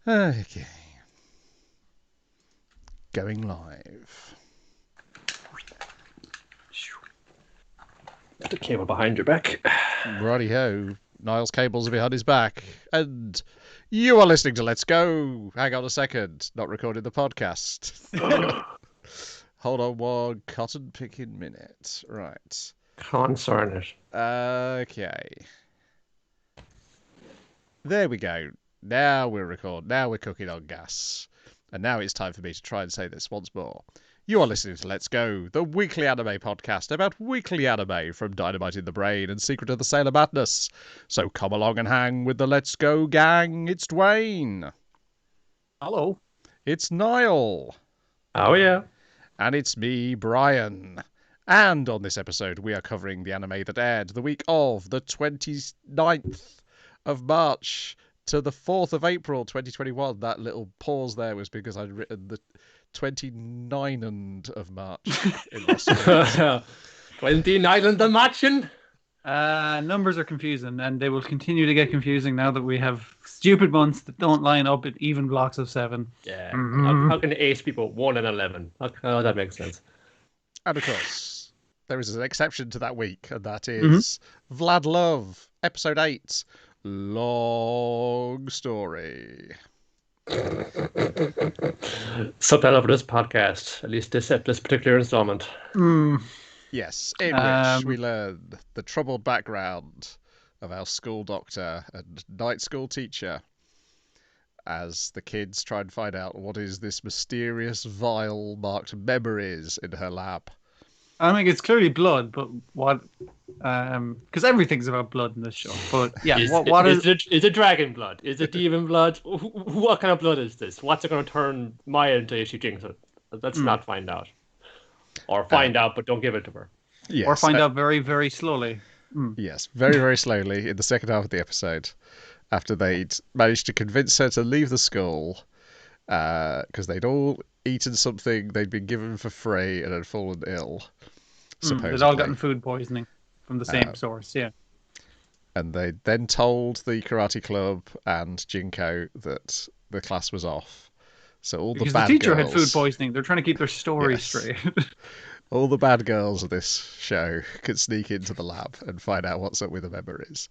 Okay. Going live. Put the cable behind your back. Righty-ho. Niall's cables are behind his back. And you are listening to Let's Go. Hang on a second. Not recording the podcast. Hold on one cotton picking minute. Right. Concern it. Okay. There we go. Now we're recording. Now we're cooking on gas. And now it's time for me to try and say this once more. You are listening to Let's Go, the weekly anime podcast about weekly anime from Dynamite in the Brain and Secret of the Sailor Madness. So come along and hang with the Let's Go gang. It's Dwayne. Hello. It's Niall. Oh, yeah. And it's me, Brian. And on this episode, we are covering the anime that aired the week of the 29th of March to the 4th of April 2021. That little pause there was because I'd written the 29th of March in my script. 29 of the matching. Numbers are confusing, and they will continue to get confusing now that we have stupid months that don't line up in even blocks of 7. Yeah. How can 8 people 1 and 11? Oh, that makes sense. And of course, there is an exception to that week, and that is VLADLOVE, episode 8, Long Story. Subtitle for this podcast, at least this particular installment. Yes, in which we learn the troubled background of our school doctor and night school teacher as the kids try and find out what is this mysterious vial marked memories in her lab. I mean, it's clearly blood, but what? Because everything's about blood in this show. But yeah, Is it dragon blood? Is it demon blood? What kind of blood is this? What's it going to turn Maya into she jinx it? Let's not find out. Or find out, but don't give it to her. Yes, or find out very, very slowly. Yes, very, very slowly in the second half of the episode, after they'd managed to convince her to leave the school, because they'd all eaten something they'd been given for free and had fallen ill. Supposedly. They'd all gotten food poisoning from the same source, yeah. And they then told the karate club and Jinko that the class was off. So all because the bad the teacher girls, had food poisoning. They're trying to keep their story straight. all the bad girls of this show could sneak into the lab and find out what's up with the memories.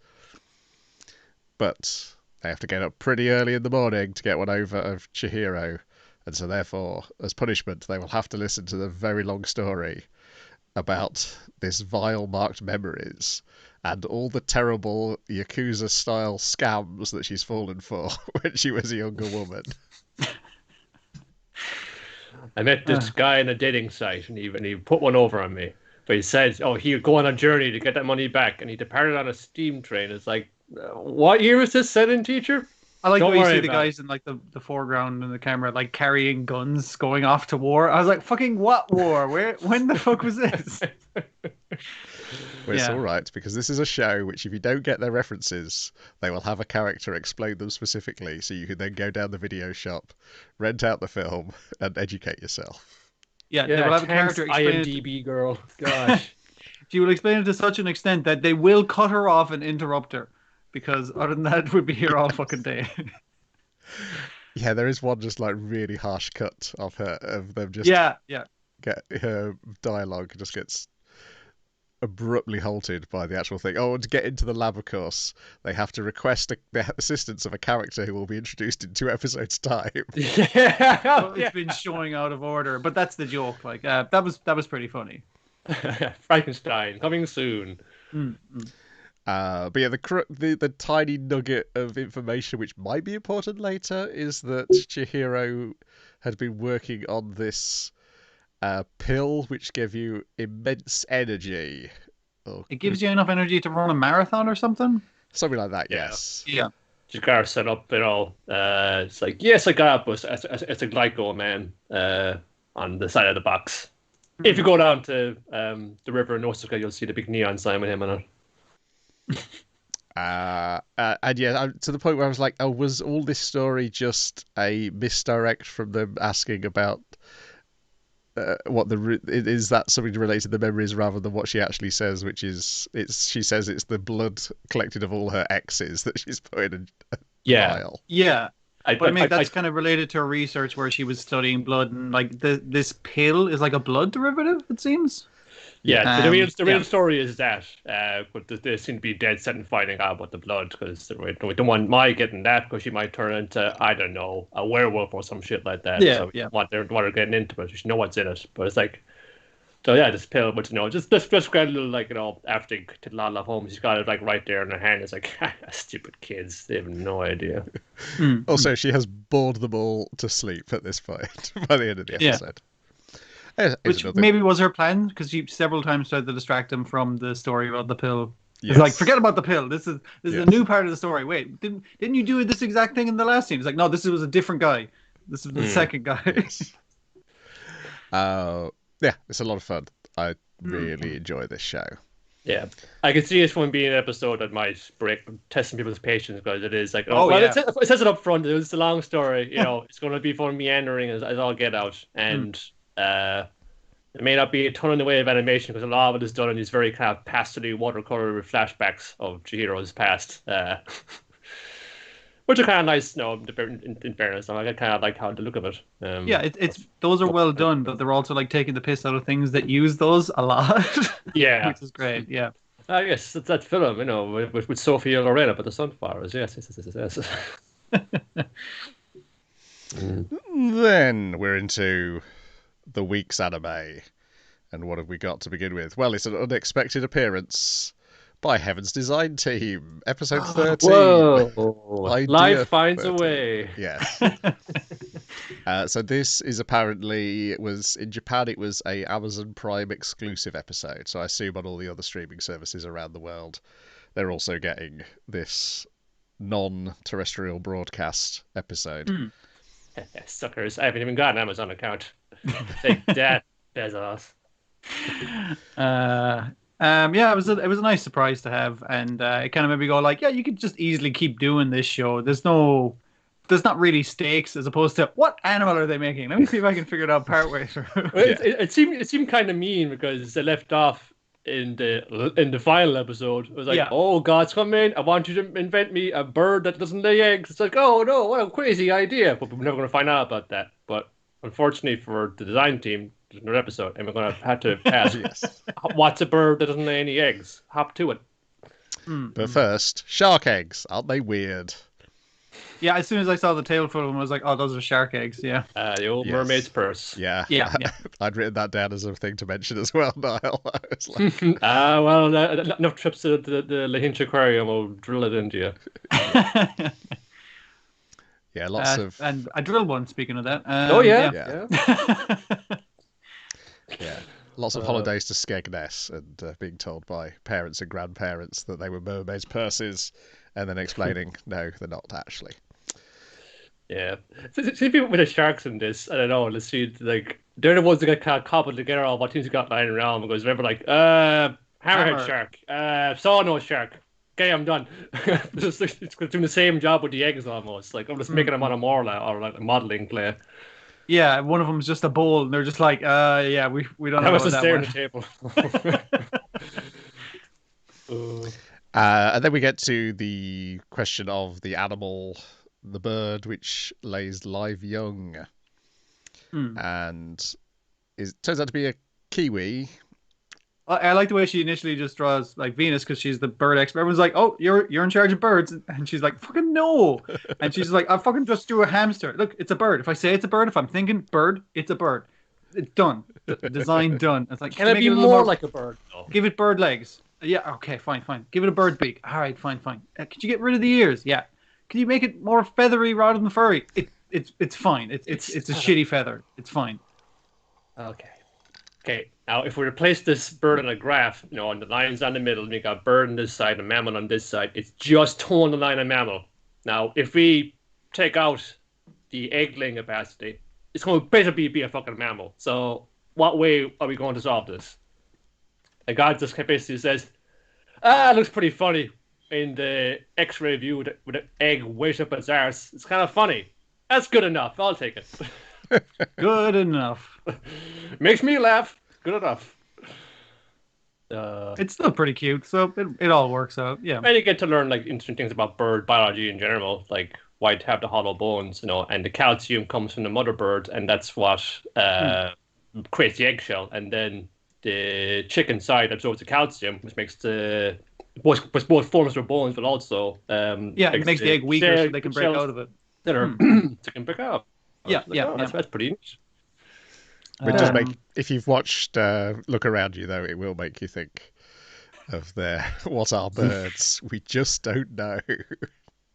But they have to get up pretty early in the morning to get one over of Chihiro. And so therefore, as punishment, they will have to listen to the very long story about this vial marked memories and all the terrible Yakuza-style scams that she's fallen for when she was a younger woman. I met this guy in a dating site, and he put one over on me. But he said, he would go on a journey to get that money back, and he departed on a steam train. It's like, what year is this set in, teacher? I like the way you see the guys in like the foreground in the camera, like carrying guns, going off to war. I was like, "Fucking what war? When the fuck was this?" Well, it's all right, because this is a show which, if you don't get their references, they will have a character explain them specifically, so you can then go down the video shop, rent out the film, and educate yourself. Yeah, they will have a character explain IMDb girl. Gosh. She will explain it to such an extent that they will cut her off and interrupt her. Because other than that, we'd be here all fucking day. Yeah, there is one just like really harsh cut of them just get her dialogue just gets abruptly halted by the actual thing. Oh, and to get into the lab, of course, they have to request the assistance of a character who will be introduced in 2 episodes' time. It's been showing out of order, but that's the joke. Like that was pretty funny. Frankenstein coming soon. But yeah, the tiny nugget of information which might be important later is that Chihiro had been working on this pill which gave you immense energy. It gives you enough energy to run a marathon or something? Something like that, yes. Yeah. Jagar set up it all. It's like, yes, I got it, but it's a glyco, man, on the side of the box. If you go down to the river in Osaka, you'll see the big neon sign with him on it. And yeah, to the point where I was like, oh, was all this story just a misdirect from them asking about is that something related to the memories rather than what she actually says, which is she says it's the blood collected of all her exes that she's put in a vial. Yeah. But I mean, that's kind of related to her research where she was studying blood, and like this pill is like a blood derivative, it seems. Yeah, the real story is that, but they seem to be dead set in finding out about the blood because we don't want Mai getting that because she might turn into, I don't know, a werewolf or some shit like that. Yeah, so we don't want her getting into it. She know what's in it, but it's like, so yeah, this pill, but just got a little like after they took VLADLOVE home, she's got it like right there in her hand. It's like stupid kids, they have no idea. Also, she has bored them all to sleep at this point by the end of the episode. Which maybe was her plan, because she several times tried to distract him from the story about the pill. It's like, forget about the pill. This is a new part of the story. Wait, didn't you do this exact thing in the last scene? It's like, no, this was a different guy. This is the second guy. Yeah, it's a lot of fun. I really enjoy this show. Yeah, I can see this one being an episode that might break testing people's patience because it is like, it says it up front. It's a long story, it's going to be fun meandering as all get out, and there may not be a ton in the way of animation because a lot of it is done in these very kind of pastel watercolor flashbacks of Chihiro's past, which are kind of nice. In fairness, I kind of like how the look of it. It's those are well done, but they're also like taking the piss out of things that use those a lot. Yeah, which is great. Yeah. Yes, it's that film, with Sophia Loren about the sunflowers. Yes. Then we're into the week's anime. And what have we got to begin with? Well, it's an unexpected appearance by Heaven's Design Team. Episode 13. Whoa! Life finds a way. Yes. So this is apparently, in Japan, it was a Amazon Prime exclusive episode. So I assume on all the other streaming services around the world, they're also getting this non-terrestrial broadcast episode. Suckers. I haven't even got an Amazon account. Take that, Bezos. It was a nice surprise to have, and it kind of made me go like, yeah, you could just easily keep doing this show. There's not really stakes, as opposed to what animal are they making? Let me see if I can figure it out partway through. It seemed kind of mean because they left off in the final episode. It was like, oh, God's come in. I want you to invent me a bird that doesn't lay eggs. It's like, oh no, what a crazy idea! But we're never going to find out about that. But unfortunately for the design team, there's another episode, and we're going to have to ask, what's a bird that doesn't lay any eggs? Hop to it. But first, shark eggs. Aren't they weird? Yeah, as soon as I saw the tail full of them, I was like, oh, those are shark eggs, yeah. The old mermaid's purse. Yeah. I'd written that down as a thing to mention as well, Niall. I was like... enough trips to the Lahinch Aquarium will drill it into you. Yeah, lots of... And I drilled one, speaking of that. Yeah, lots of holidays to Skegness and being told by parents and grandparents that they were mermaids' purses, and then explaining, no, they're not actually. Yeah. See people with the sharks in this, I don't know, let's see, like, they're the ones that get kind of cobbled together all what things got lying around, because remember, like, hammerhead shark, sawnose shark, okay, I'm done. It's doing the same job with the eggs almost, like, I'm just making them on a Morla, or like a modelling clay. Yeah, one of them's just a bowl, and they're just like, we don't know about that one. On the table. And then we get to the question of the animal, the bird, which lays live young. And turns out to be a kiwi. I like the way she initially just draws like Venus because she's the bird expert. Everyone's like, "Oh, you're in charge of birds," and she's like, "Fucking no!" And she's like, "I fucking just drew a hamster. Look, it's a bird. If I say it's a bird, if I'm thinking bird, it's a bird. It's done. Design done." It's like, can it be more like a bird? No. Give it bird legs. Yeah, okay, fine. Give it a bird beak. All right, fine. Could you get rid of the ears? Yeah. Can you make it more feathery rather than furry? It's fine. It's a shitty feather. It's fine. Okay. Now, if we replace this bird on a graph, on the lines on the middle, and you got bird on this side and mammal on this side, it's just towing the line on mammal. Now, if we take out the egg-laying capacity, it's going to basically be a fucking mammal. So, what way are we going to solve this? And God just basically says, it looks pretty funny in the X-ray view with an egg way up its arse. It's kind of funny. That's good enough. I'll take it. Good enough. Makes me laugh. Good enough. It's still pretty cute, so it all works out. Yeah. And you get to learn like interesting things about bird biology in general, like why to have the hollow bones, and the calcium comes from the mother bird, and that's what creates the eggshell, and then the chicken side absorbs the calcium, which makes the both forms their bones, but also it makes the egg weaker so they can break out of it. That are they can break out. That's pretty neat. It does make, if you've watched Look Around You, though, it will make you think of what are birds? We just don't know.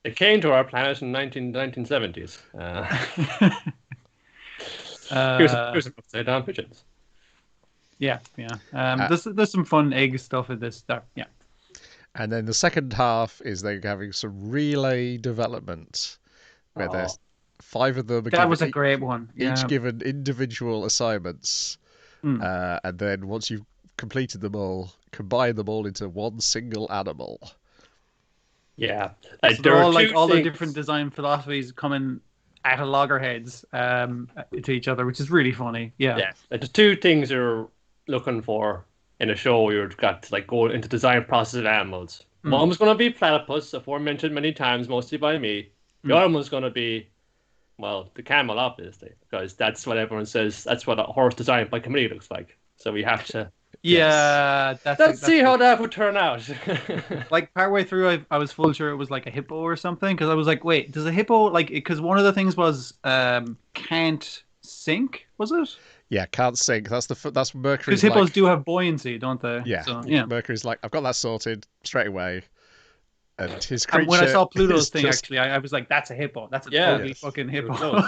It came to our planet in 1970s. Here's some upside down pigeons. Yeah. There's some fun egg stuff in this stuff. Yeah. And then the second half is they're having some relay development where there's 5 of them. That was a great one. Each given individual assignments. And then once you've completed them all, combine them all into one single animal. Yeah. So they're all like all the different design philosophies coming at a loggerheads to each other, which is really funny. Yeah. There's 2 things you're looking for in a show where you've got to like go into design process of animals. One was going to be platypus, aforementioned many times, mostly by me. The other one's going to be, well, the camel, obviously, because that's what everyone says. That's what a horse designed by committee looks like. So we have to. Yeah, let's see how that would turn out. Like partway through, I was full sure it was like a hippo or something, because I was like, wait, does a hippo like? Because one of the things was can't sink, was it? Yeah, can't sink. That's Mercury. Because hippos do have buoyancy, don't they? Yeah. So, Mercury's like, I've got that sorted straight away. And his creature. And when I saw Pluto's thing, actually, I was like, that's a hippo. That's a totally fucking hippo.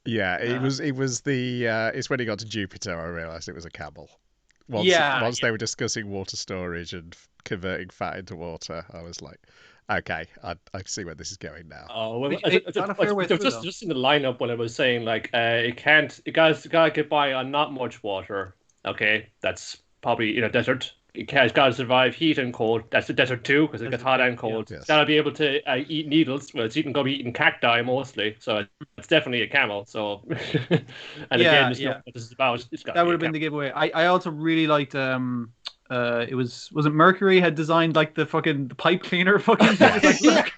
Yeah, it was it's when he got to Jupiter I realised it was a camel. Once they were discussing water storage and converting fat into water, I was like, okay, I see where this is going now. Oh, well, just in the lineup when I was saying like it gotta get by on not much water. Okay, that's probably in a desert. It has got to survive heat and cold. That's the desert too, because it gets hot and cold. It's got to be able to eat needles. Well, it's going to be eating cacti mostly, so it's definitely a camel. So, and again, what this is about. That would have been the giveaway. I also really liked. Was it Mercury had designed like the pipe cleaner fucking thing? Like, look,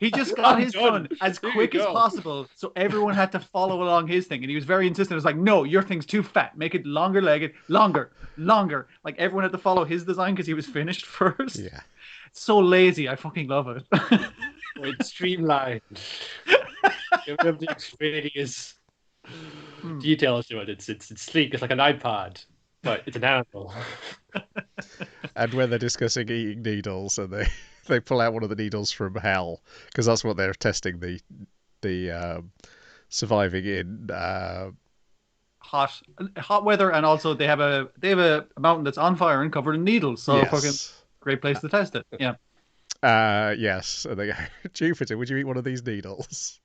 he just got his done as quick as possible, so everyone had to follow along his thing, and he was very insistent. It was like, no, your thing's too fat. Make it longer legged, longer. Like everyone had to follow his design because he was finished first. Yeah, it's so lazy. I fucking love it. It's streamlined. You have the Xfinity details to it. It's sleek. It's like an iPod. But it's an animal. And when they're discussing eating needles, and they pull out one of the needles from hell, because that's what they're testing the surviving in hot weather, and also they have a mountain that's on fire and covered in needles. So fucking great place to test it. Yeah. Yes. And they go, Jupiter, would you eat one of these needles?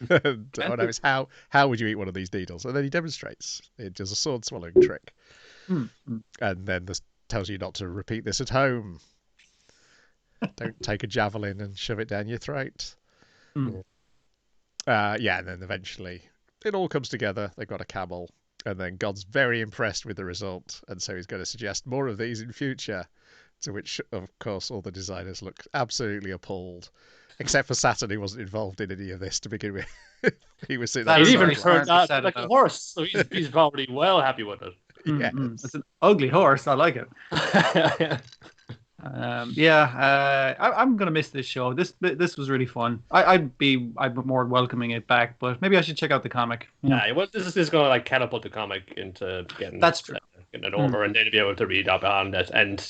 It's how would you eat one of these needles? And then he demonstrates. It does a sword swallowing trick. And then this tells you not to repeat this at home. Don't take a javelin and shove it down your throat. And then eventually it all comes together. They've got a camel, and then God's very impressed with the result, and so he's going to suggest more of these in future, to which of course all the designers look absolutely appalled. Except for Saturn, who wasn't involved in any of this to begin with. He was sitting there. He even turned out like a horse, so he's probably well happy with it. Yes. It's an ugly horse. I like it. I'm gonna miss this show. This was really fun. I'd be more welcoming it back, but maybe I should check out the comic. This is gonna like catapult the comic into getting that's true. Getting it over, and then be able to read up on it. And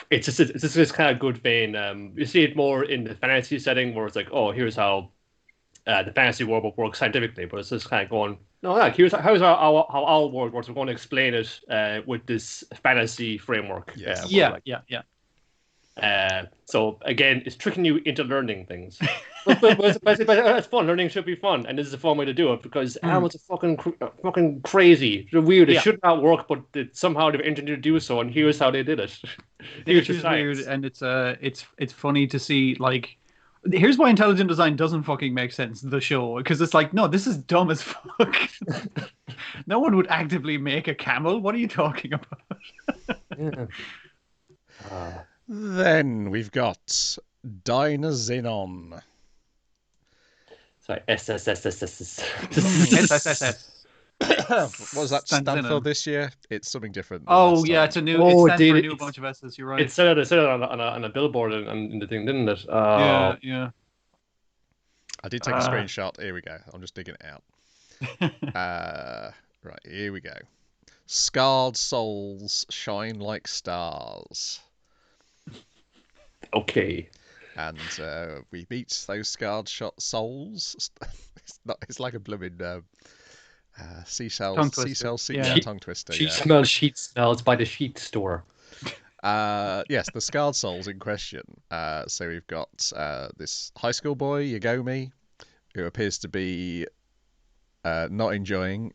it's just this kind of good vein. You see it more in the fantasy setting, where it's like, oh, here's how the fantasy world works scientifically, but it's just kind of going, no, like here's how our world works. We're going to explain it with this fantasy framework. Yes. So again, it's tricking you into learning things. but it's fun. Learning should be fun, and this is a fun way to do it, because animals are fucking crazy. They're weird. They should not work, but somehow they've engineered to do so, and here's how they did it. It's weird, and it's funny to see like Here's why intelligent design doesn't fucking make sense, the show, because it's like, no, this is dumb as fuck. No one would actively make a camel. What are you talking about? Yeah. Then we've got DYNAZENON. Sorry, SSSS. SSSS. What does that stand for Zenon. this year? It's something different. than Oh last yeah, time. it's a new. Oh, It stands for a dude, new bunch of S's. You're right. It said it on a billboard and in the thing, didn't it? Yeah, yeah. I did take a screenshot. Here we go. I'm just digging it out. Right, here we go. Scarred souls shine like stars. Okay. And we meet those scarred souls. It's like a blooming seashell Tongue twister. Yeah. tongue twister. She Yeah. smells sheet smells by the sheet store. Yes, the scarred souls in question. So we've got this high school boy, Yagomi, who appears to be not enjoying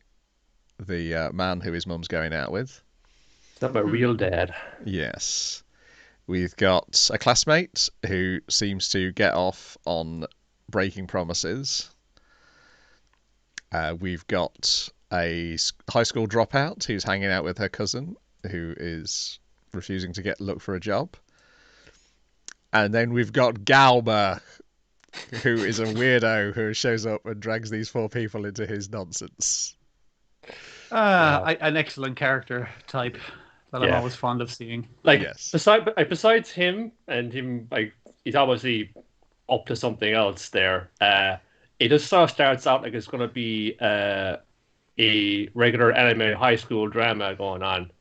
the man who his mum's going out with. It's not my real dad. Yes. We've got a classmate who seems to get off on breaking promises. We've got a high school dropout who's hanging out with her cousin, who is refusing to look for a job. And then we've got Galma, who is a weirdo who shows up and drags these four people into his nonsense. An excellent character type that I'm Yeah. always fond of seeing. Like, Yes. besides him, like, he's obviously up to something else there. It just sort of starts out like it's going to be a regular anime high school drama going on.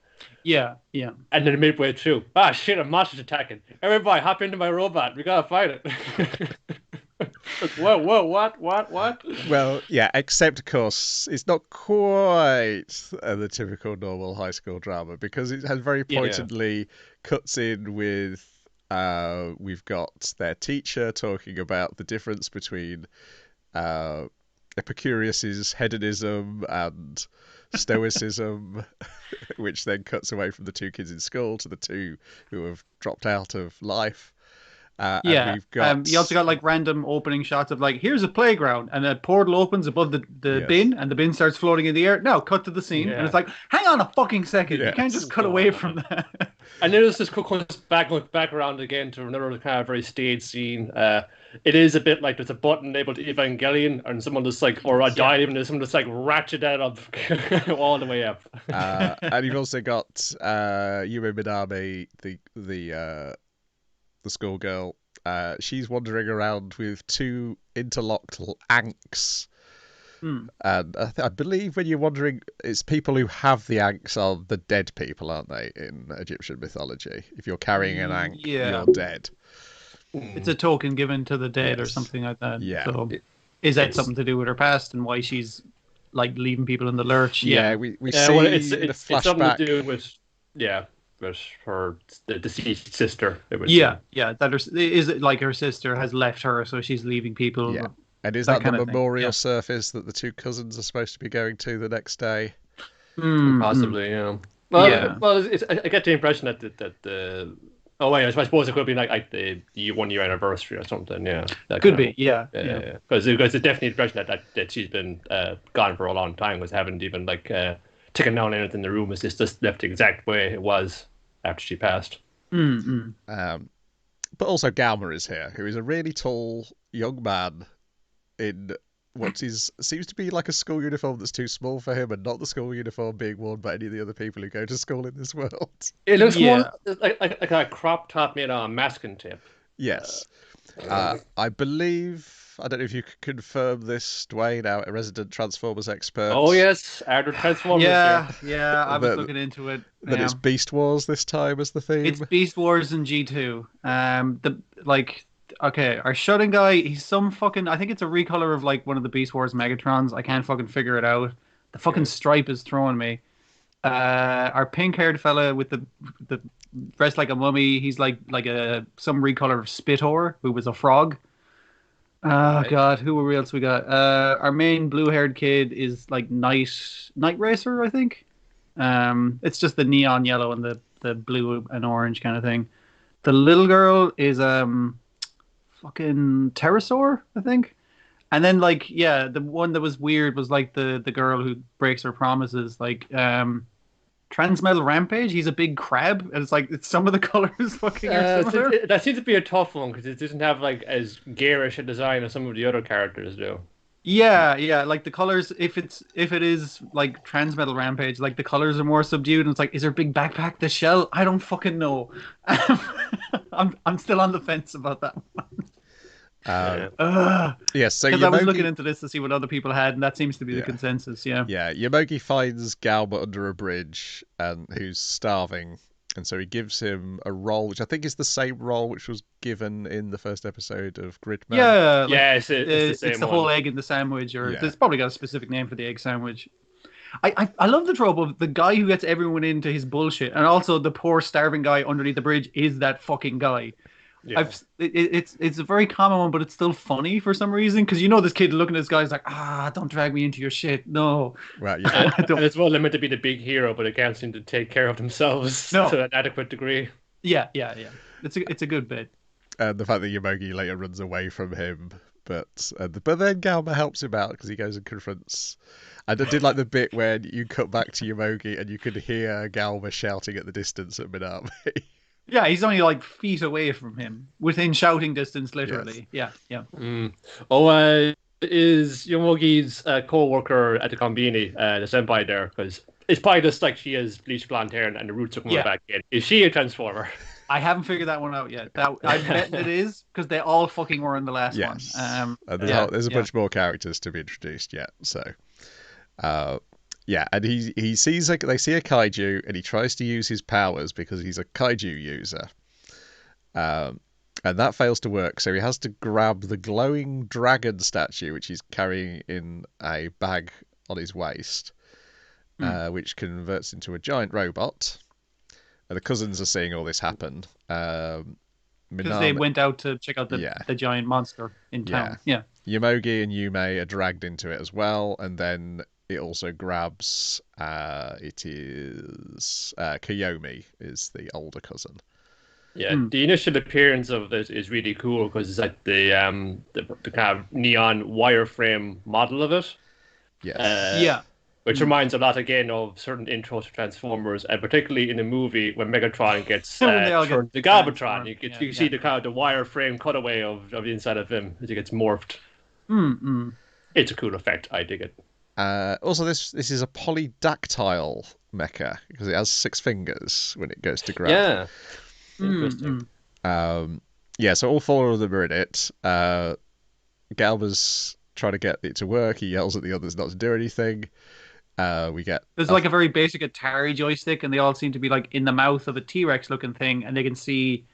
Yeah, yeah. And then midway through, shit, a monster's attacking. Everybody, hop into my robot. We gotta fight it. Whoa, what? Well, yeah, except, of course, it's not quite the typical normal high school drama, because it has very pointedly cuts in with we've got their teacher talking about the difference between Epicurus's hedonism and stoicism, which then cuts away from the two kids in school to the two who have dropped out of life. And we've got... you also got like random opening shots of like, here's a playground, and a portal opens above the Yes. bin, and the bin starts floating in the air. Now cut to the scene, and it's like, hang on a fucking second, you can't just cut away from that. And then there's this comes back around again to another kind of very staged scene. It is a bit like there's a button labeled Evangelion, and someone just like, or a dial even, someone just like ratchet that up all the way up. And you've also got Yume Minami, the schoolgirl. She's wandering around with two interlocked anks. And I believe when you're wondering, it's people who have the anks are the dead people, aren't they, in Egyptian mythology? If you're carrying an ank, you're dead. It's a token given to the dead or something like that. Yeah. So is that something to do with her past and why she's like leaving people in the lurch? Yeah, we see it's the flashback. something to do with with her the deceased sister. That is it like her sister has left her, so she's leaving people. Yeah. And is that the kind of thing. memorial service that the two cousins are supposed to be going to the next day? Possibly, yeah. Well, I get the impression that the I suppose it could be like the 1 year anniversary or something. Yeah, that could be. Yeah. Because it's definitely the impression that she's been gone for a long time, was haven't even like taken down anything in the room. It's just left the exact way it was after she passed. But also Galma is here, who is a really tall young man in what seems to be like a school uniform that's too small for him, and not the school uniform being worn by any of the other people who go to school in this world. It looks more like a crop top made on a masking tape. Yes. I believe, I don't know if you could confirm this, Dwayne, now a resident Transformers expert. Oh yes, Ardor Transformers. Yeah, I was looking into it. That it's Beast Wars this time as the theme. It's Beast Wars and G2. Our shutting guy, he's some fucking, I think it's a recolor of like one of the Beast Wars Megatrons. I can't fucking figure it out. The fucking stripe is throwing me. Our pink-haired fella with the dressed like a mummy, he's like some recolor of Spitor, who was a frog. God, who else we got? Our main blue-haired kid is like Night Racer, I think. It's just the neon yellow and the blue and orange kind of thing. The little girl is fucking pterosaur, I think. And then like the one that was weird was like the girl who breaks her promises, like Transmetal Rampage. He's a big crab, and it's some of the colors fucking are similar. That seems to be a tough one because it doesn't have like as garish a design as some of the other characters do. Yeah, like the colors. If it is like Transmetal Rampage, like the colors are more subdued, and it's like, is there a big backpack? The shell? I don't fucking know. I'm still on the fence about that one. Yes, so because I was looking into this to see what other people had, and that seems to be the consensus. Yeah. Yomogi finds Galba under a bridge, and who's starving, and so he gives him a roll, which I think is the same roll which was given in the first episode of Gridman. Yeah, like, it's the same. It's the whole egg in the sandwich, or there's probably got a specific name for the egg sandwich. I love the trope of the guy who gets everyone into his bullshit, and also the poor starving guy underneath the bridge is that fucking guy. Yeah. It's a very common one, but it's still funny for some reason, because this kid looking at this guy's like, don't drag me into your shit, no. Right, yeah. And it's well meant to be the big hero, but they can't seem to take care of themselves to an adequate degree. Yeah. It's a good bit. And the fact that Yomogi later runs away from him, but then Galba helps him out because he goes and confronts. And I did like the bit where you cut back to Yomogi and you could hear Galba shouting at the distance at Minami. Yeah, he's only like feet away from him, within shouting distance, literally. Yes. Yeah. Is Yomogi's co-worker at the Konbini, the senpai there? Because it's probably just like she has bleached blonde hair and the roots are coming back in. Is she a transformer? I haven't figured that one out yet. I bet it is, because they all fucking were in the last one. There's a bunch more characters to be introduced yet, so... and he sees they see a kaiju, and he tries to use his powers because he's a kaiju user, and that fails to work. So he has to grab the glowing dragon statue, which he's carrying in a bag on his waist, which converts into a giant robot. And the cousins are seeing all this happen. Because they went out to check out the giant monster in town. Yeah. Yomogi and Yume are dragged into it as well, and then it also grabs. It is Kiyomi is the older cousin. Yeah, the initial appearance of this is really cool because it's like the kind of neon wireframe model of it. Yes. Which reminds a lot again of certain intros to Transformers, and particularly in the movie when Megatron gets turned to Galvatron, you see the kind of the wireframe cutaway of the inside of him as he gets morphed. It's a cool effect. I dig it. Also, this is a polydactyl mecha because it has 6 fingers when it goes to grab. Yeah. Interesting. So all 4 of them are in it. Galba's trying to get it to work. He yells at the others not to do anything. There's like a very basic Atari joystick, and they all seem to be like in the mouth of a T-Rex looking thing, and they can see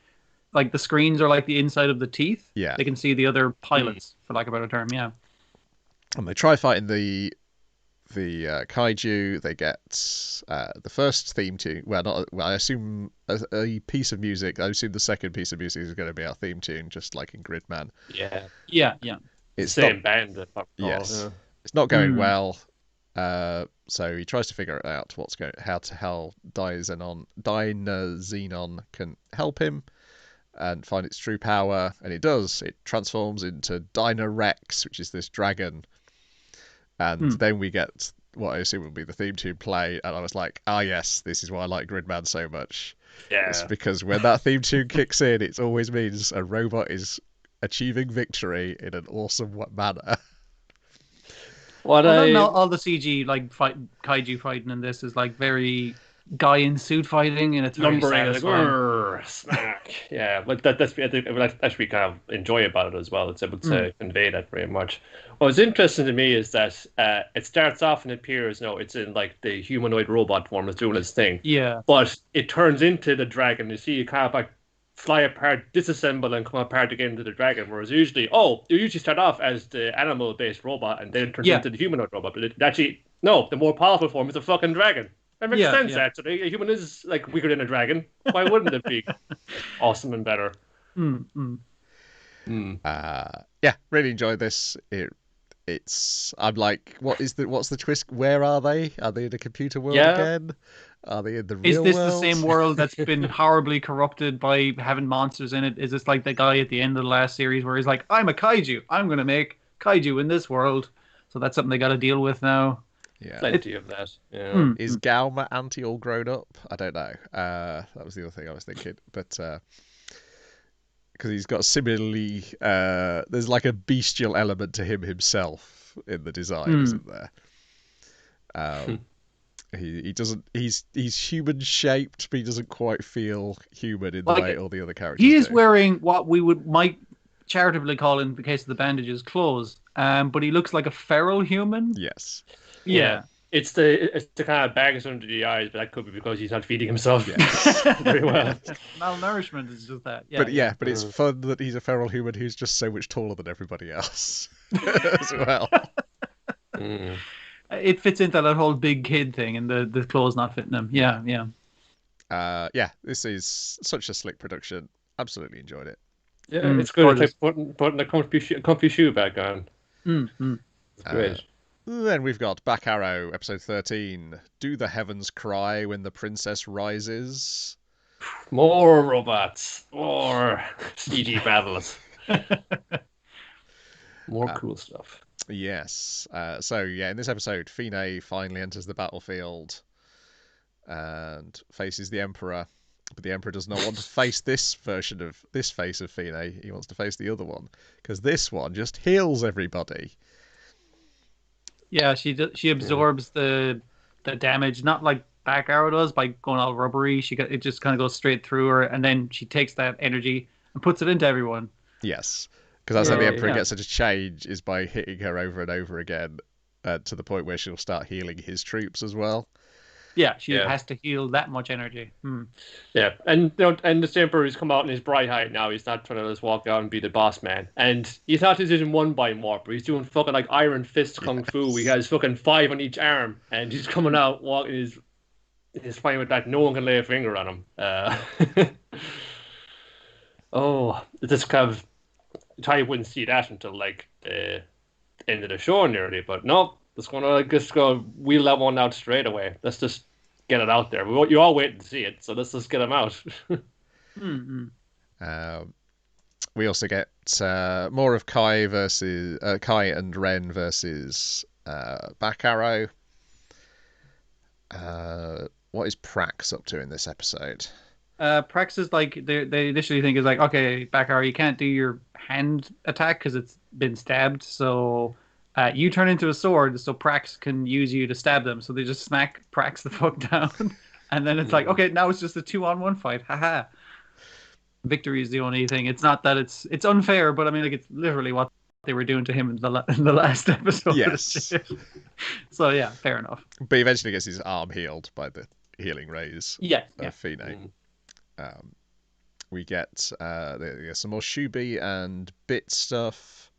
like the screens are like the inside of the teeth. Yeah. They can see the other pilots, for lack of a better term. Yeah. And they try fighting the kaiju. They get the first theme tune. I assume a piece of music. I assume the second piece of music is going to be our theme tune, just like in Gridman. Yeah. It's same band. Yes. It's not going well. So he tries to figure out how Dynazenon can help him and find its true power, and it does. It transforms into Dynarex, which is this dragon. And then we get what I assume will be the theme tune play, and I was like, yes, this is why I like Gridman so much. Yeah. It's because when that theme tune kicks in, it always means a robot is achieving victory in an awesome manner. All the CG kaiju fighting in this is like very guy in suit fighting, and it's lumbering, like, smack. Yeah, but that's what we kind of enjoy about it as well. It's able to convey that very much. What's interesting to me is that it starts off and appears, it's in like the humanoid robot form is doing its thing. Yeah. But it turns into the dragon. You see, it kind of like fly apart, disassemble, and come apart again into the dragon. Whereas you usually start off as the animal-based robot and then it turns into the humanoid robot. But the more powerful form is a fucking dragon. That makes sense, actually. A human is like weaker than a dragon. Why wouldn't it be awesome and better? Really enjoyed this. I'm like, what's the twist? Where are they? Are they in a computer world Yeah. again? Are they in the Is real this world? the same world that's been horribly corrupted by having monsters in it? Is this like the guy at the end of the last series where he's like, I'm a kaiju. I'm going to make kaiju in this world. So that's something they got to deal with now. Yeah. Plenty of that. Yeah. Is Galma Auntie all grown up? I don't know. That was the other thing I was thinking. But because he's got similarly, there's like a bestial element to him himself in the design, isn't there? He doesn't. He's human shaped, but he doesn't quite feel human in the way all the other characters. He is do. wearing what we might charitably call, in the case of the bandages, clothes. But he looks like a feral human. Yes. Yeah. It's the kind of bags under the eyes, but that could be because he's not feeding himself Yes. very well. Malnourishment is just that. But it's fun that he's a feral human who's just so much taller than everybody else as well. It fits into that whole big kid thing, and the clothes not fitting him. Yeah. This is such a slick production. Absolutely enjoyed it. Yeah, it's good. It's like putting a comfy shoe back on. It's great. Then we've got Back Arrow, episode 13. Do the heavens cry when the princess rises? More robots. More CG battles. More cool stuff. Yes. In this episode, Fine finally enters the battlefield and faces the Emperor. But the Emperor does not want to face this version of this face of Fine. He wants to face the other one because this one just heals everybody. Yeah, she absorbs the damage, not like Back Arrow does by going all rubbery. It just kind of goes straight through her, and then she takes that energy and puts it into everyone. Yes, because that's how the Emperor gets her to change, is by hitting her over and over again, to the point where she'll start healing his troops as well. Yeah, she has to heal that much energy. Yeah, and the Emperor has come out in his bright height now. He's not trying to just walk out and be the boss man. And he's not just using one by morpher. He's doing fucking like Iron Fist Kung Fu. He has fucking 5 on each arm, and he's coming out walking. He's fighting with that. No one can lay a finger on him. This kind of. I wouldn't see that until like the end of the show nearly, but no. It's going to just go wheel that one out straight away. Let's just get it out there. You're all waiting to see it, so let's just get them out. We also get more of Kai and Ren versus Back Arrow. What is Prax up to in this episode? Prax is like they initially think is like, okay, Back Arrow, you can't do your hand attack because it's been stabbed, so. You turn into a sword, so Prax can use you to stab them. So they just smack Prax the fuck down, and then it's like, okay, now it's just a 2-on-1 fight. Haha. Victory is the only thing. It's not that it's unfair, but I mean, like, it's literally what they were doing to him in the last episode. Yes. So yeah, fair enough. But he eventually gets his arm healed by the healing rays. Of Fine. We get some more Shubi and Bit stuff.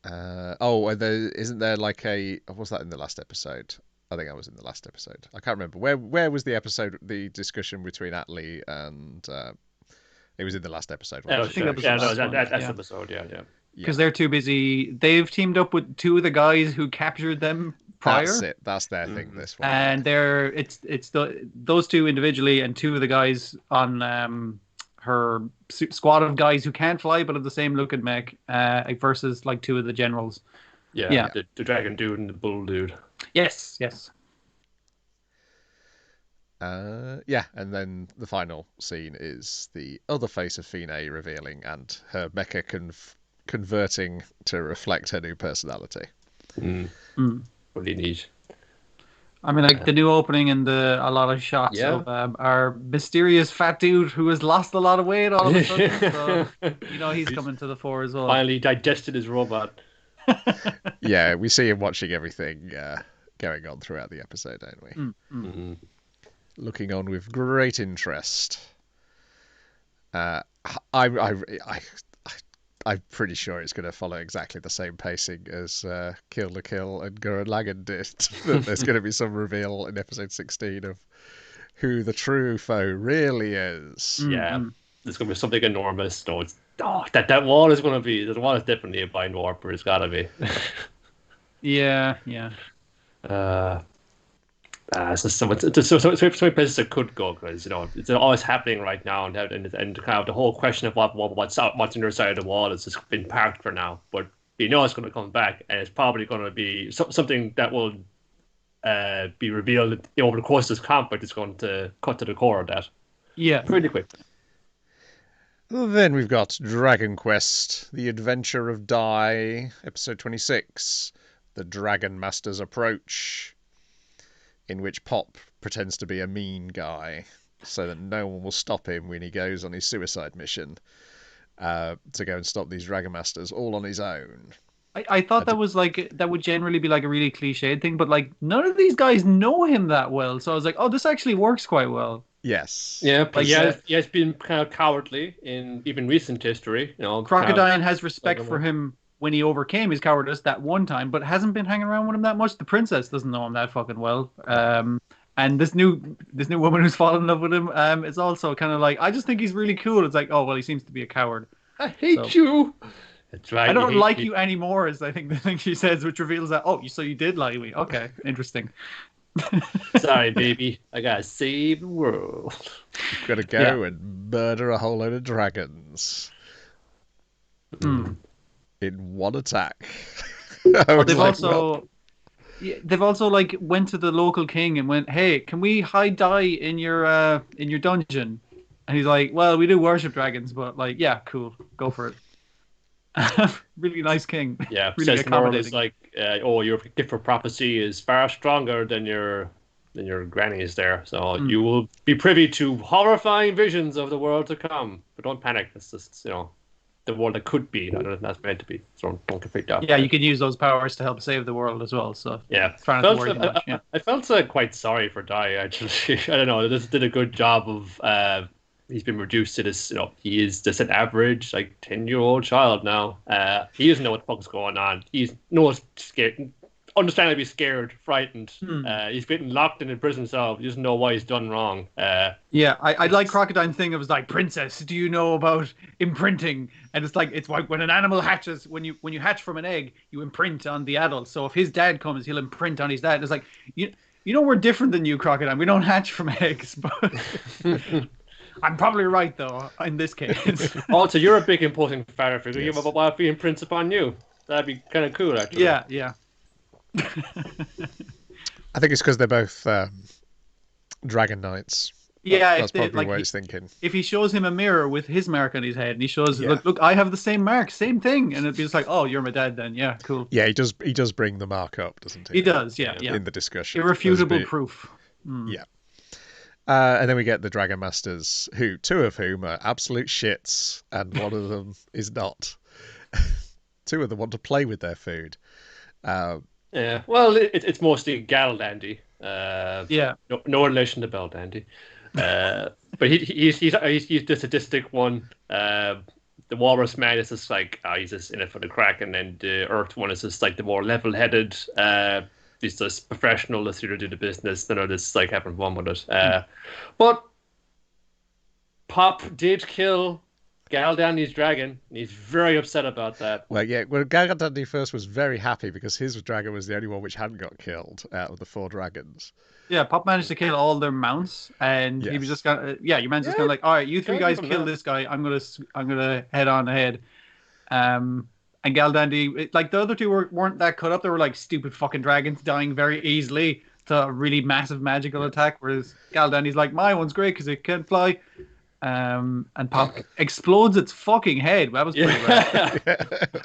Isn't there like was that in the last episode? I think I was in the last episode. I can't remember. Where was the discussion between Atlee and it was in the last episode. I think that was that's episode, yeah. Because they're too busy. They've teamed up with 2 of the guys who captured them prior. That's it. That's their thing, this one. And it's those 2 individually and 2 of the guys on her squad of guys who can't fly but have the same looking mech versus like 2 of the generals. Yeah. The dragon dude and the bull dude. Yes. And then the final scene is the other face of Fine revealing and her mecha converting to reflect her new personality. Really neat. I mean, like the new opening and a lot of shots of our mysterious fat dude who has lost a lot of weight all of a sudden. So, he's coming to the fore as well. Finally digested his robot. Yeah, we see him watching everything going on throughout the episode, don't we? Looking on with great interest. I'm pretty sure it's going to follow exactly the same pacing as Kill la Kill and Gurren Lagann did. That there's going to be some reveal in episode 16 of who the true foe really is. Yeah, there's going to be something enormous. No, Oh, that wall is going to be. The wall is definitely a bind warper. It's got to be. Yeah. So many places that could go because it's always happening right now, and kind of the whole question of what's on the side of the wall has just been parked for now. But it's going to come back, and it's probably going to be something that will be revealed over the course of this conflict. It's going to cut to the core of that. Yeah, pretty quick. Then we've got Dragon Quest: The Adventure of Dai, episode 26, The Dragon Master's Approach, in which Pop pretends to be a mean guy so that no one will stop him when he goes on his suicide mission to go and stop these Dragon Masters all on his own. I thought that was that would generally be like a really cliched thing, but like none of these guys know him that well, so I was like, oh, this actually works quite well. Yes. Yeah, but he has been kind of cowardly in even recent history. Crocodile has respect for him when he overcame his cowardice that one time, but hasn't been hanging around with him that much. The princess doesn't know him that fucking well. And this new woman who's fallen in love with him is also kind of like, I just think he's really cool. It's like, oh, well, he seems to be a coward. I hate you. That's right. I don't like you anymore is I think the thing she says, which reveals that, oh, so you did like me. Okay, interesting. Sorry, baby. I gotta save the world. You've got to go and murder a whole load of dragons. In one attack. They've also like went to the local king and went, hey, can we hide Dai in your dungeon? And he's like, well, we do worship dragons, but like, yeah, cool, go for it. Really nice king. Yeah, really says accommodating. Like, your gift for prophecy is far stronger than your granny's there, so you will be privy to horrifying visions of the world to come. But don't panic. It's just the world that could be, not that's meant to be. So don't get freaked out. Yeah, you can use those powers to help save the world as well. So yeah, I felt quite sorry for Dai actually. I don't know. This did a good job of. He's been reduced to this, he is just an average, 10-year-old child now. He doesn't know what the fuck's going on. He's scared, understandably scared, frightened. He's been locked in a prison cell. He doesn't know why he's done wrong. I like Crocodile's thing. It was like, princess, do you know about imprinting? And it's like when an animal hatches, when you hatch from an egg, you imprint on the adult. So if his dad comes, he'll imprint on his dad. It's like, we're different than you, Crocodile. We don't hatch from eggs, but... I'm probably right, though, in this case. Also, you're a big important father figure. Yes. You have a wife being prints upon you. That'd be kind of cool, actually. Yeah. I think it's because they're both Dragon Knights. Yeah, that's probably what he's thinking. If he shows him a mirror with his mark on his head, and he shows, look, I have the same mark, same thing, and it'd be just like, oh, you're my dad then. Yeah, cool. Yeah, he does bring the mark up, doesn't he? He does, yeah. In the discussion. Irrefutable proof. Yeah. And then we get the Dragon Masters, two of whom are absolute shits, and one of them is not. Two of them want to play with their food. Yeah, well, it's mostly Gal Dandy. No relation to Bell Dandy. But he's the sadistic one. The Walrus man is just like, he's just in it for the crack, and then the Earth one is just like the more level-headed. He's just professional, let's either do the business, then just having fun with it. But Pop did kill Gal Dandy's dragon, and he's very upset about that. Well, Gal Dandy first was very happy because his dragon was the only one which hadn't got killed out of the 4 dragons. Yeah, Pop managed to kill all their mounts, and he was just your man's just like, all right, you 3 guys kill this guy. I'm gonna head on ahead. And Gal Dandy, the other 2 weren't that cut up. They were stupid fucking dragons dying very easily to a really massive magical attack. Whereas Gal Dandy's like, my one's great because it can fly. And Pop explodes its fucking head. That was pretty rad.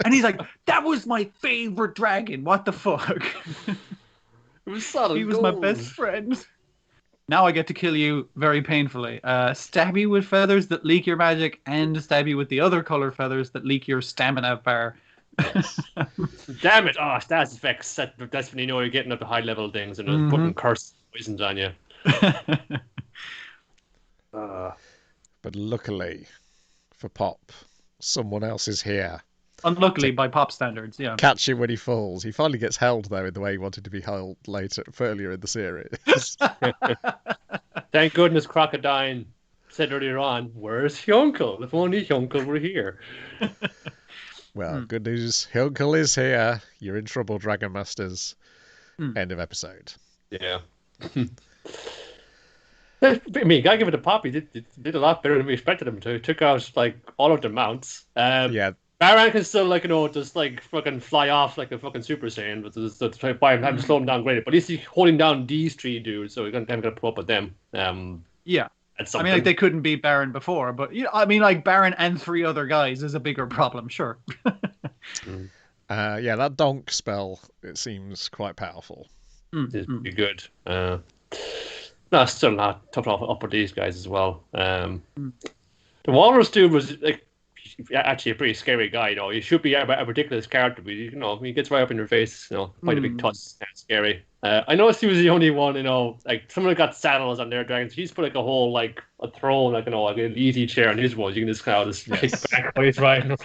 And he's like, that was my favorite dragon. What the fuck? It was solid. He was my best friend. Now I get to kill you very painfully. Stab you with feathers that leak your magic, and stab you with the other color feathers that leak your stamina bar. Damn it! Oh, status effects. That's when you know you're getting up to high level things and putting curse poisons on you. But luckily for Pop, someone else is here. Unluckily, by Pop standards, yeah. Catch him when he falls. He finally gets held, though, in the way he wanted to be held earlier in the series. Thank goodness Crocodile said earlier on, where's Hyunkel? If only Hyunkel were here. Well, good news. Hyunkel is here. You're in trouble, Dragon Masters. End of episode. Yeah. I mean, gotta give it a pop. He did a lot better than we expected him to. Took out like all of the mounts. Yeah. Baran can still just like fucking fly off like a fucking Super Saiyan, but to try to slow him down great. But at least he's holding down these three dudes, so we're gonna put up with them. Yeah. I mean, like they couldn't beat Baron before, but I mean, like Baron and 3 other guys is a bigger problem, sure. Yeah, that donk spell, it seems quite powerful. It'd be good. No, still not tough up with these guys as well. The Walrus dude was like actually a pretty scary guy. You know, he should be a ridiculous character, but he gets right up in your face. Quite a big tusk, and scary. I noticed he was the only one. Like someone got saddles on their dragons. He's put like a whole like a throne, like an easy chair on his ones. You can just kind of just back while he's riding.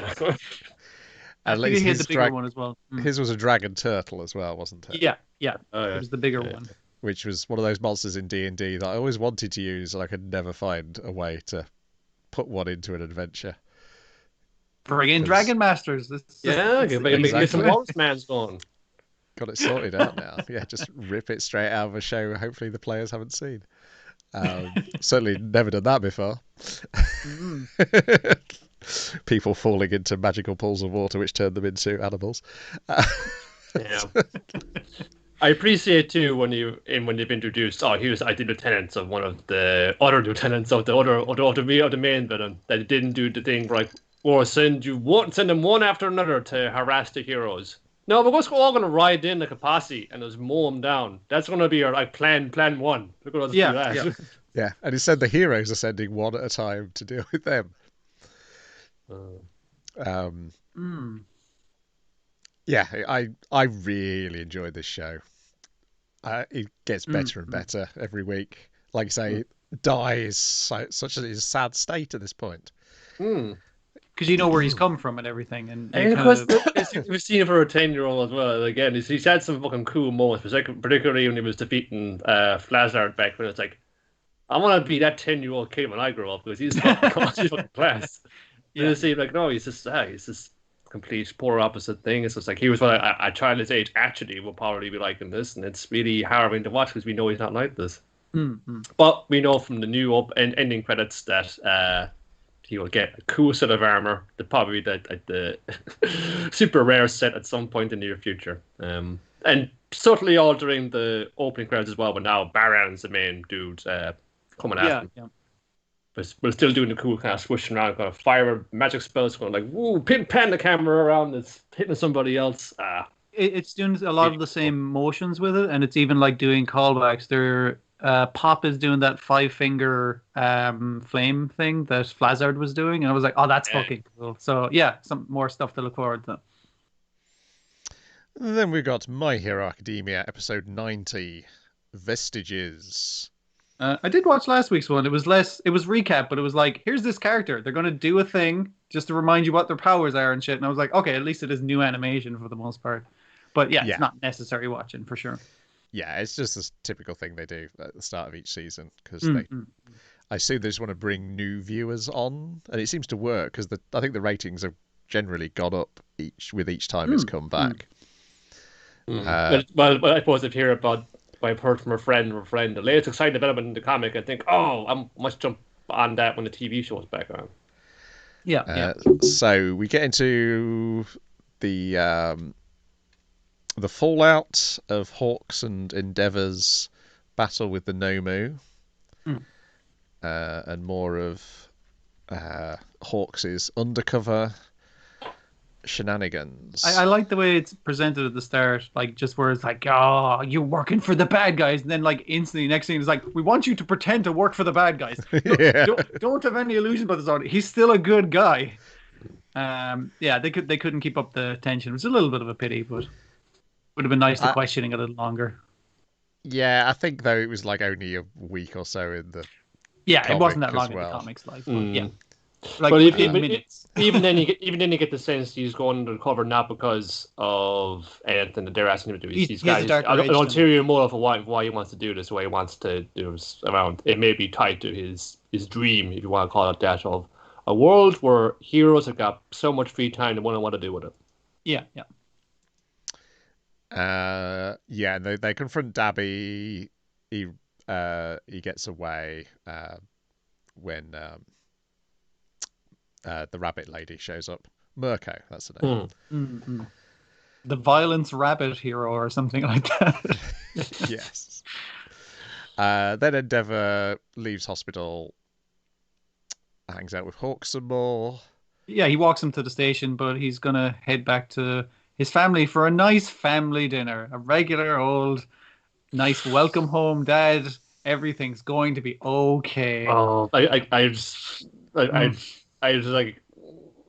At least he had the bigger one as well. His was a dragon turtle as well, wasn't it? Yeah. It was the bigger one. Which was one of those monsters in D&D that I always wanted to use, and I could never find a way to put one into an adventure. Bring in Dragon Masters. Get some Walrus Man's going. Got it sorted out now. Yeah, just rip it straight out of a show hopefully the players haven't seen. Certainly never done that before. People falling into magical pools of water which turn them into animals. Yeah. I appreciate too when they've introduced. I did lieutenants of one of the other lieutenants of the main villain that didn't do the thing like send them one after another to harass the heroes. No, we're just all going to ride in like a posse and just mow them down. That's going to be our like plan one. We're going to do that. Yeah, and instead the heroes are sending one at a time to deal with them. Yeah, I really enjoyed this show. It gets better and better every week. Like I say, it dies such a sad state at this point. Because you know where he's come from and everything, and of course we've seen it for a 10-year-old as well. Again, he's had some fucking cool moments, particularly when he was defeating Flazard back when it's like, I want to be that 10-year-old kid when I grow up because he's fucking class. You see, like no, he's just complete polar opposite thing. It's just like he was what a child his age actually will probably be liking this, and it's really harrowing to watch because we know he's not like this. But we know from the new ending credits that he will get a cool set of armor, probably the super rare set at some point in the near future, and subtly altering the opening credits as well. But now Baran's the main dude coming at him. Yeah. But we're still doing the cool kind of swishing around, kind of fire magic spells, going like, woo, pan the camera around, it's hitting somebody else. It's doing a lot of the same motions with it, and it's even like doing callbacks. Pop is doing that 5-finger flame thing that Flazard was doing, and I was like, oh, that's fucking cool. So yeah, some more stuff to look forward to. And then we've got My Hero Academia, episode 90, Vestiges. I did watch last week's one. It was recap, but it was like, here's this character. They're going to do a thing just to remind you what their powers are and shit. And I was like, okay, at least it is new animation for the most part. But yeah, it's not necessary watching for sure. Yeah, it's just a typical thing they do at the start of each season because I assume they just want to bring new viewers on, and it seems to work because I think the ratings have generally gone up each time it's come back. Well, I suppose if you hear about. I've heard from a friend, the latest exciting development in the comic, and think, I must jump on that when the TV show is back on. Yeah. So we get into the fallout of Hawks and Endeavor's battle with the Nomu, and more of Hawks' undercover shenanigans. I like the way it's presented at the start, like just where it's like, oh, you're working for the bad guys, and then like instantly next thing is like, we want you to pretend to work for the bad guys. Don't have any illusion about this on. He's still a good guy. They couldn't keep up the tension. It was a little bit of a pity, but would have been nice to questioning a little longer. Yeah, I think though it was like only a week or so in the it wasn't that long in the comics, like but, yeah. Like, but even then, you get the sense he's going undercover not because of anything that they're asking him to do. He's got an ulterior motive for why he wants to do this, why he wants to do this around. It may be tied to his dream, if you want to call it that, of a world where heroes have got so much free time they want to do with it. Yeah. They confront Dabby. He gets away when the rabbit lady shows up. Mirko, that's the name. Mm-hmm. The violence rabbit hero or something like that. Yes. Then Endeavour leaves hospital, hangs out with Hawk some more. Yeah, he walks him to the station, but he's gonna head back to his family for a nice family dinner. A regular old, nice welcome home, Dad. Everything's going to be okay. Oh, I just like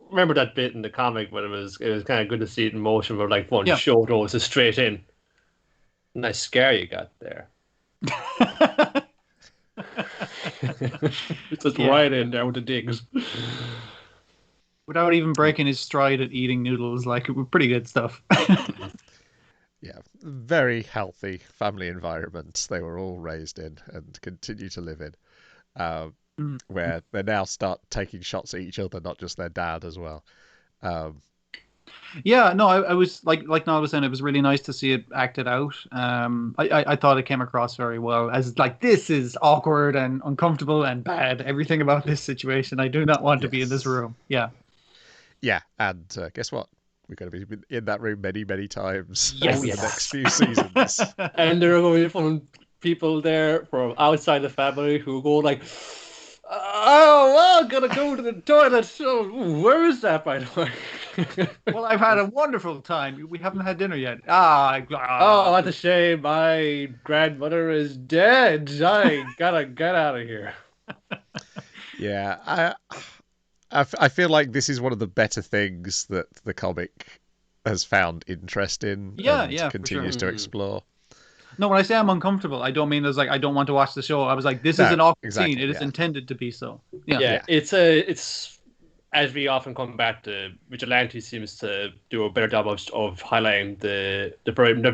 remember that bit in the comic, but it was kind of good to see it in motion. Where like one shot goes straight in. Nice scare you got there. It's just right in there with the digs. Without even breaking his stride at eating noodles, like it was pretty good stuff. Yeah, very healthy family environments they were all raised in and continue to live in, where they now start taking shots at each other, not just their dad as well. Yeah, no, I was like Niall was saying, it was really nice to see it acted out. I thought it came across very well as like, this is awkward and uncomfortable and bad. Everything about this situation, I do not want to be in this room. Yeah, and guess what? We're going to be in that room many, many times over the next few seasons. And there are going to be people there from outside the family who go like, oh, well, gotta go to the toilet. So, where is that, by the way? Well, I've had a wonderful time. We haven't had dinner yet. Oh, that's a shame. My grandmother is dead. I gotta get out of here. Yeah, I feel like this is one of the better things that the comic has found interest in and continues to explore. No, when I say I'm uncomfortable, I don't mean as like I don't want to watch the show. I was like, this is an awkward scene. It is intended to be so. Yeah. It's as we often come back to, Vigilante seems to do a better job of highlighting the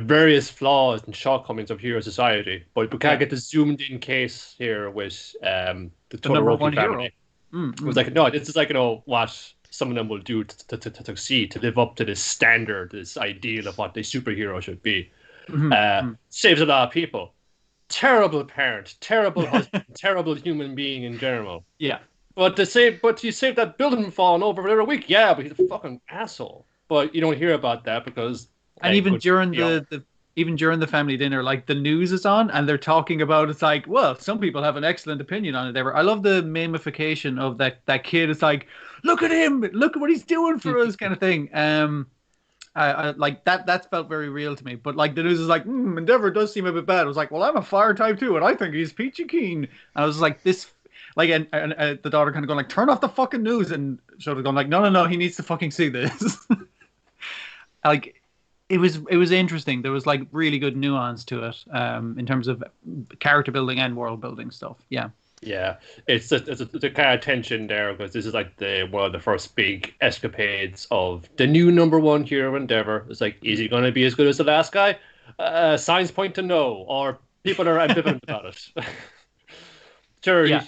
various flaws and shortcomings of hero society. But we can't get the zoomed in case here with the Todoroki family. It was like, no, this is like, what some of them will do to succeed, to live up to this standard, this ideal of what the superhero should be. Saves a lot of people. Terrible parent, terrible husband, terrible human being in general. Yeah. But you saved that building from falling over every week. Yeah, but he's a fucking asshole. But you don't hear about that because... And even during the family dinner, like the news is on and they're talking about, it's like, well, some people have an excellent opinion on it. I love the mamification of that kid. It's like, look at him, look at what he's doing for us, kind of thing. I like that felt very real to me. But like the news is like, Endeavour does seem a bit bad. I was like, well, I'm a fire type too, and I think he's peachy keen. And I was like, this, like, and the daughter kind of going like, turn off the fucking news, and Shota's going like, no, he needs to fucking see this. Like, it was interesting. There was like really good nuance to it, in terms of character building and world building stuff. Yeah. Yeah, it's a kind of tension there because this is like one of the first big escapades of the new number one hero of Endeavour. It's like, is he going to be as good as the last guy? Signs point to no, or people are ambivalent about it. Sure, you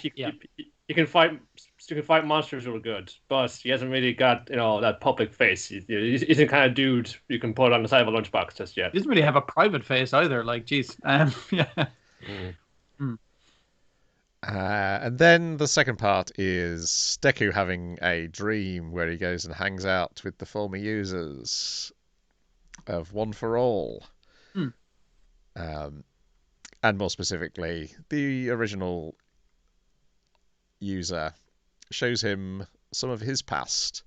can fight monsters who are good, but he hasn't really got that public face. He's the kind of dude you can put on the side of a lunchbox just yet. He doesn't really have a private face either. Like, geez, yeah. And then the second part is Deku having a dream where he goes and hangs out with the former users of One for All. And more specifically, the original user shows him some of his past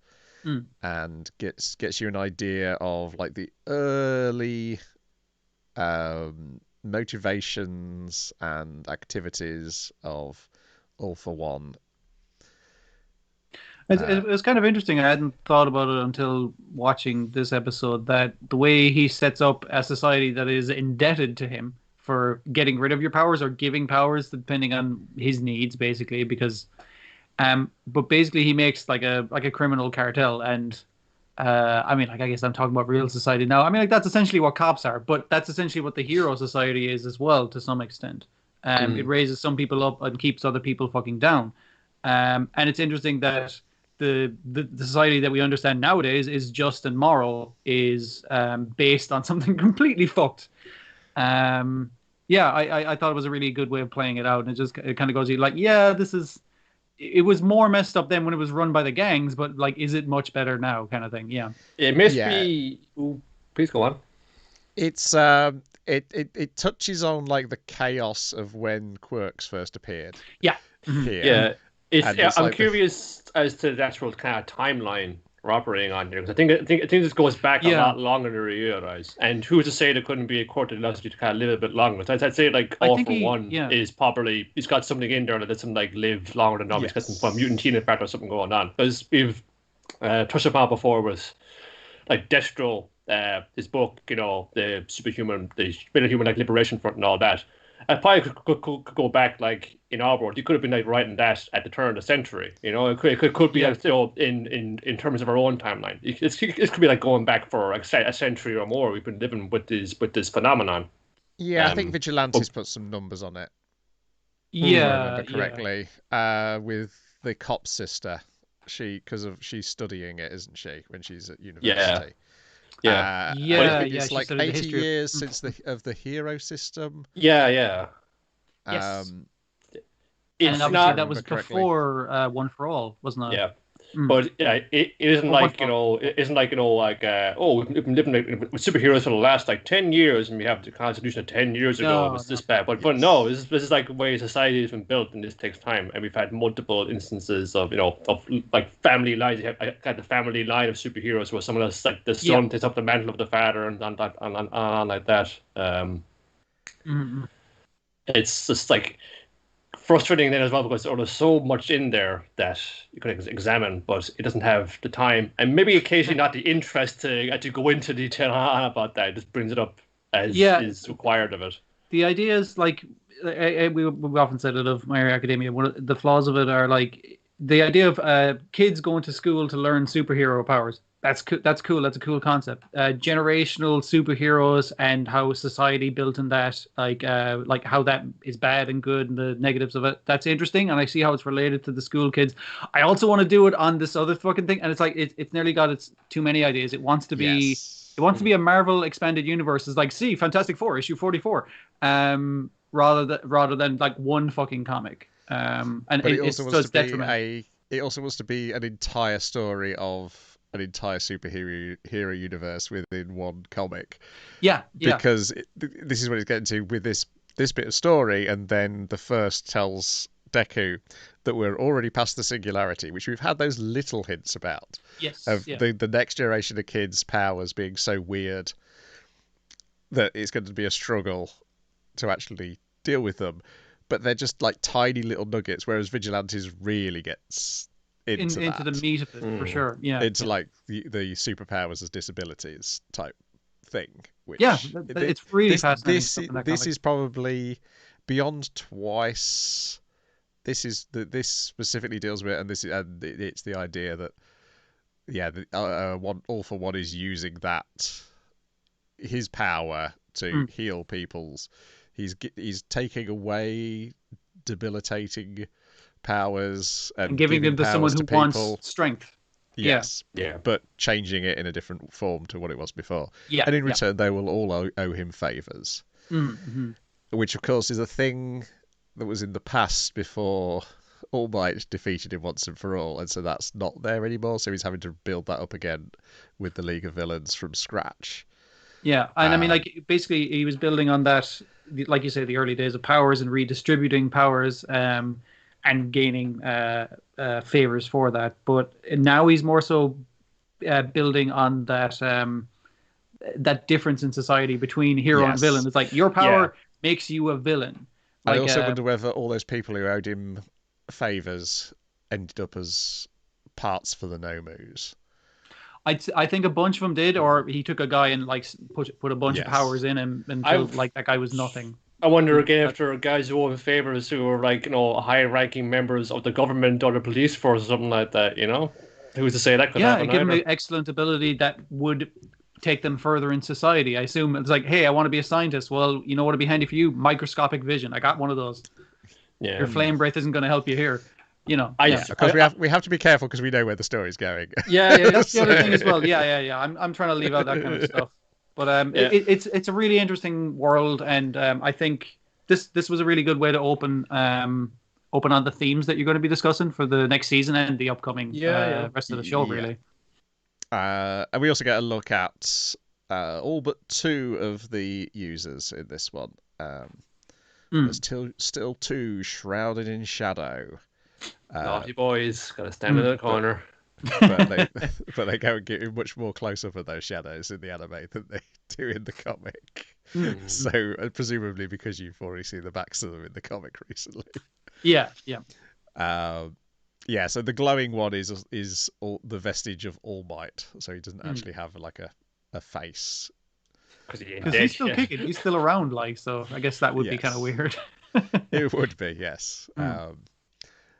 and gets you an idea of like the early motivations and activities of All for One. It was kind of interesting. I hadn't thought about it until watching this episode, that the way he sets up a society that is indebted to him for getting rid of your powers or giving powers depending on his needs, basically, because But basically, he makes like a criminal cartel, and I mean, like I guess I'm talking about real society now. I mean, like that's essentially what cops are, but that's essentially what the hero society is as well to some extent. It raises some people up and keeps other people fucking down. And it's interesting that the society that we understand nowadays is just and moral is based on something completely fucked. Yeah, I thought it was a really good way of playing it out, and it kind of goes, you like, yeah, this is. It was more messed up then when it was run by the gangs, but like, is it much better now, kind of thing? Yeah. It must be. Ooh, please go on. It's it touches on like the chaos of when quirks first appeared. Yeah. Here. Yeah. I'm curious as to the actual kind of timeline we're operating on here, because I think this goes back a lot longer than we realize. And who's to say there couldn't be a court that allows you to kind of live a bit longer? So I'd say like All for One is probably, he's got something in there that lets him like live longer than normal. He's got some mutant teenage part or something going on. Because we've touched upon before with like Destro, his book, you know, the superhuman like liberation front and all that. I probably could go back like in our world. You could have been like writing that at the turn of the century. You know, it could be like, you know, in terms of our own timeline. It could be like going back for like a century or more. We've been living with this phenomenon. Yeah, I think Vigilantes put some numbers on it. Yeah, if I remember correctly. With the cop sister, she's studying it, isn't she, when she's at university? It's like 80 years since the hero system. Yeah. Yes. It's and not that was before One for All, wasn't it? Yeah. But it isn't like, you know, we've been living with superheroes for the last like 10 years, and we have the Constitution of 10 years ago. It was this bad, but no, this is like the way society has been built, and this takes time. And we've had multiple instances of, you know, of like family lines. You had the family line of superheroes where someone else, like the son, takes up the mantle of the father, and on like that. It's just like frustrating then as well, because there's so much in there that you could examine, but it doesn't have the time and maybe occasionally not the interest to actually go into detail on about that. It just brings it up as is required of it. The idea is like, we often said it of My Hero Academia, one of the flaws of it are like the idea of kids going to school to learn superhero powers. That's cool. That's a cool concept. Generational superheroes and how society built in that, like how that is bad and good and the negatives of it. That's interesting, and I see how it's related to the school kids. I also want to do it on this other fucking thing, and it's like it's nearly got its too many ideas. It wants to be, it wants to be a Marvel expanded universe. It's like, see, Fantastic Four issue 44, rather than like one fucking comic. And it also wants to be an entire story of an entire superhero universe within one comic. Because this is what it's getting to with this bit of story, and then the first tells Deku that we're already past the singularity, which we've had those little hints about. The next generation of kids' powers being so weird that it's going to be a struggle to actually deal with them. But they're just like tiny little nuggets, whereas Vigilantes really gets into the meat of it, for sure. Into like the superpowers as disabilities type thing. Which, it's really fascinating. This is probably beyond twice. This specifically deals with, and it's the idea that All for One is using his power to heal people's. He's taking away debilitating powers and giving them to someone who wants strength. Yes. Yeah. But changing it in a different form to what it was before. Yeah. And in return, they will all owe him favors. Which, of course, is a thing that was in the past before All Might defeated him once and for all. And so that's not there anymore. So he's having to build that up again with the League of Villains from scratch. Yeah. And I mean, like, basically, he was building on that, like you say, the early days of powers and redistributing powers. And gaining favors for that, but now he's more so building on that difference in society between hero and villain. It's like your power makes you a villain. Like, I also wonder whether all those people who owed him favors ended up as parts for the Nomus. I think a bunch of them did, or he took a guy and like put a bunch of powers in him until like that guy was nothing. I wonder again if there are guys who own favors who are like, high-ranking members of the government or the police force or something like that, Who's to say that could happen give them either? an excellent ability that would take them further in society. I assume it's like, hey, I want to be a scientist. Well, you know what would be handy for you? Microscopic vision. I got one of those. Yeah. Your flame breath isn't going to help you here. Because we have to be careful because we know where the story's going. Yeah. That's the other thing as well. Yeah. I'm trying to leave out that kind of stuff. But it's a really interesting world, and I think this was a really good way to open on the themes that you're going to be discussing for the next season and the upcoming rest of the show, really. And we also get a look at all but 2 of the users in this one. There's still 2 shrouded in shadow. Naughty boys, gotta stand in the corner. But they go and get much more close up of those shadows in the anime than they do in the comic. So presumably because you've already seen the backs of them in the comic recently. Yeah. So the glowing one is the vestige of All Might. So he doesn't actually have like a face. Because he's still kicking. He's still around, so I guess that would be kind of weird. It would be, yes. And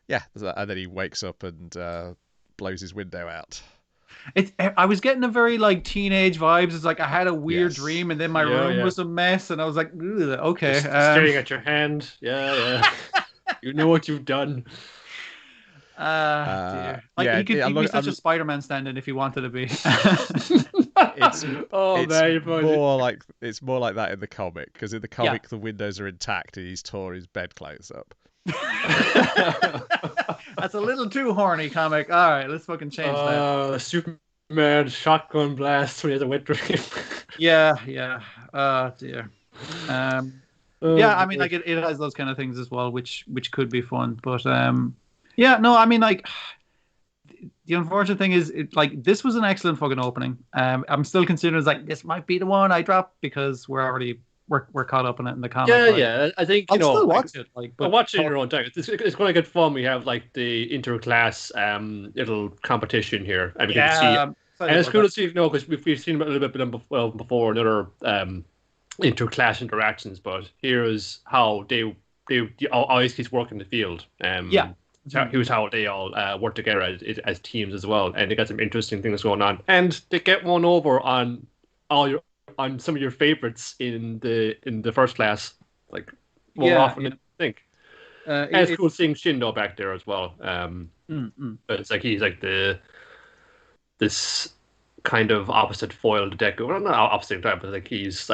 then he wakes up and blows his window out. I was getting a very teenage vibes. It's like I had a weird dream, and then my room was a mess, and I was like, okay. Just staring at your hand. Yeah. You know what you've done. Dear. He could be such a Spider-Man stand-in if he wanted to be. It's more like that in the comic, because in the comic the windows are intact and he's tore his bedclothes up. That's a little too horny comic. All right, let's fucking change that. Superman shotgun blast when he has a wet dream. Yeah. Dear. I mean, it has those kind of things as well, which could be fun. But I mean, the unfortunate thing is, this was an excellent fucking opening. I'm still considering this might be the one I drop because we're caught up in it in the comic. Yeah. I think I'll still watch it. But watch it in your own time. It's going to get fun. We have the interclass little competition here, and we can see. And it's cool to see, because we've seen a little bit before in other interclass interactions. But here is how they always work in the field. Here's how they all work together as teams as well, and they got some interesting things going on, and they get one over on some of your favorites in the first class, more often than you think. And it's cool seeing Shindo back there as well. But it's he's this kind of opposite foil to Deku. Well, not opposite type, but he's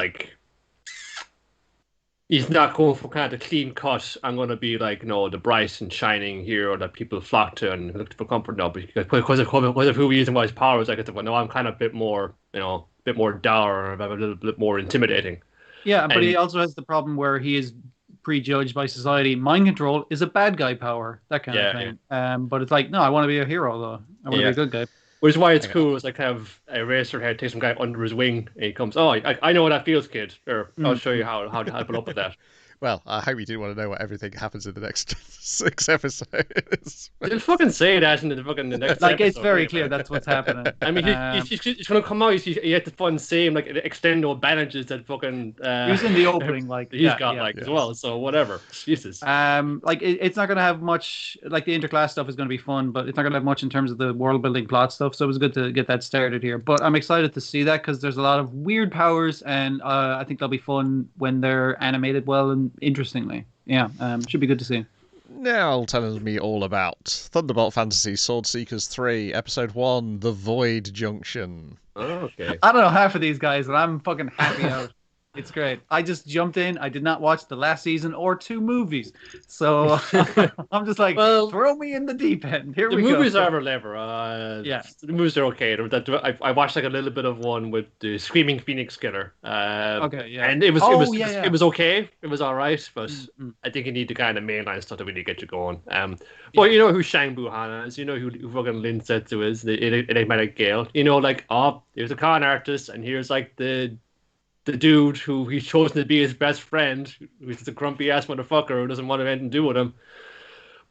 not going for kind of the clean cut. I'm going to be the bright and shining hero that people flock to and look for comfort now. Because of who he is and what his powers, I'm kind of a bit more, dour, a little bit more intimidating. Yeah, but he also has the problem where he is prejudged by society. Mind control is a bad guy power, that kind of thing. Yeah. But it's no, I want to be a hero though. I want to be a good guy. Which is why it's cool. It's have a Eraserhead take some guy under his wing, and he comes, I know what that feels, kid. Or I'll show you how to put up with that. Well, I hope you didn't want to know what everything happens in the next 6 episodes. They'll fucking say that in the next episode. It's very clear that's what's happening. I mean, he's going to come out, he had the fun same, extendo bandages that fucking... he was in the opening, as well, so whatever. Jesus. It's not going to have much... the interclass stuff is going to be fun, but it's not going to have much in terms of the world-building plot stuff, so it was good to get that started here. But I'm excited to see that, because there's a lot of weird powers, and I think they'll be fun when they're animated well and interestingly. Should be good to see. Now telling me all about Thunderbolt Fantasy Sword Seekers 3, Episode 1, The Void Junction. Oh, okay. I don't know half of these guys, and I'm fucking happy out. It's great. I just jumped in. I did not watch the last season or 2 movies. So I'm just throw me in the deep end. Here we go. The movies are ever. The movies are okay. I watched a little bit of one with the Screaming Phoenix Killer. And it was okay. It was all right, but I think you need the kind of mainline stuff to really get you going. But you know who Shang Buhana is. You know who fucking Lin Setsu is. The enigmatic Gale. Here's a con artist, and here's the dude who he's chosen to be his best friend, who's a grumpy ass motherfucker who doesn't want to have anything to do with him.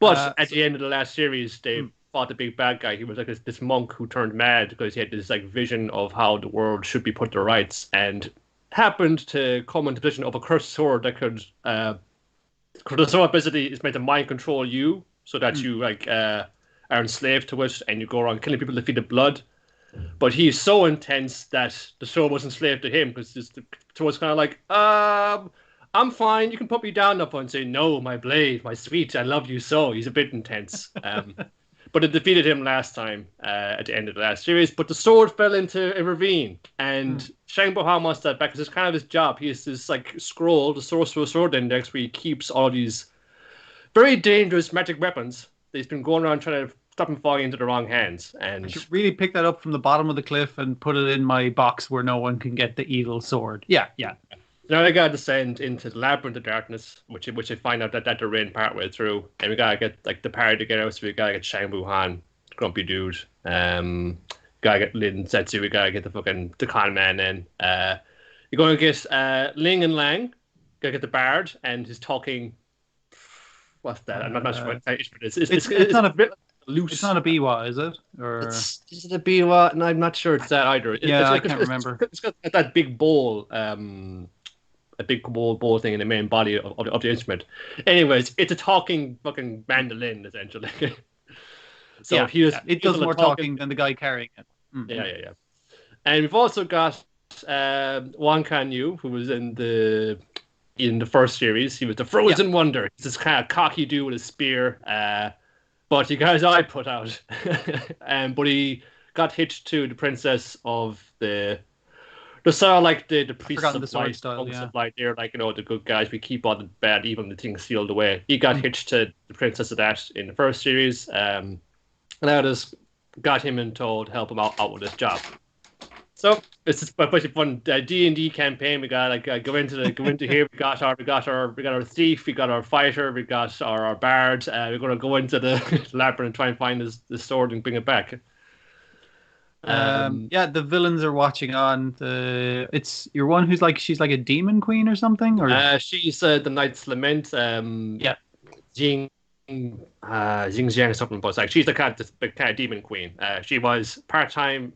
But at the end of the last series, they fought the big bad guy. He was this monk who turned mad because he had this vision of how the world should be put to rights, and happened to come into possession of a cursed sword that could the sword basically is meant to mind control you, so that you like are enslaved to it, and you go around killing people to feed the blood. But he's so intense that the sword was enslaved to him, because the sword's kind of like, I'm fine, you can put me down up and say, no, my blade, my sweet, I love you so. He's a bit intense. But it defeated him last time at the end of the last series. But the sword fell into a ravine, and Shang Bohan wants that back because it's kind of his job. He has this like scroll, the Sorcerer's Sword Index, where he keeps all these very dangerous magic weapons that he's been going around trying to stop him falling into the wrong hands. And I should really pick that up from the bottom of the cliff and put it in my box where no one can get the evil sword. Yeah. Now they gotta descend into the labyrinth of darkness, which I find out that they're in partway through, and we gotta get like the party together. So we gotta get Shang Wuhan, Grumpy Dude, gotta get Lin Zetsu, we gotta get the con man in. You're going to get Ling and Lang, gotta get the bard and his talking. What's that? I'm not sure what it is. It's not a bit loose. It's not a biwa, is it? Or is it a biwa? No, I'm not sure it's that either. I can't remember. It's got that big bowl. A big bowl thing in the main body of the instrument. Anyways, it's a talking fucking mandolin, essentially. So yeah, it does more talking than the guy carrying it. Mm-hmm. Yeah. And we've also got Wang Kan-yu, who was in the first series. He was the Frozen Wonder. He's this kind of cocky dude with a spear. But he got his eye put out. But he got hitched to the princess of the sort of like the priests of light style, of light. They're like, the good guys. We keep all the bad, evil, and the things sealed away. He got hitched to the princess of that in the first series. And I just got him and told to help him out with this job. So it's just a bunch of fun D&D campaign. We got go into here. We got our thief. We got our fighter. We got our bard. We're gonna go into the labyrinth and try and find the sword and bring it back. The villains are watching on. It's your one who's like she's like a demon queen or something, or she's the Knight's Lament. Jing Jiang something, but like she's the kind of demon queen. She was part-time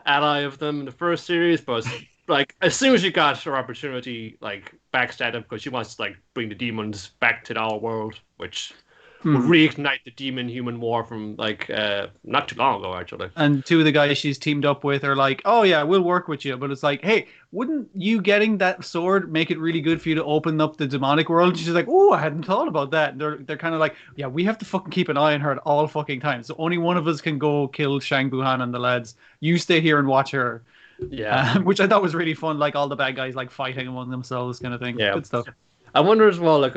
ally of them in the first series, but like as soon as she got her opportunity, like backstabbed him because she wants to like bring the demons back to our world, which would reignite the demon-human war from like not too long ago, actually. And two of the guys she's teamed up with are like, "Oh yeah, we'll work with you," but it's like, "Hey, wouldn't you getting that sword make it really good for you to open up the demonic world?" And she's like, "Oh, I hadn't thought about that." And they're kind of like, "Yeah, we have to fucking keep an eye on her at all fucking times. So only one of us can go kill Shang Buhan and the lads. You stay here and watch her." Yeah, which I thought was really fun. Like all the bad guys like fighting among themselves, kind of thing. Yeah, good stuff. I wonder as well, like,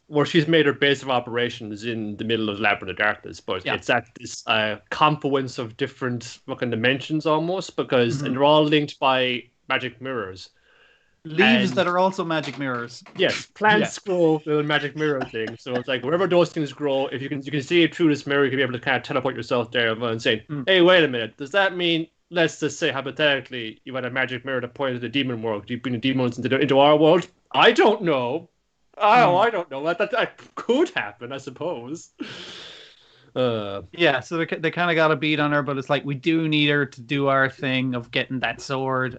where she's made her base of operations in the middle of Labyrinth of Darkness, but it's at this confluence of different fucking dimensions almost, because and they're all linked by magic mirrors. Leaves that are also magic mirrors. Yes, plants grow with a magic mirror thing. So it's like wherever those things grow, if you can see it through this mirror, you can be able to kind of teleport yourself there and say, "Hey, wait a minute, does that mean?" Let's just say hypothetically, you had a magic mirror that pointed to the demon world. Do you bring the demons into our world? I don't know. I don't know. That could happen, I suppose. So they kind of got a beat on her, but it's like we do need her to do our thing of getting that sword,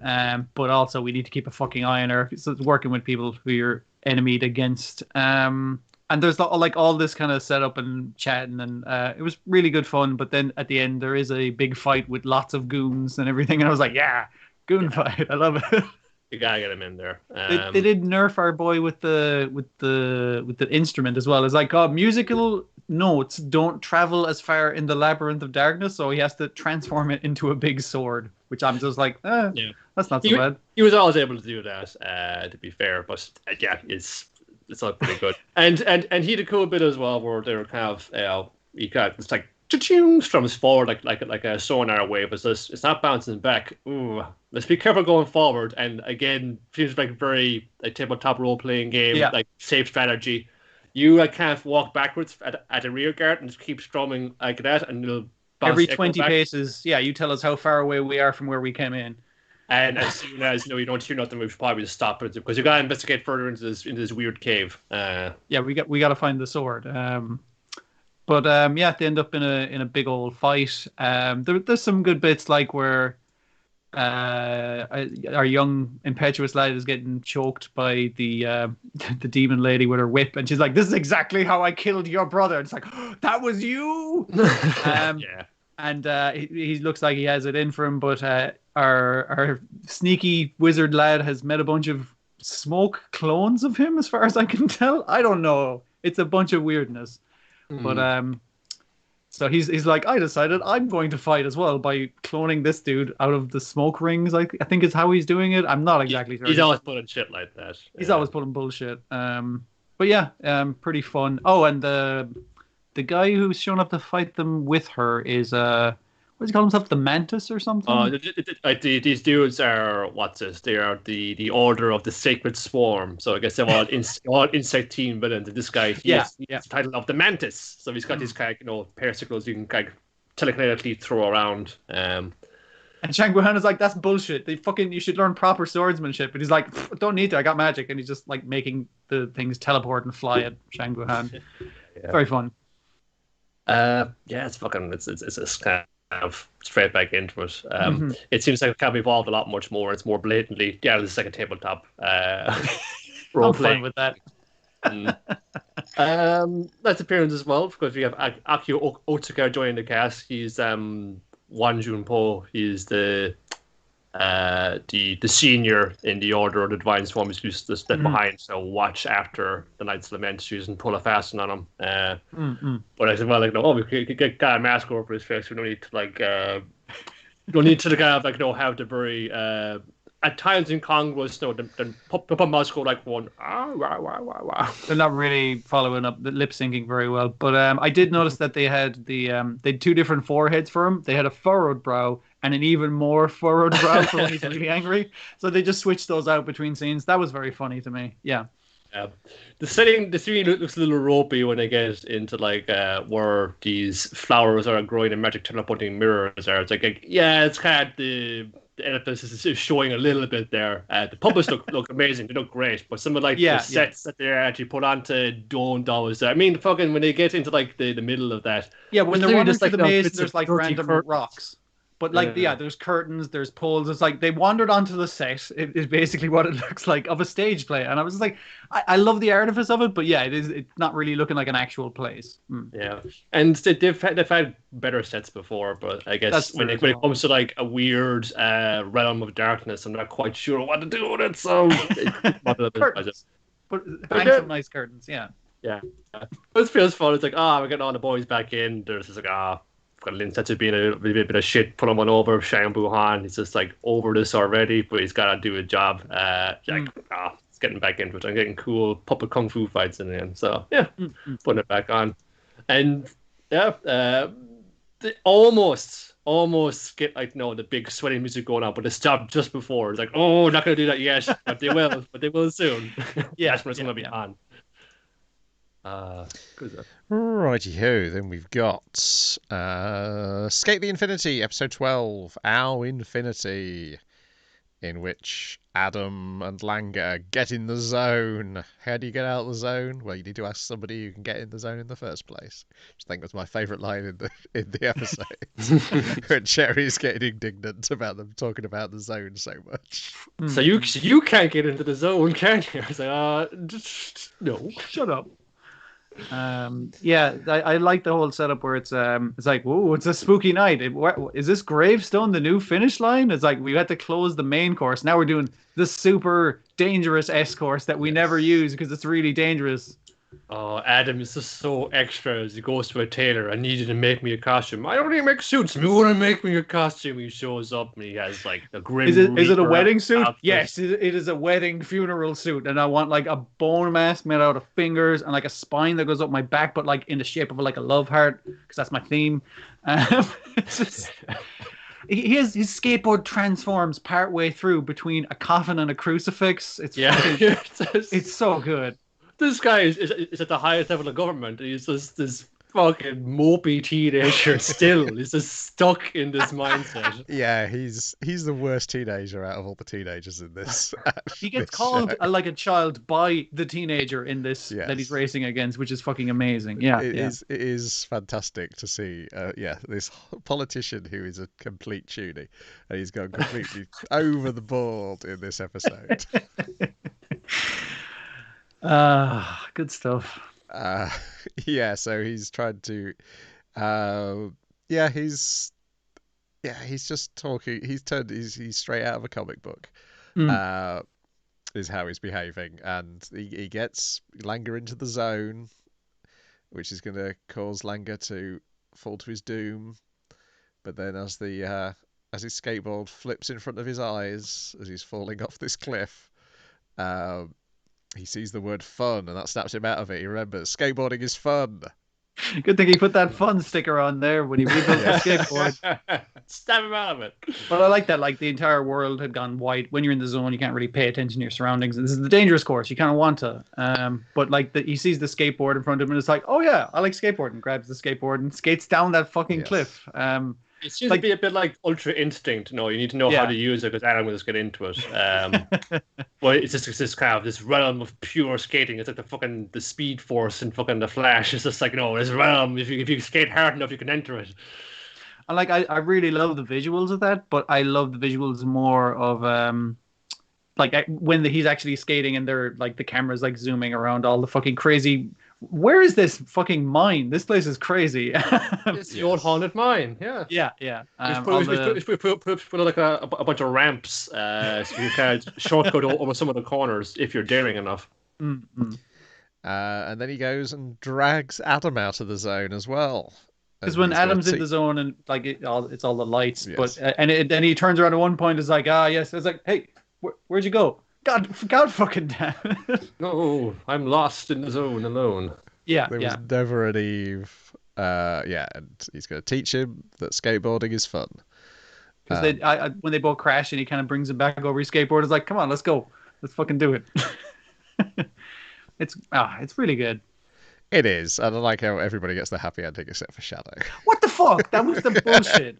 but also we need to keep a fucking eye on her. So it's working with people who you're enemied against. And there's like all this kind of setup and chatting, and it was really good fun. But then at the end, there is a big fight with lots of goons and everything, and I was like, "Yeah, goon fight! I love it." You gotta get him in there. They did nerf our boy with the instrument as well. It's like, musical notes don't travel as far in the Labyrinth of Darkness, so he has to transform it into a big sword. Which I'm just like, that's not so bad. He was always able to do that, to be fair. But it's all pretty good. And he had a cool bit as well, where they were kind of it's like cha-ching from his forward like a sonar wave. It's not bouncing back. Ooh, let's be careful going forward. And again, feels like very tabletop role playing game, like safe strategy. You can't walk backwards at a rear guard and just keep strumming like that, and it'll bounce every 20 paces. Yeah, you tell us how far away we are from where we came in. And as soon as you don't hear nothing, we should probably just stop it because you got to investigate further into this weird cave. We got to find the sword. They end up in a big old fight. There's some good bits like where our young impetuous lad is getting choked by the the demon lady with her whip, and she's like, "This is exactly how I killed your brother." And it's like, oh, "That was you." Yeah. And he looks like he has it in for him, but our sneaky wizard lad has met a bunch of smoke clones of him, as far as I can tell. I don't know. It's a bunch of weirdness, but so he's like, I decided I'm going to fight as well by cloning this dude out of the smoke rings. I think is how he's doing it. I'm not exactly sure. He's always pulling shit like that. He's always pulling bullshit. But yeah, pretty fun. Oh, and the guy who's shown up to fight them with her is what does he call himself? The Mantis or something? Oh, these dudes are what's this? They are the Order of the Sacred Swarm. So I guess they're all insect team villains. And this guy, he has the title of the Mantis. So he's got these kind of particles you can kind of telekinetically throw around. And Shang Wuhan is like, that's bullshit. You should learn proper swordsmanship. But he's like, don't need to. I got magic, and he's just like making the things teleport and fly at Shang Wuhan. Very fun. It's fucking it's kind of straight back into it. It seems like it can be evolved a lot much more. It's more blatantly, this is like a tabletop role playing. I'm fine with that. That's appearance as well, because we have Akio Otsuka joining the cast. He's Wan Junpo. He's the senior in the Order of the Divine Swarm. He's used to step behind, so watch after the Knights Lament and pull a fast one on him. But I said, well, we could get a mask over his face. We don't need to have the very at times incongruous, then Papa Mouse go like one. They're not really following up the lip syncing very well. But I did notice that they had they had two different foreheads for him. They had a furrowed brow and an even more furrowed brow for when he's really angry. So they just switched those out between scenes. That was very funny to me. Yeah. The scene looks a little ropey when they get into where these flowers are growing and magic teleporting mirrors are. It's it's kind of the edifice is showing a little bit there. The puppets look amazing. They look great, but some of the sets that they're actually put onto don't always. I mean, fucking when they get into the middle of that. Yeah, when they're wandering through the maze, there's random rocks. But there's curtains, there's poles. It's like they wandered onto the set. It is basically what it looks like of a stage play. And I was like, I love the artifice of it, but it's not really looking like an actual place. Yeah, and they've had better sets before, but I guess when it comes to a weird realm of darkness, I'm not quite sure what to do with it. So curtains. But hang some nice curtains, yeah. It feels fun. It's we're getting all the boys back in. There's just got Lin Setsu being a bit of shit, put him on over. Shang Wuhan, he's just over this already, but he's got to do a job. It's getting back into it. I'm getting cool puppet kung fu fights in the end. So putting it back on, and they almost get the big sweaty music going on, but it stopped just before. It's not gonna do that yet, but they will soon. That's when it's gonna be on. Righty ho, then we've got SK8 The Infinity, episode 12, Our Infinity, in which Adam and Langer get in the zone. How do you get out of the zone? Well, you need to ask somebody who can get in the zone in the first place. Which I think was my favourite line in the episode. When Cherry's getting indignant about them talking about the zone so much. So you can't get into the zone, can you? I was like, no, shut up. I like the whole setup where it's like, whoa, it's a spooky night. Is this Gravestone the new finish line? It's like we had to close the main course. Now we're doing the super dangerous S course that we never use because it's really dangerous. Oh, Adam is just so extra as he goes to a tailor. I need you to make me a costume. I don't even make suits. You want to make me a costume? He shows up and he has a grim. Is it a wedding suit? Outfit. Yes, it is a wedding funeral suit, and I want a bone mask made out of fingers and a spine that goes up my back, but in the shape of a love heart because that's my theme. It's just. His skateboard transforms partway through between a coffin and a crucifix. It's so good. This guy is at the highest level of government. He's just this fucking mopey teenager still is just stuck in this mindset. Yeah, he's the worst teenager out of all the teenagers in this. He gets this called show. like a child by the teenager in this that he's Yes. racing against, which is fucking amazing. Yeah, It yeah. is fantastic to see. This politician who is a complete tunie, and he's gone completely over the board in this episode. Good stuff. So he's trying to, he's just talking. He's straight out of a comic book. Is how he's behaving, and he gets Langer into the zone, which is going to cause Langer to fall to his doom. But then, as his skateboard flips in front of his eyes as he's falling off this cliff, he sees the word "fun," and that snaps him out of it. He remembers skateboarding is fun. Good thing he put that fun sticker on there when he rebuilt the skateboard. Stab him out of it. But I like that. Like the entire world had gone white. When you're in the zone, you can't really pay attention to your surroundings. This is the dangerous course. You kind of want to. But like he sees the skateboard in front of him, and it's like, oh yeah, I like skateboarding. Grabs the skateboard and skates down that fucking cliff. It seems to be a bit like Ultra Instinct. You need to know how to use it because Adam will just get into it. But it's just this kind of this realm of pure skating. It's like the Speed Force and fucking the Flash. It's just like this realm. If you skate hard enough, you can enter it. And like I really love the visuals of that, but I love the visuals more of when he's actually skating and they're like the camera's like zooming around all the fucking crazy. Where is this fucking mine? This place is crazy. It's the old haunted mine. Yeah. Yeah. We put like a bunch of ramps so you can shortcut over some of the corners if you're daring enough. Mm-hmm. And then he goes and drags Adam out of the zone as well. Because when Adam's in the zone and like it's all the lights, yes. but then he turns around at one point, is like, yes, it's like, hey, where'd you go? God fucking damn it. No, I'm lost in the zone alone. Yeah, there was never an Eve. And he's going to teach him that skateboarding is fun. Because when they both crash and he kind of brings him back over his skateboard, it's like, come on, let's go, let's fucking do it. It's really good. It is, and I like how everybody gets the happy ending except for Shadow. What the fuck? That was the bullshit.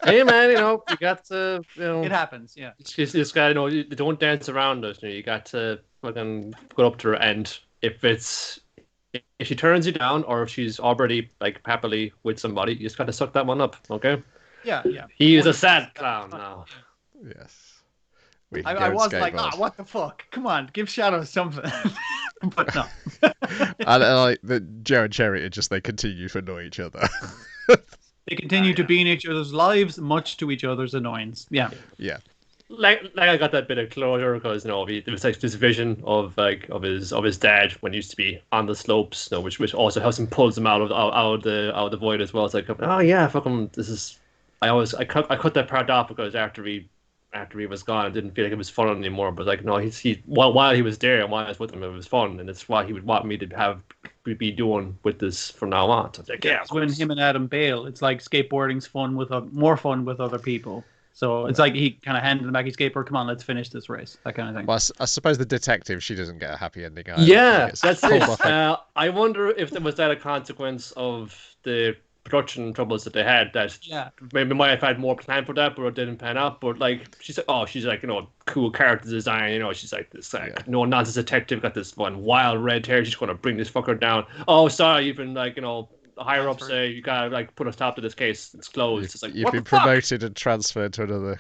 Hey man, you got to, it happens. Yeah. This guy, you don't dance around it. You got to fucking go up to her end. If she turns you down, or if she's already like happily with somebody, you just got to suck that one up. Okay. Yeah. He is a sad clown now. Yes. I was like, what the fuck? Come on, give Shadow something. But no. I like that Joe and Cherry they continue to annoy each other. They continue to be in each other's lives, much to each other's annoyance. Yeah. Like I got that bit of closure because there was like this vision of his dad when he used to be on the slopes, which also helps him pulls him out of the void as well. It's like, oh yeah, fucking this is. I cut that part off because after he was gone, I didn't feel like it was fun anymore. But like, no, while he was there and while I was with him, it was fun, and it's what he would want me to be doing with this from now on. So it's like, yeah, when him and Adam bail, it's like skateboarding's more fun with other people. So it's like he kind of handed him back his skateboard. Come on, let's finish this race. That kind of thing. Well, I suppose the detective, she doesn't get a happy ending either. Yeah, that's it. I wonder if there was that a consequence of the production troubles that they had, that maybe might have had more plan for that, but it didn't pan out. But like she's like cool character design, she's like this no nonsense detective, got this one wild red hair, she's gonna bring this fucker down. Oh sorry, even like higher up say you gotta like put a stop to this case, it's closed. It's like, you've been promoted and transferred to another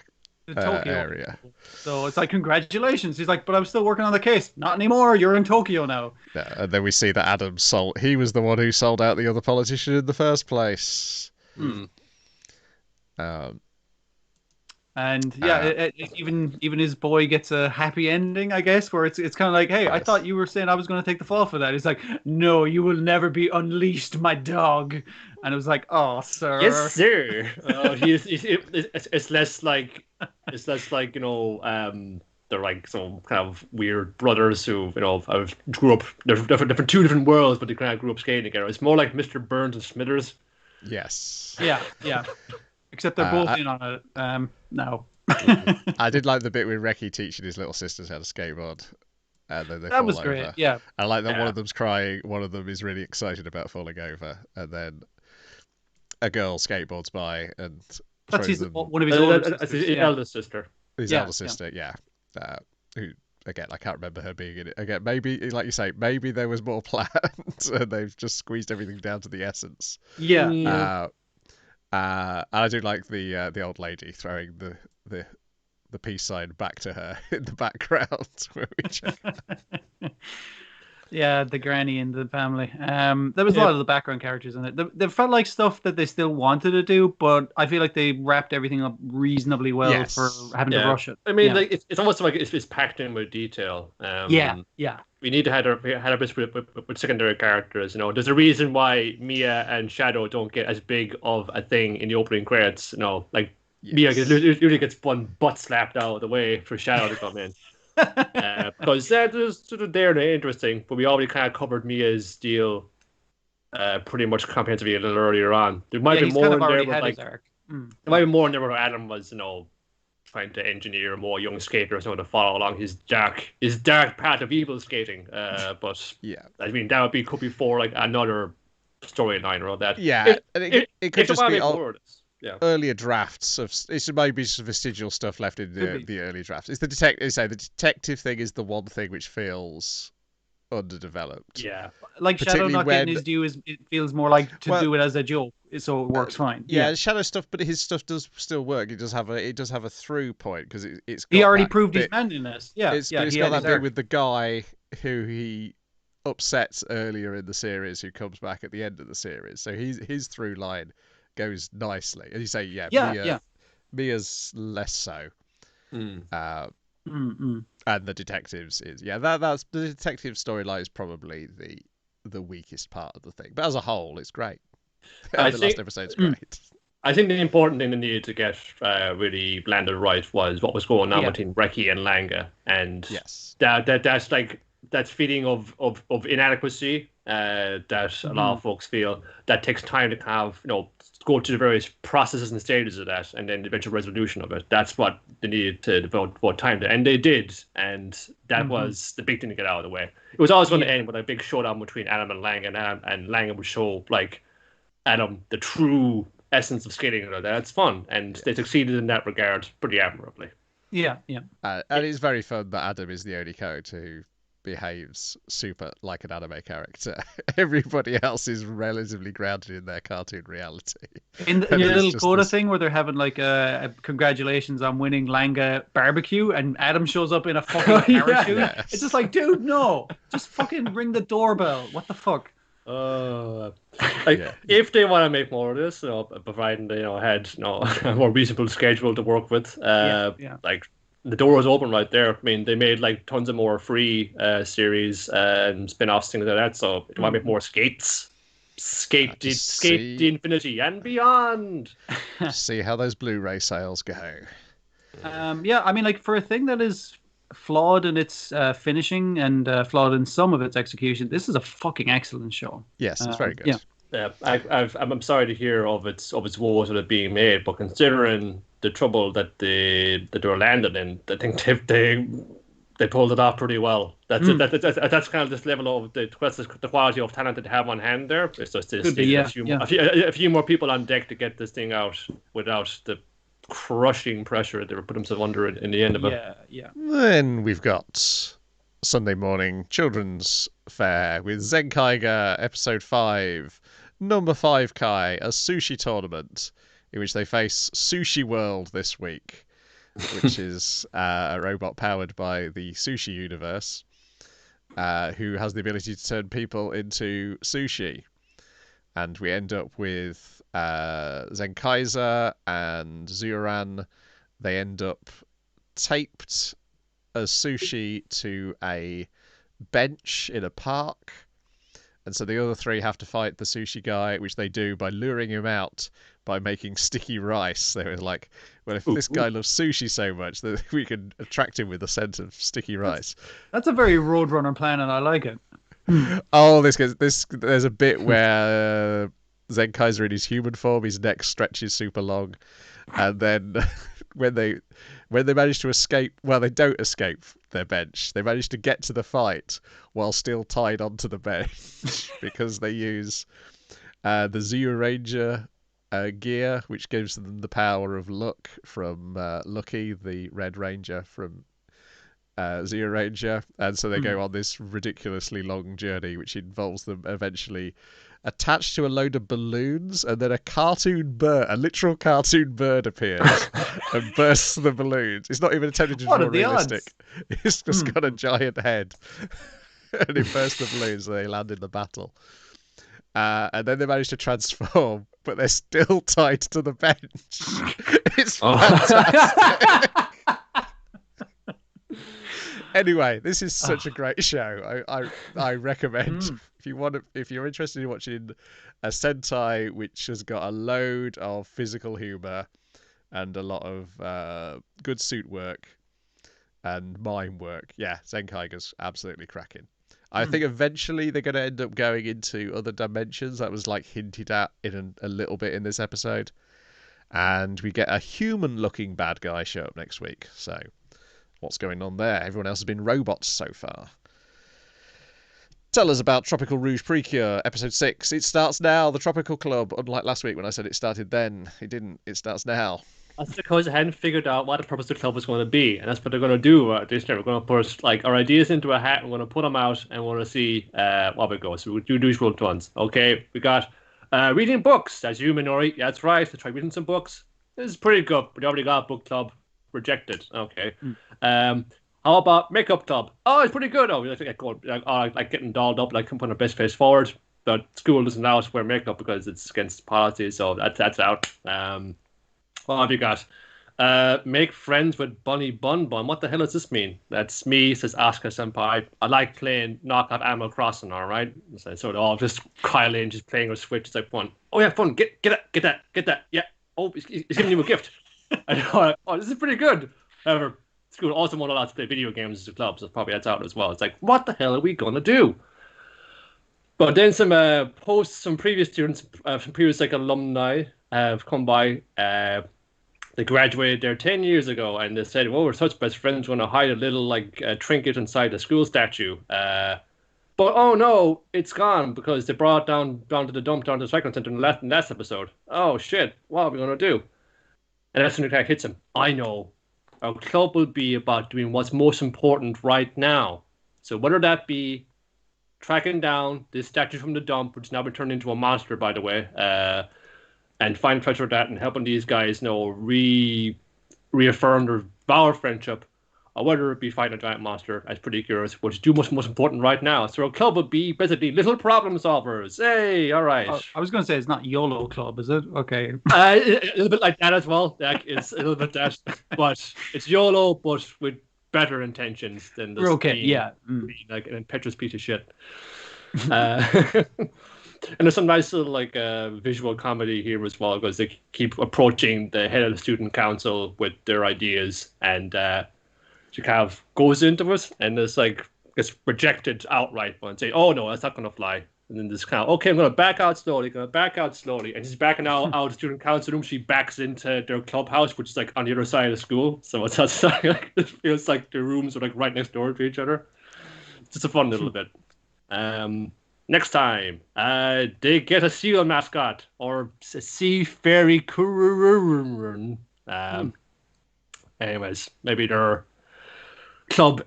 area. So it's like, congratulations. He's like, but I'm still working on the case. Not anymore, you're in Tokyo now. Yeah, and then we see that Adam he was the one who sold out the other politician in the first place. And even his boy gets a happy ending, I guess, where it's kind of like, hey, I thought you were saying I was going to take the fall for that. He's like, no, you will never be unleashed, my dog. And it was like, oh, sir. Yes, sir. It's less like they're like some kind of weird brothers who grew up. They're different two different worlds, but they kind of grew up skating together. It's more like Mr. Burns and Smithers. Yes. Yeah. Except they're both in on it. No. I did like the bit with Reki teaching his little sisters how to skateboard. and then they That fall was over. great. Yeah. I like that one Yeah. of them's crying, one of them is really excited about falling over, and then a girl skateboards by and That's throws them. one of his older That's sisters. his Yeah. eldest sister. His Yeah, elder sister, yeah. Who, again, I can't remember her being in it. Again, maybe, like you say, maybe there was more planned and they've just squeezed everything down to the essence. Yeah. And I do like the old lady throwing the peace sign back to her in the background. Where we check. Yeah, the granny in the family. There was a lot of the background characters in it. They felt like stuff that they still wanted to do, but I feel like they wrapped everything up reasonably well Yes. for having to rush it. I mean, Yeah. like it's almost like it's packed in with detail. Yeah. We need to have a bit with secondary characters. You know, there's a reason why Mia and Shadow don't get as big of a thing in the opening credits. You know, like Mia usually gets one butt slapped out of the way for Shadow to come in. Because that is sort of there and interesting, but we already kind of covered Mia's deal pretty much comprehensively a little earlier on. There might be he's more kind in of there, already but had like his arc. there might be more in there where Adam was, you know, trying to engineer more young skaters to follow along his dark path of evil skating. But Yeah. I mean that could be for like another storyline or all that. Yeah, it could just be earlier drafts of. It might be some vestigial stuff left in the early drafts. It's the detective thing is the one thing which feels underdeveloped. Yeah, like Shadow not getting his due it feels more like do it as a joke, so it works fine. Yeah, Shadow stuff, but his stuff does still work. It does have a through point because it's. He already proved his manliness. Yeah, it's got that bit with the guy who he upsets earlier in the series, who comes back at the end of the series. So his through line goes nicely, and you say, Mia's less so. And the detectives is that's the detective storyline is probably the weakest part of the thing, but as a whole, it's great. The last episode's great. I think the important thing they needed to get really landed right was what was going on between Reki and Langa, and that's feeling of inadequacy that a lot of folks feel that takes time to kind of go to the various processes and stages of that, and then the eventual resolution of it. That's what they needed to devote time to, and they did, and that was the big thing to get out of the way. It was always going to end with a big showdown between Adam and Langa, and Langa would show like Adam the true essence of skating. That's fun, and they succeeded in that regard pretty admirably. And it's very fun that Adam is the only character who behaves super like an anime character. Everybody else is relatively grounded in their cartoon reality. In the little coda thing where they're having like a congratulations on winning Langa barbecue, and Adam shows up in a fucking parachute. It's just like, dude, no, just fucking ring the doorbell. What the fuck? If they want to make more of this, providing they had a more reasonable schedule to work with, like the door is open right there. I mean, they made like tons of more free series and spin-offs, things like that. So if they want to make more Skate the Infinity and beyond. See how those Blu-ray sales go. I mean, like for a thing that is flawed in its finishing and flawed in some of its execution, this is a fucking excellent show. Yes, it's very good. I'm sorry to hear of its woes that are being made, but considering the trouble that they were landed in, I think they pulled it off pretty well. That's kind of this level of the quality of talent that they have on hand there. It's just a few more people on deck to get this thing out without the crushing pressure they were put themselves under in the end of it. Then we've got Sunday morning children's fair with Zenkaiger episode 5, number 5 Kai, a sushi tournament in which they face Sushi World this week, which is a robot powered by the Sushi universe, who has the ability to turn people into sushi. And we end up with Zenkaiger and Zuran. They end up taped as sushi to a bench in a park. And so the other three have to fight the sushi guy, which they do by luring him out by making sticky rice. They were like, well, if this guy loves sushi so much, that we can attract him with the scent of sticky rice. That's a very Roadrunner plan, and I like it. Oh, there's a bit where Zenkaiger in his human form, his neck stretches super long, and then when they manage to escape. Well, they don't escape their bench. They manage to get to the fight while still tied onto the bench because they use the Zero Ranger gear, which gives them the power of Look from Lucky, the Red Ranger from Zero Ranger, and so they go on this ridiculously long journey, which involves them eventually attached to a load of balloons, and then a literal cartoon bird appears and bursts the balloons. It's not even attempting to draw realistic. It's just got a giant head, and it bursts the balloons, and they land in the battle. And then they manage to transform, but they're still tied to the bench. It's fantastic. Anyway, this is such a great show. I recommend if you're interested in watching a Sentai which has got a load of physical humor and a lot of good suit work and mime work. Yeah, Zenkaiger's absolutely cracking. I think eventually they're going to end up going into other dimensions. That was like hinted at in a little bit in this episode. And we get a human-looking bad guy show up next week. So what's going on there? Everyone else has been robots so far. Tell us about Tropical-Rouge Precure, Episode 6. It starts now, the Tropical Club. Unlike last week when I said it started then. It didn't. It starts now. That's because I hadn't figured out what the purpose of the club was going to be. And that's what they're going to do this year. We're going to put like our ideas into a hat. We're going to put them out and we're going to see what we go. So we'll do these roll ones. Okay, we got reading books. That's you, Minori. That's right. Let's try reading some books. This is pretty good. We already got a book club. Rejected. Okay. How about makeup club? Oh, it's pretty good. Oh, we like getting dolled up, like putting our best face forward. But school doesn't allow us to wear makeup because it's against policy, so that's out. What have you got? Make friends with Bunny Bun Bun. What the hell does this mean? That's me, says Asuka Senpai. I like playing knockout Animal Crossing, alright? So they're all just quietly and just playing with Switch. It's like fun. Oh yeah, fun. Get that. Yeah. Oh, he's giving you a gift. Oh, this is pretty good. However, school also won't allow us to play video games as a club, so probably that's out as well. It's like, what the hell are we gonna do? But then some posts, some previous students, some previous like alumni have come by. They graduated there 10 years ago, and they said, "Well, we're such best friends. We're gonna hide a little like trinket inside the school statue." But oh no, it's gone because they brought it down to the dump, down to the cyclone center in the last episode. Oh shit, what are we gonna do? And that's when the guy hits him. I know. Our club will be about doing what's most important right now. So whether that be tracking down this statue from the dump, which has now been turned into a monster, by the way, and find treasure that and helping these guys reaffirm their vow of friendship, or whether it be fighting a giant monster, as pretty curious, which is most important right now. So our club would be basically little problem solvers. Hey, all right. I was going to say it's not YOLO Club, is it? Okay. A little bit like that as well. Like, it's a little bit that, but it's YOLO, but with better intentions than this. Okay, yeah. Being like an impetuous piece of shit. And there's some nice little like visual comedy here as well, because they keep approaching the head of the student council with their ideas, and she kind of goes into it, and it's like gets rejected outright, and say, "Oh no, that's not going to fly." And then this kind of, "Okay, I'm going to back out slowly," and she's backing out of the student council room. She backs into their clubhouse, which is like on the other side of the school, so it's like it feels like the rooms are like right next door to each other. It's just a fun little bit. Next time, they get a seal mascot, or a sea fairy. Anyways, maybe their club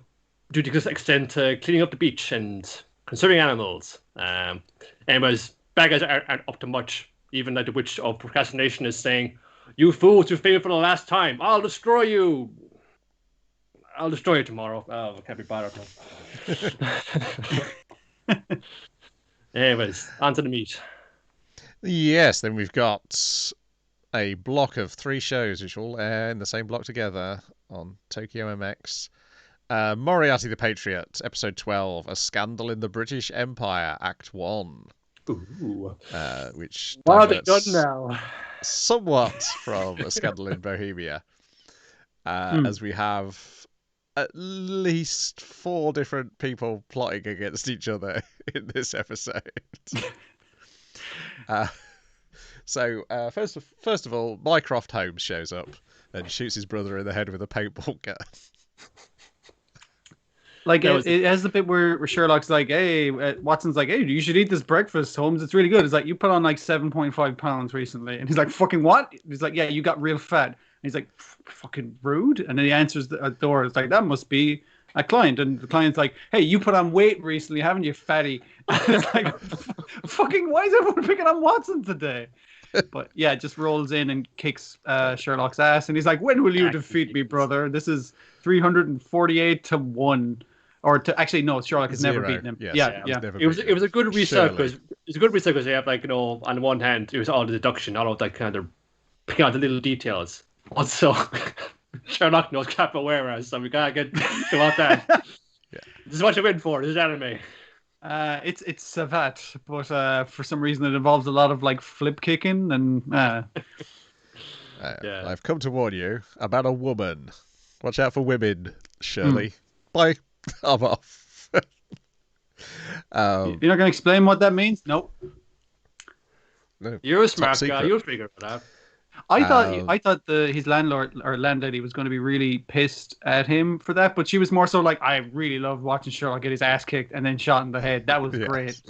duties extend to cleaning up the beach and conserving animals. Anyways, bad guys aren't up to much. Even like the witch of procrastination is saying, "You fools who failed for the last time, I'll destroy you. I'll destroy you tomorrow." Oh, I can't be bothered now. Anyways, on to the meat. Yes, then we've got a block of 3 shows which all air in the same block together on Tokyo MX. Moriarty the Patriot, Episode 12, A Scandal in the British Empire, Act 1. Ooh. Which what have they done diverts now? somewhat from A Scandal in Bohemia, as we have at least 4 different people plotting against each other in this episode. So first of all, Mycroft Holmes shows up and shoots his brother in the head with a paintball gun. Like it has the bit where Sherlock's like, "Hey," Watson's like, "Hey, you should eat this breakfast, Holmes. It's really good." It's like, "You put on like 7.5 pounds recently," and he's like, "Fucking what?" He's like, "Yeah, you got real fat." And he's like, "Fucking rude." And then he answers the door. It's like, "That must be a client," and the client's like, "Hey, you put on weight recently, haven't you, fatty?" And it's like, "Fucking, why is everyone picking on Watson today?" But yeah, it just rolls in and kicks Sherlock's ass, and he's like, "When will you defeat me, brother? This is 348-1." Or actually, no, Sherlock has never beaten him. Yes, Yeah. It was a good reset because they have like, on one hand it was all the deduction, all of that kind of picking out the little details. Also, Sherlock knows capoeira, so we gotta get about that. Yeah. This is what you're in for. This is anime. It's Savat, but for some reason it involves a lot of like flip kicking and. I've come to warn you about a woman. Watch out for women, Shirley. Bye. I'm off. You're not going to explain what that means? Nope. No. You're a smart Top guy. secret. You'll figure it out. I thought his landlord or landlady was going to be really pissed at him for that, but she was more so like, "I really loved watching Sherlock get his ass kicked and then shot in the head. That was great."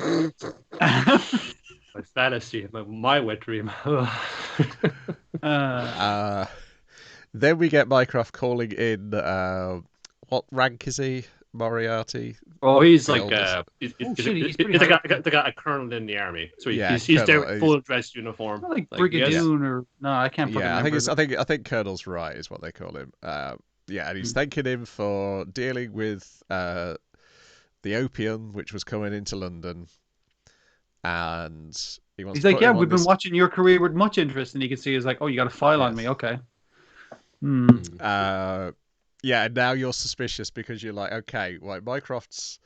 My fantasy, my wet dream. Then we get Mycroft calling in. What rank is he? Moriarty. Oh, he's The like oldest. he's got a colonel in the army, so he's there in full dress uniform. Not like Brigadoon or no, I can't. Yeah, remember. I think Colonel's right is what they call him. And he's thanking him for dealing with the opium which was coming into London, and he's like, "Yeah, we've been watching your career with much interest," and you can see he's like, "Oh, you got a file on me, okay." Yeah, and now you're suspicious because you're like, okay, well, Mycroft's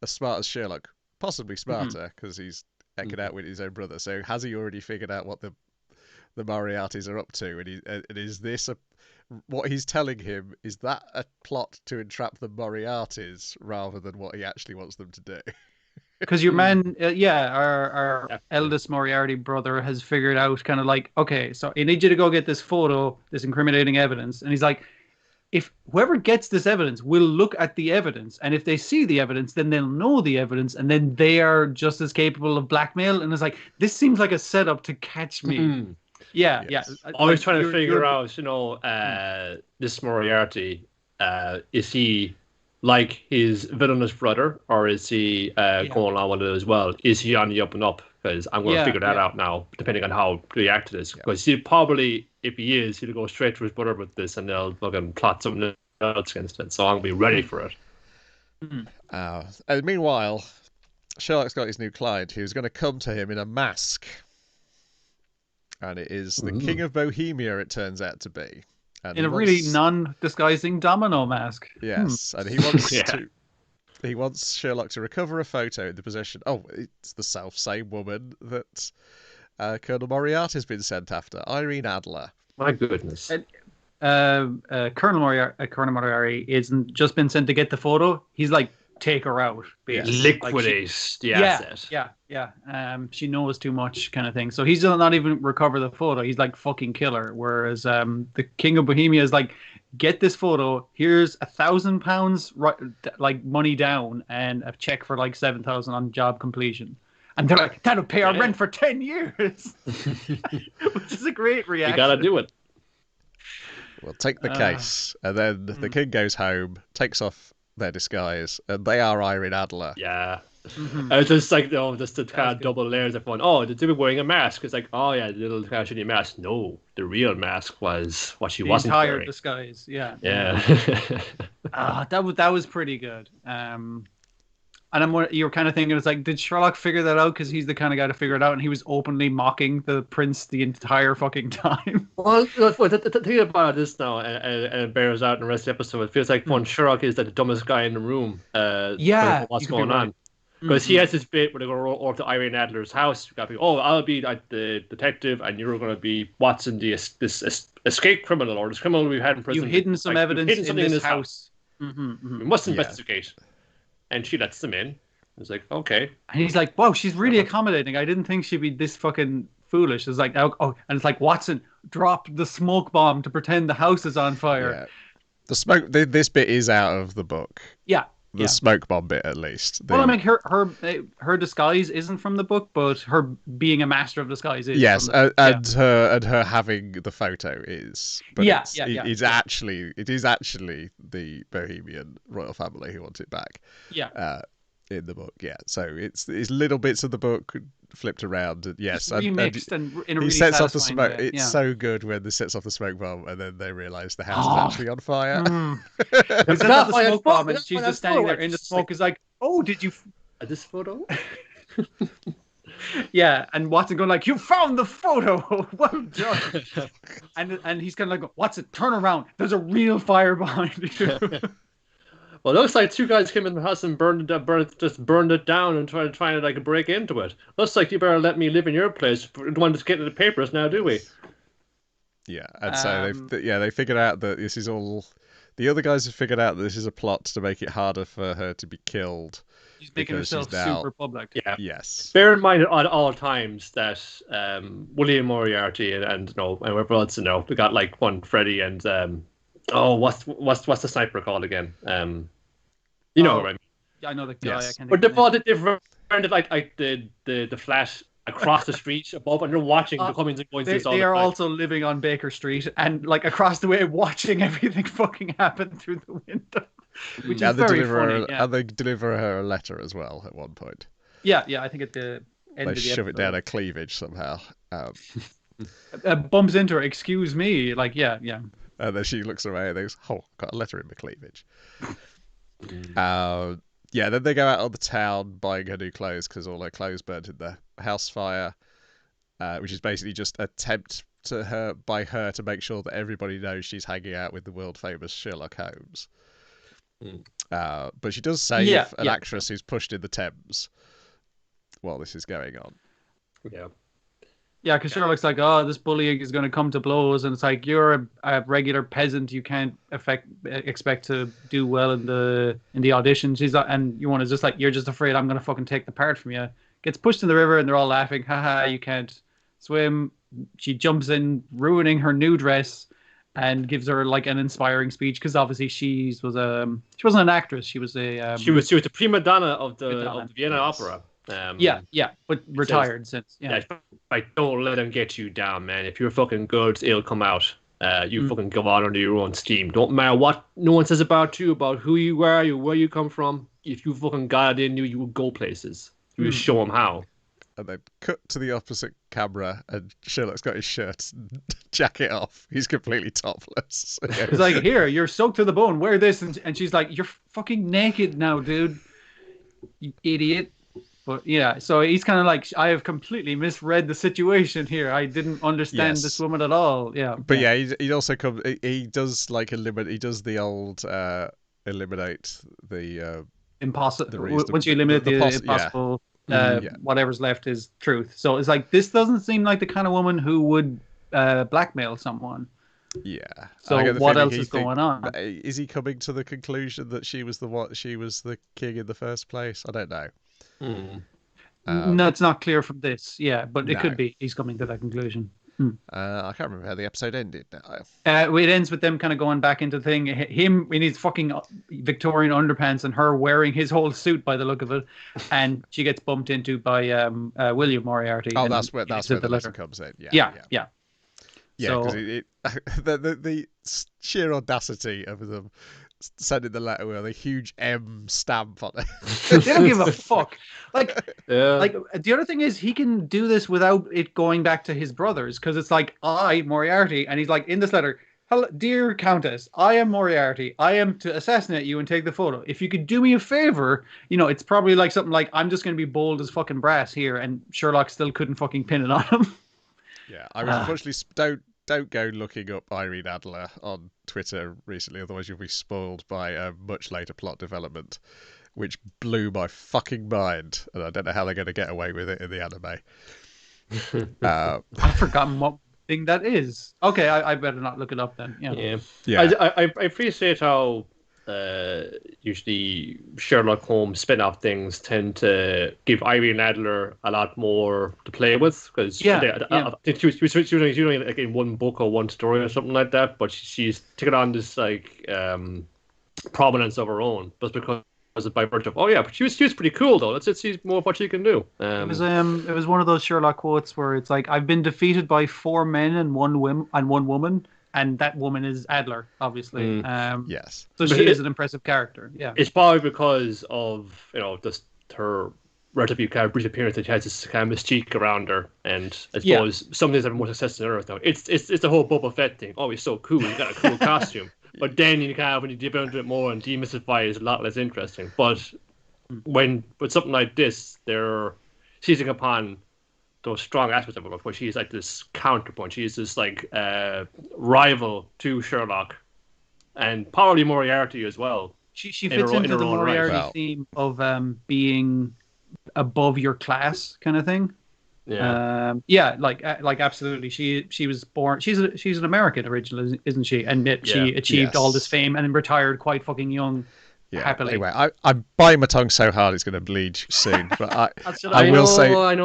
as smart as Sherlock, possibly smarter because he's hanging out with his own brother. So has he already figured out what the Moriartys are up to? And is this what he's telling him? Is that a plot to entrap the Moriartys rather than what he actually wants them to do? Because your man, our eldest Moriarty brother has figured out kind of like, okay, so I need you to go get this photo, this incriminating evidence, and he's like, if whoever gets this evidence will look at the evidence, and if they see the evidence, then they'll know the evidence, and then they are just as capable of blackmail. And it's like, this seems like a setup to catch me. Yeah. I was trying to figure out, this Moriarty, is he like his villainous brother, or is he going on with it as well? Is he on the up and up? Because I'm going to figure that out now, depending on how they act to this. Because he'll probably, if he is, he'll go straight to his brother with this, and they'll fucking plot something else against it. So I'm going to be ready for it. And meanwhile, Sherlock's got his new client who's going to come to him in a mask. And it is the King of Bohemia, it turns out to be. And in a really non-disguising domino mask. Yes, and he wants he wants Sherlock to recover a photo in the possession. Oh, it's the self-same woman that Colonel Moriarty has been sent after, Irene Adler. My goodness. Colonel Moriarty isn't just been sent to get the photo. He's like, take her out. Liquidate the asset. Yeah. She knows too much, kind of thing. So he's not even recover the photo. He's like, fucking kill her. Whereas the King of Bohemia is like, get this photo. Here's £1,000 like money down and a check for like 7,000 on job completion. And they're like, that'll pay our rent for 10 years, which is a great reaction. You gotta do it. We'll take the case, and then the king goes home, takes off their disguise, and they are Irene Adler. Yeah. It's just like, just the kind of double layers of fun. Oh, they've been wearing a mask. It's like, oh yeah, the little kind of shitty mask. No, the real mask was what she wasn't wearing. The entire disguise, yeah. That was pretty good. And you were kind of thinking, it's like, did Sherlock figure that out? Because he's the kind of guy to figure it out, and he was openly mocking the prince the entire fucking time. Well, the thing about this now, and it bears out in the rest of the episode, it feels like Sherlock is the dumbest guy in the room. What's going on? Because he has this bit where they go over to Irene Adler's house. I'll be like the detective, and you're going to be Watson, this escaped criminal, or this criminal we've had in prison. You've hidden some evidence in this house. We must investigate. And she lets them in. It's like, okay. And he's like, wow, she's really accommodating. I didn't think she'd be this fucking foolish. It's like, oh, and it's like, Watson, drop the smoke bomb to pretend the house is on fire. Yeah. The smoke. This bit is out of the book. Yeah. The smoke bomb bit, at least. Well, I mean, her disguise isn't from the book, but her being a master of disguise is. Yes, from her having the photo is. But it is actually the Bohemian royal family who want it back. Yeah. In the book, yeah. So it's little bits of the book flipped around. And yes, remixed and in a really sets off the smoke. way. It's so good when they sets off the smoke bomb, and then they realise the house is actually on fire. It's not the smoke bomb, and she's just standing there in the smoke. Is like, oh, did you? This photo? Yeah, and Watson going like, you found the photo. Well done. and he's kind of like, Watson, turn around. There's a real fire behind you. Well, it looks like two guys came in the house and burned it down and trying to like break into it. Looks like you better let me live in your place. We don't want to get to the papers now, do we? Yeah, and so they figured out that this is all. The other guys have figured out that this is a plot to make it harder for her to be killed. She's making herself super public. Yeah. Yes. Bear in mind at all times that William Moriarty and whoever else they got like one Freddy and what's the sniper called again? You know what I mean? Yeah, I know the guy. Yes. But they've rented like the flat across the street above, and they're watching the comings and goings. They are also living on Baker Street and like across the way, watching everything fucking happen through the window, which is very funny. And they deliver her a letter as well at one point. Yeah, I think at the end they of the shove episode. it down her cleavage somehow. Bumps into her. Excuse me. Like, yeah. And then she looks away and goes, "Oh, got a letter in my cleavage." Then they go out on the town buying her new clothes because all her clothes burned in the house fire, which is basically just an attempt by her to make sure that everybody knows she's hanging out with the world famous Sherlock Holmes. But she does save an actress who's pushed in the Thames while this is going on. Yeah, because Sherlock's like, oh, this bullying is going to come to blows, and it's like, you're a regular peasant, you can't expect to do well in the auditions. She's like, and you want to just like, you're just afraid I'm going to fucking take the part from you. Gets pushed in the river, and they're all laughing. Haha, you can't swim. She jumps in, ruining her new dress, and gives her like an inspiring speech because obviously she wasn't an actress. She was she was a prima donna of the Vienna Opera. But retired since. Like, don't let them get you down, man. If you're fucking good, it'll come out. You fucking go out under your own steam. Don't matter what no one says about you, about who you are, where you come from. If you fucking got it in you, you will go places. You show them how. And then cut to the opposite camera, and Sherlock's got his shirt and jacket off. He's completely topless. He's like, here, you're soaked to the bone. Wear this. And she's like, you're fucking naked now, dude. You idiot. But yeah, so he's kind of like, I have completely misread the situation here. I didn't understand this woman at all. Yeah. But he also comes. He does like eliminate. He does the old eliminate the impossible. Once you eliminate the impossible, whatever's left is truth. So it's like, this doesn't seem like the kind of woman who would blackmail someone. Yeah. So what else is going on? Is he coming to the conclusion that she was the king in the first place? I don't know. No, it's not clear from this. Yeah, but it could be. He's coming to that conclusion. I can't remember how the episode ended now. It ends with them kind of going back into the thing. Him in his fucking Victorian underpants and her wearing his whole suit by the look of it. And she gets bumped into by William Moriarty. Oh, that's where the letter comes in. Yeah, because the sheer audacity of them sending the letter with a huge M stamp on it. They don't give a fuck. Like the other thing is, he can do this without it going back to his brothers, because it's like, I, Moriarty, and he's like, in this letter, hello, dear Countess, I am Moriarty. I am to assassinate you and take the photo. If you could do me a favor, it's probably like something like, I'm just going to be bold as fucking brass here, and Sherlock still couldn't fucking pin it on him. Yeah, I mean, unfortunately, don't go looking up Irene Adler on Twitter recently, otherwise you'll be spoiled by a much later plot development, which blew my fucking mind, and I don't know how they're going to get away with it in the anime. I've forgotten what thing that is. Okay, I better not look it up then. Yeah. I appreciate how usually Sherlock Holmes spin-off things tend to give Irene Adler a lot more to play with, because I think she was only like in one book or one story or something like that, but she's taken on this like prominence of her own, just because by virtue of but she was pretty cool though. Let's see more of what she can do. It was one of those Sherlock quotes where it's like, I've been defeated by 4 men and one woman, and that woman is Adler, obviously. Yes. So she is an impressive character. Yeah. It's probably because of just her relatively kind of brief appearance that she has this kind of mystique around her, and I suppose some things have more success than others now. It's the whole Boba Fett thing. Oh, he's so cool. He's got a cool costume. But then you kind of, when you dip into it more and demystify it, it's a lot less interesting. But with something like this, they're seizing upon those strong aspects of her, where she's like this counterpoint. She's this like rival to Sherlock, and probably Moriarty as well. She fits into the Moriarty theme of being above your class kind of thing. Like absolutely. She was born. She's an American originally, isn't she? And she achieved all this fame and retired quite fucking young. Yeah. Happily. Anyway, I'm biting my tongue so hard it's going to bleed soon. But I will say Moriarty.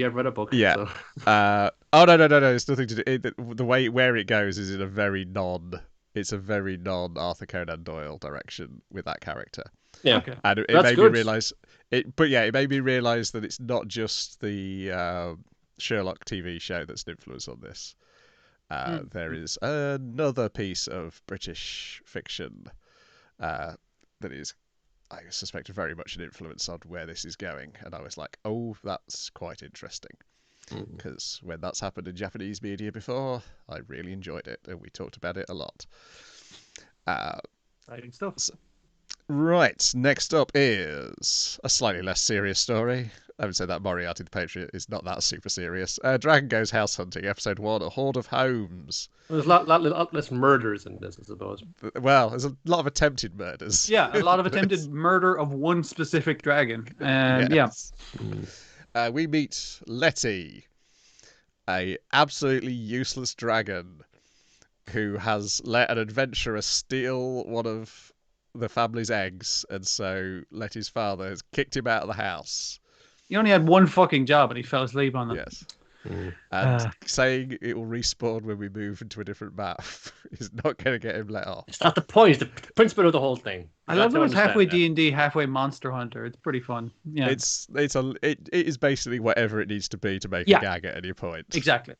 I've read a book. Yeah. So. No. It's nothing to do. The way where it goes is in a very non Arthur Conan Doyle direction with that character. Yeah. Okay. And it made me realise. It made me realise that it's not just the Sherlock TV show that's an influence on this. There is another piece of British fiction that is, I suspect, very much an influence on where this is going. And I was like, oh, that's quite interesting. Because when that's happened in Japanese media before, I really enjoyed it. And we talked about it a lot. Exciting stuff. Right, next up is a slightly less serious story. I would say that Moriarty the Patriot is not that super serious. Dragon Goes House Hunting, Episode 1, A Hoard of Homes. There's a lot less murders in this, I suppose. Well, there's a lot of attempted murders. Yeah, a lot of attempted murder of one specific dragon. Yes. We meet Letty, a absolutely useless dragon who has let an adventurer steal one of the family's eggs, and so Letty's father has kicked him out of the house. He only had one fucking job and he fell asleep on them. Yes. And saying it will respawn when we move into a different map is not going to get him let off. It's not the point. It's the principle of the whole thing. I love that it's halfway D&D, halfway Monster Hunter. It's pretty fun. Yeah. It is basically whatever it needs to be to make a gag at any point. Exactly.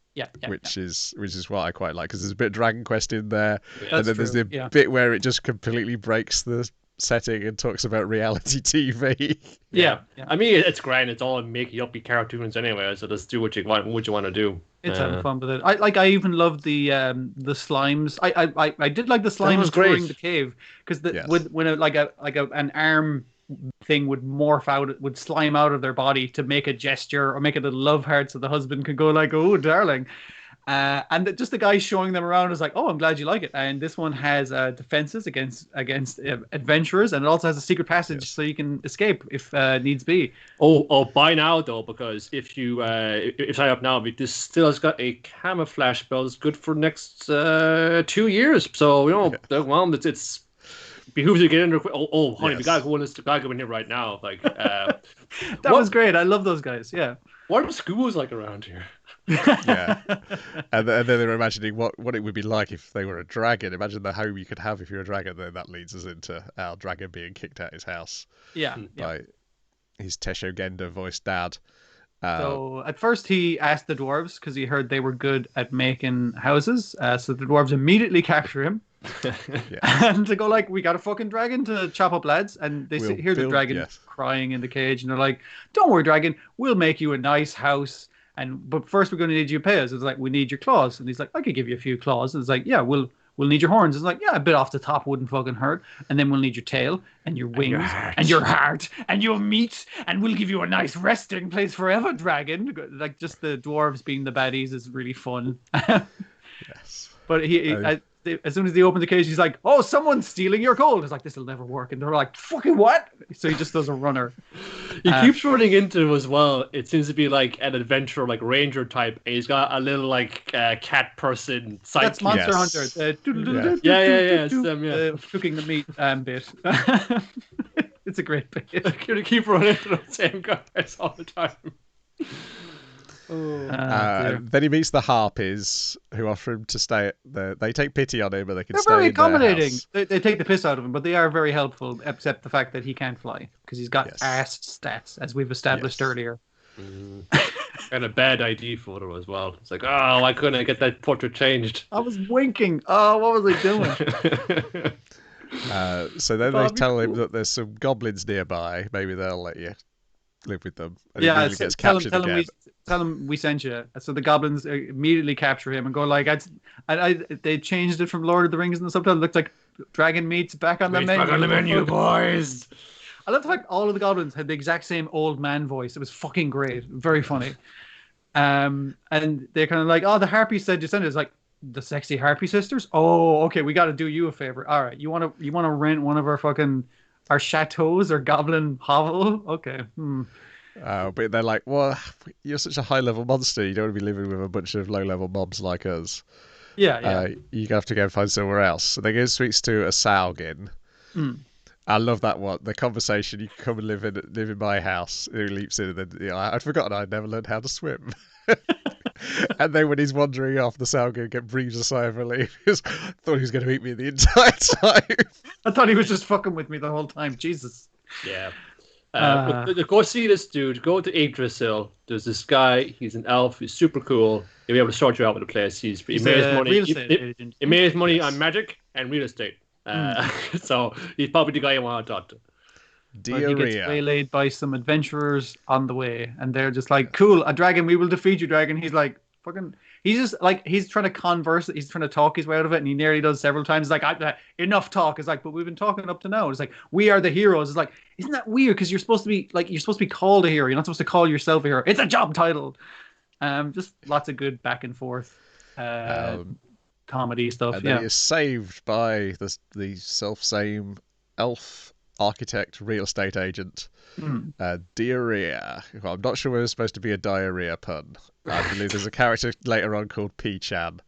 Which is what I quite like, because there's a bit of Dragon Quest in there, and then there's the bit where it just completely breaks the setting and talks about reality TV. Yeah. I mean, it's grand. It's all makey-uppy cartoons anyway, so just do what you want to do. It's having fun with it. I even loved the slimes. I did like the slimes during the cave, because when an arm thing would morph out, would slime out of their body to make a gesture or make a little love heart, so the husband could go like, "Oh, darling." And just the guy showing them around is like, "Oh, I'm glad you like it." And this one has defenses against adventurers, and it also has a secret passage so you can escape if needs be. Oh, buy now though, because if you sign up now, this still has got a camouflage spell that's good for next 2 years. So well, it's behooves you to get in there. Oh, honey, we gotta go in here right now. Like that was great. I love those guys. Yeah. What are schools like around here? Yeah, and then they're imagining what it would be like if they were a dragon. Imagine the home you could have if you're a dragon. Then that leads us into our dragon being kicked out of his house. By his Tesho Genda voiced dad. So at first he asked the dwarves, because he heard they were good at making houses. So the dwarves immediately capture him. And they go like, "We got a fucking dragon to chop up, lads." And they hear the dragon crying in the cage, and they're like, "Don't worry, dragon, we'll make you a nice house. But first we're going to need you to pay us." It's like, "We need your claws." And he's like, "I could give you a few claws." And it's like, "Yeah, we'll need your horns." It's like, "Yeah, a bit off the top wouldn't fucking hurt. And then we'll need your tail and your wings and your heart and your meat, and we'll give you a nice resting place forever, dragon." Like, just the dwarves being the baddies is really fun. Yes. But they open the cage, he's like, "Oh, someone's stealing your gold." It's like, this will never work, and they're like, "Fucking what?" So he just does a runner. He keeps running into as well. It seems to be like an adventurer, like ranger type. And he's got a little like cat person sidekick. That's Monster Hunter. It's them, yeah. Cooking the meat bit. It's a great bit. They're gonna keep running into the same guys all the time. Then he meets the Harpies, who offer him to stay. They take pity on him, but they can. They're stay very in their accommodating. house. They take the piss out of him, but they are very helpful, except the fact that he can't fly because he's got ass stats, as we've established earlier. And a bad ID photo as well. It's like, oh, why couldn't I get that portrait changed? I was winking. Oh, what was I doing? So then they tell him that there's some goblins nearby. Maybe they'll let you live with them. And he immediately gets captured again. Tell him we sent you. So the goblins immediately capture him and go like, they changed it from Lord of the Rings in the subtitle. It looked like dragon meat's back on the menu. Back on the menu, boys. I love the fact all of the goblins had the exact same old man voice. It was fucking great. Very funny. And they're kind of like, oh, the Harpy said you sent it. It's like, the sexy Harpy sisters? Oh, okay, we got to do you a favor. All right, you want to rent one of our chateaus or goblin hovel? Okay. But they're like, well, you're such a high-level monster. You don't want to be living with a bunch of low-level mobs like us. Yeah. You have to go and find somewhere else. So they go and speaks to a Saugin. I love that one. The conversation, you can come and live in my house. He leaps in and then, I'd forgotten I'd never learned how to swim. And then when he's wandering off, the Saugin breathes a sigh of relief. I thought he was going to eat me the entire time. I thought he was just fucking with me the whole time. Jesus. Yeah. Go see this dude. Go to Yggdrasil. There's this guy. He's an elf. He's super cool. He'll be able to sort you out with the place. He made his money. He made his money on magic and real estate. So he's probably the guy you want to talk to. He gets waylaid by some adventurers on the way, and they're just like, "Cool, a dragon. We will defeat you, dragon." He's like, "Fucking." He's just like, he's trying to converse. He's trying to talk his way out of it, and he nearly does several times. It's like, enough talk. It's like, but we've been talking up to now. It's like, we are the heroes. It's like, isn't that weird? Because you're supposed to be called a hero. You're not supposed to call yourself a hero. It's a job title. Just lots of good back and forth comedy stuff. And then he is saved by the self-same elf architect real estate agent, Diarrhea. Well, I'm not sure whether it's supposed to be a diarrhea pun. I believe there's a character later on called P-chan.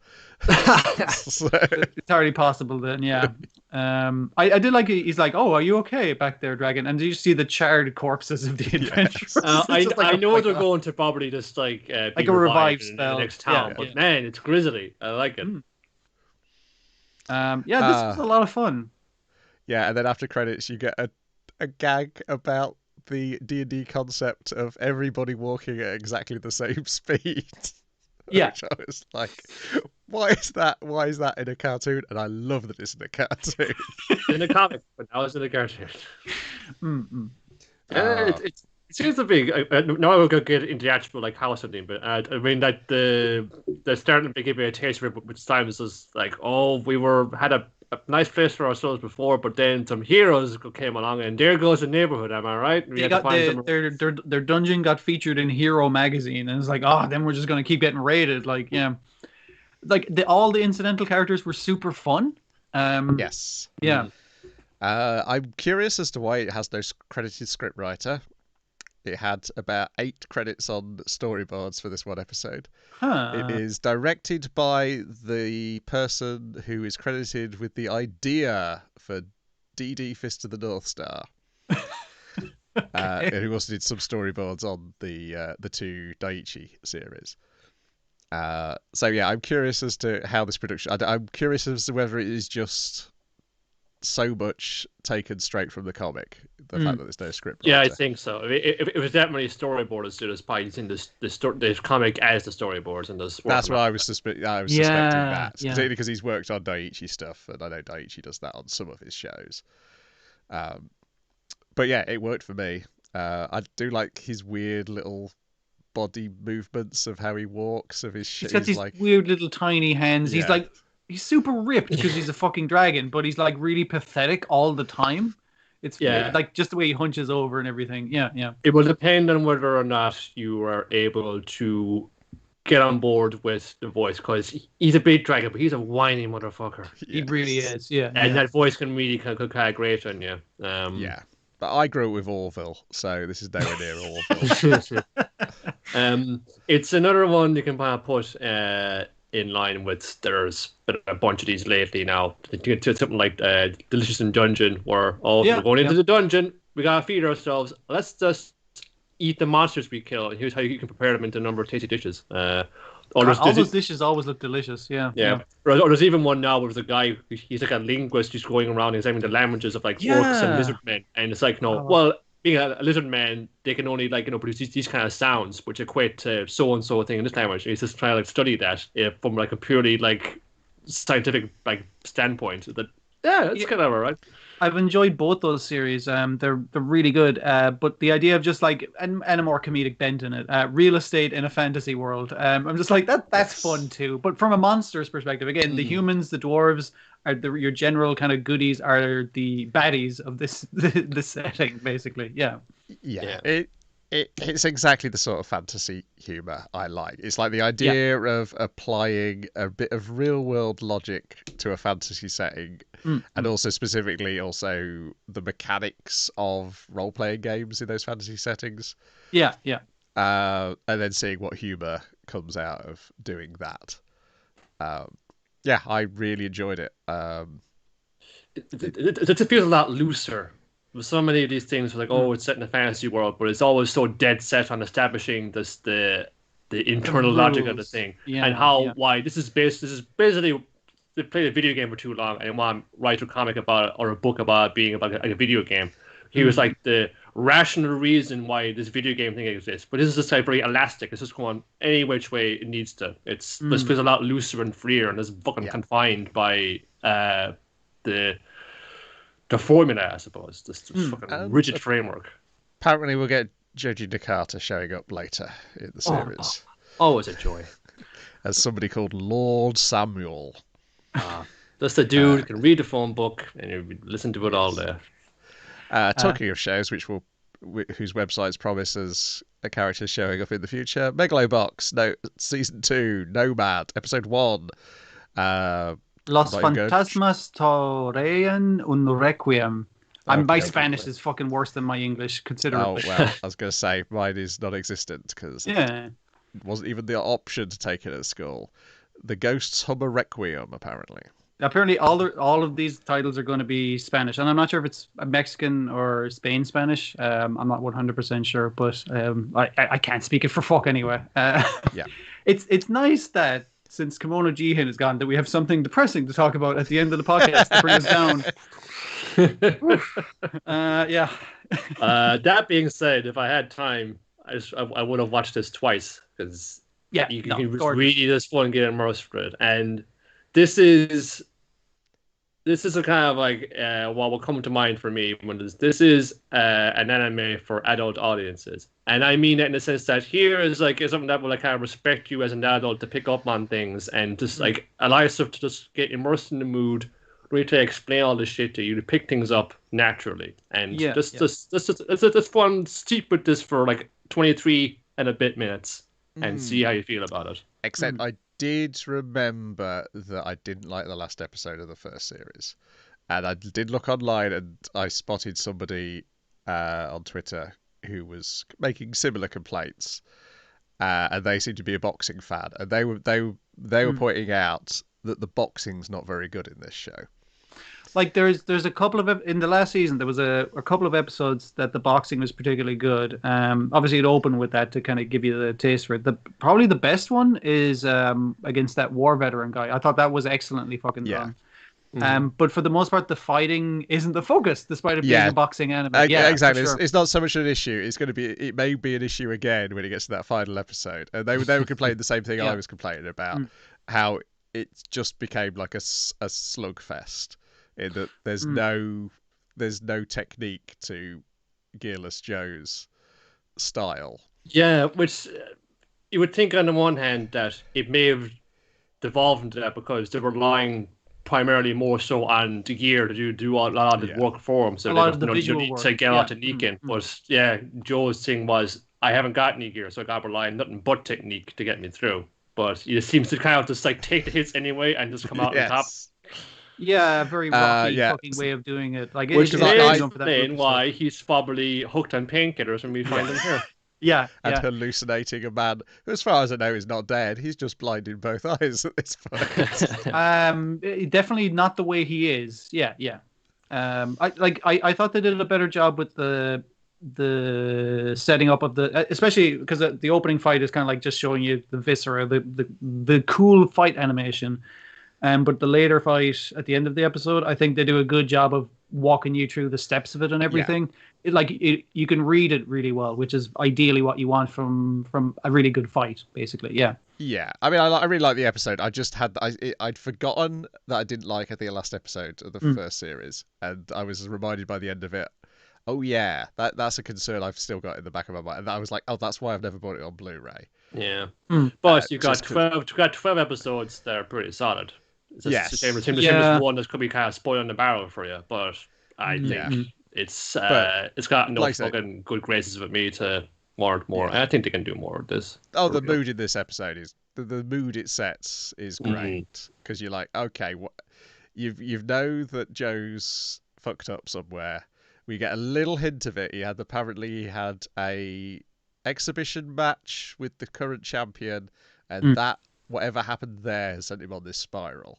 So. It's already possible then, yeah. I did like he's like, "Oh, are you okay back there, dragon?" And you see the charred corpses of the adventurers. I know they're going to probably just like be a revive spell in the next town, but man, it's grisly. I like it. This was a lot of fun. Yeah, and then after credits, you get a gag about the D&D concept of everybody walking at exactly the same speed. Yeah. Which I was like, why is that in a cartoon? And I love that it's in a cartoon. In a comic, but now it's in a cartoon. It seems to be. Now I will go get into the actual like how something, but I mean like they're starting to give me a taste for it, which times is like, oh, we had a nice place for ourselves before, but then some heroes came along, and there goes the neighborhood. Am I right? Their dungeon got featured in Hero magazine, and it's like, then we're just gonna keep getting raided. Like, yeah, like all the incidental characters were super fun. Yes. Yeah. I'm curious as to why it has no credited scriptwriter. It had about 8 credits on storyboards for this one episode. It is directed by the person who is credited with the idea for DD Fist of the North Star. And who also did some storyboards on the 2 Daiichi series. So yeah, I'm curious as to how this production... I'm curious as to whether it is just so much taken straight from the comic, the fact that there's no script. Yeah, I think so. If it was that many storyboards, it was probably using the comic as the storyboards, and that's what I was suspecting that, particularly because he's worked on Daiichi stuff, and I know Daiichi does that on some of his shows. But yeah, it worked for me. I do like his weird little body movements of how he walks, of his shit. He's got these like weird little tiny hands. Yeah. He's super ripped because he's a fucking dragon, but he's like really pathetic all the time. It's like just the way he hunches over and everything. Yeah. It will depend on whether or not you are able to get on board with the voice because he's a big dragon, but he's a whiny motherfucker. He really is, yeah. And that voice can really kind of grate on you. Yeah. But I grew up with Orville, so this is nowhere near Orville. It's another one you can kind of put in line with. There's been a bunch of these lately now. To something like Delicious in Dungeon, where we're going into the dungeon, we gotta feed ourselves. Let's just eat the monsters we kill, and here's how you can prepare them into a number of tasty dishes. All those dishes always look delicious, yeah. Or there's even one now where there's a guy, he's like a linguist, just going around examining the languages of like orcs and lizard men. And it's like, well, being a lizard man, they can only produce these kind of sounds, which equate to so-and-so thing in this language. And he's just trying to study that from like a purely like scientific like standpoint. It's kind of alright. I've enjoyed both those series. They're really good. But the idea of just like and a more comedic bent in it, real estate in a fantasy world. I'm just like that's fun too. But from a monsters perspective, again, the humans, the dwarves are your general kind of goodies are the baddies of this setting, basically. Yeah. It's exactly the sort of fantasy humor I like. It's like the idea of applying a bit of real world logic to a fantasy setting, and also specifically the mechanics of role playing games in those fantasy settings. Yeah. And then seeing what humor comes out of doing that. I really enjoyed it. It feels a lot looser. With so many of these things, like, it's set in a fantasy world, but it's always so dead set on establishing the internal logic of the thing, and why this is basically they played a video game for too long and they want to write a comic about it or a book about it being about a video game. He was like the rational reason why this video game thing exists, but this is just like very elastic. It's just going any which way it needs to. This feels a lot looser and freer, and is fucking confined by the formula, I suppose. This fucking rigid framework. Apparently, we'll get Joji Nakata showing up later in the series. Always a joy. As somebody called Lord Samuel. That's the dude who can read the phone book and you listen to it all day. Talking of shows, whose websites promise us a character showing up in the future, Megalobox, Season 2, Nomad, Episode 1. Los fantasmas tararean un réquiem. My Spanish is fucking worse than my English, considerably. Oh, well, I was going to say, mine is non-existent, because it wasn't even the option to take it at school. The Ghosts hum a Requiem, apparently. Apparently, all of these titles are going to be Spanish, and I'm not sure if it's Mexican or Spain Spanish. I'm not 100% sure, but I can't speak it for fuck anyway. It's nice that since Kimono Jihin is gone, that we have something depressing to talk about at the end of the podcast to bring us down. That being said, if I had time, I would have watched this twice because you can really just fun and get immersed for it. And this is a kind of like what will come to mind for me when this is an anime for adult audiences, and I mean that in the sense that here is like something that will like kind of respect you as an adult to pick up on things and just like allow yourself to just get immersed in the mood, really to explain all this shit to you, to pick things up naturally, and just fun steep with this for like 23 and a bit minutes and see how you feel about it. Except I did remember that I didn't like the last episode of the first series, and I did look online and I spotted somebody on Twitter who was making similar complaints, and they seemed to be a boxing fan, and they were pointing out that the boxing's not very good in this show. Like there's a couple of in the last season there was a couple of episodes that the boxing was particularly good. Obviously it opened with that to kind of give you the taste for it. Probably the best one is against that war veteran guy. I thought that was excellently fucking done. But for the most part, the fighting isn't the focus, despite it being a boxing anime. Exactly. Sure. It's not so much an issue. It may be an issue again when it gets to that final episode. And they were complaining the same thing I was complaining about, how it just became like a slugfest. In that there's no technique to Gearless Joe's style. Yeah, which you would think on the one hand that it may have devolved into that because they were relying primarily more so on the gear to do a lot of the work for them, so a they lot of the don't visual need work. to get out technique in. But Joe's thing was, I haven't got any gear, so I got to rely on nothing but technique to get me through. but he seems to kind of just like take the hits anyway and just come out on top. Yeah, very rocky yeah. fucking way of doing it. Like, Which it's may known for that explain group why he's probably hooked on painkillers when we find him here. Yeah, And yeah. hallucinating a man who, as far as I know, is not dead. He's just blind in both eyes at this point. Definitely not the way he is. Yeah, yeah. I thought they did a better job with the setting up of the, especially because the opening fight is kind of like just showing you the viscera, the cool fight animation. But the later fight at the end of the episode, I think they do a good job of walking you through the steps of it and everything. Yeah. You can read it really well, which is ideally what you want from a really good fight, basically. Yeah. Yeah, I mean, I really like the episode. I just I'd forgotten that I didn't like the last episode of the first series, and I was reminded by the end of it. Oh yeah, that's a concern I've still got in the back of my mind. And I was like, oh, that's why I've never bought it on Blu-ray. Yeah, but you got 12 episodes that are pretty solid. It's the same as one that's could be kind of spoiling the barrel for you, but I think it's got enough fucking good graces with me to warrant more. And I think they can do more of this. Oh, the mood in this episode is the mood it sets is great, because you're like, okay, you know that Joe's fucked up somewhere. We get a little hint of it. He had a exhibition match with the current champion, and that whatever happened there sent him on this spiral.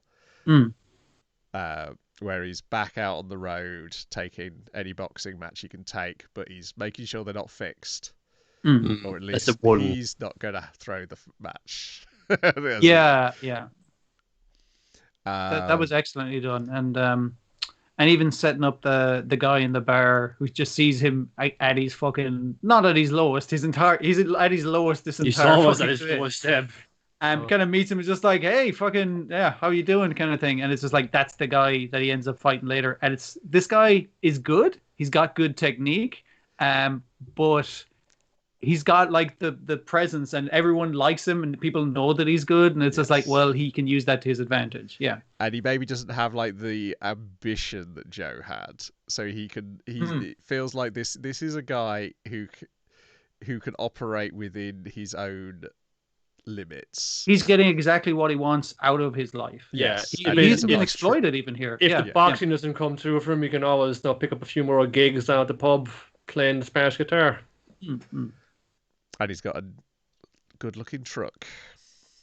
Where he's back out on the road taking any boxing match he can take, but he's making sure they're not fixed. Or at least he's not going to throw the match. Yeah. That was excellently done. And even setting up the guy in the bar who just sees him at his fucking, not at his lowest, he's at his lowest this entire almost at his lowest step. And kind of meets him and just like, hey, fucking, yeah, how you doing, kind of thing. And it's just like, that's the guy that he ends up fighting later. And this guy is good. He's got good technique. But he's got like the presence, and everyone likes him, and people know that he's good. And it's just like, well, he can use that to his advantage. Yeah. And he maybe doesn't have like the ambition that Joe had. So it feels like this is a guy who can operate within his own limits. He's getting exactly what he wants out of his life. Yes. He's being exploited even here. If the boxing doesn't come through for him, you can always pick up a few more gigs down at the pub playing the Spanish guitar. And he's got a good looking truck.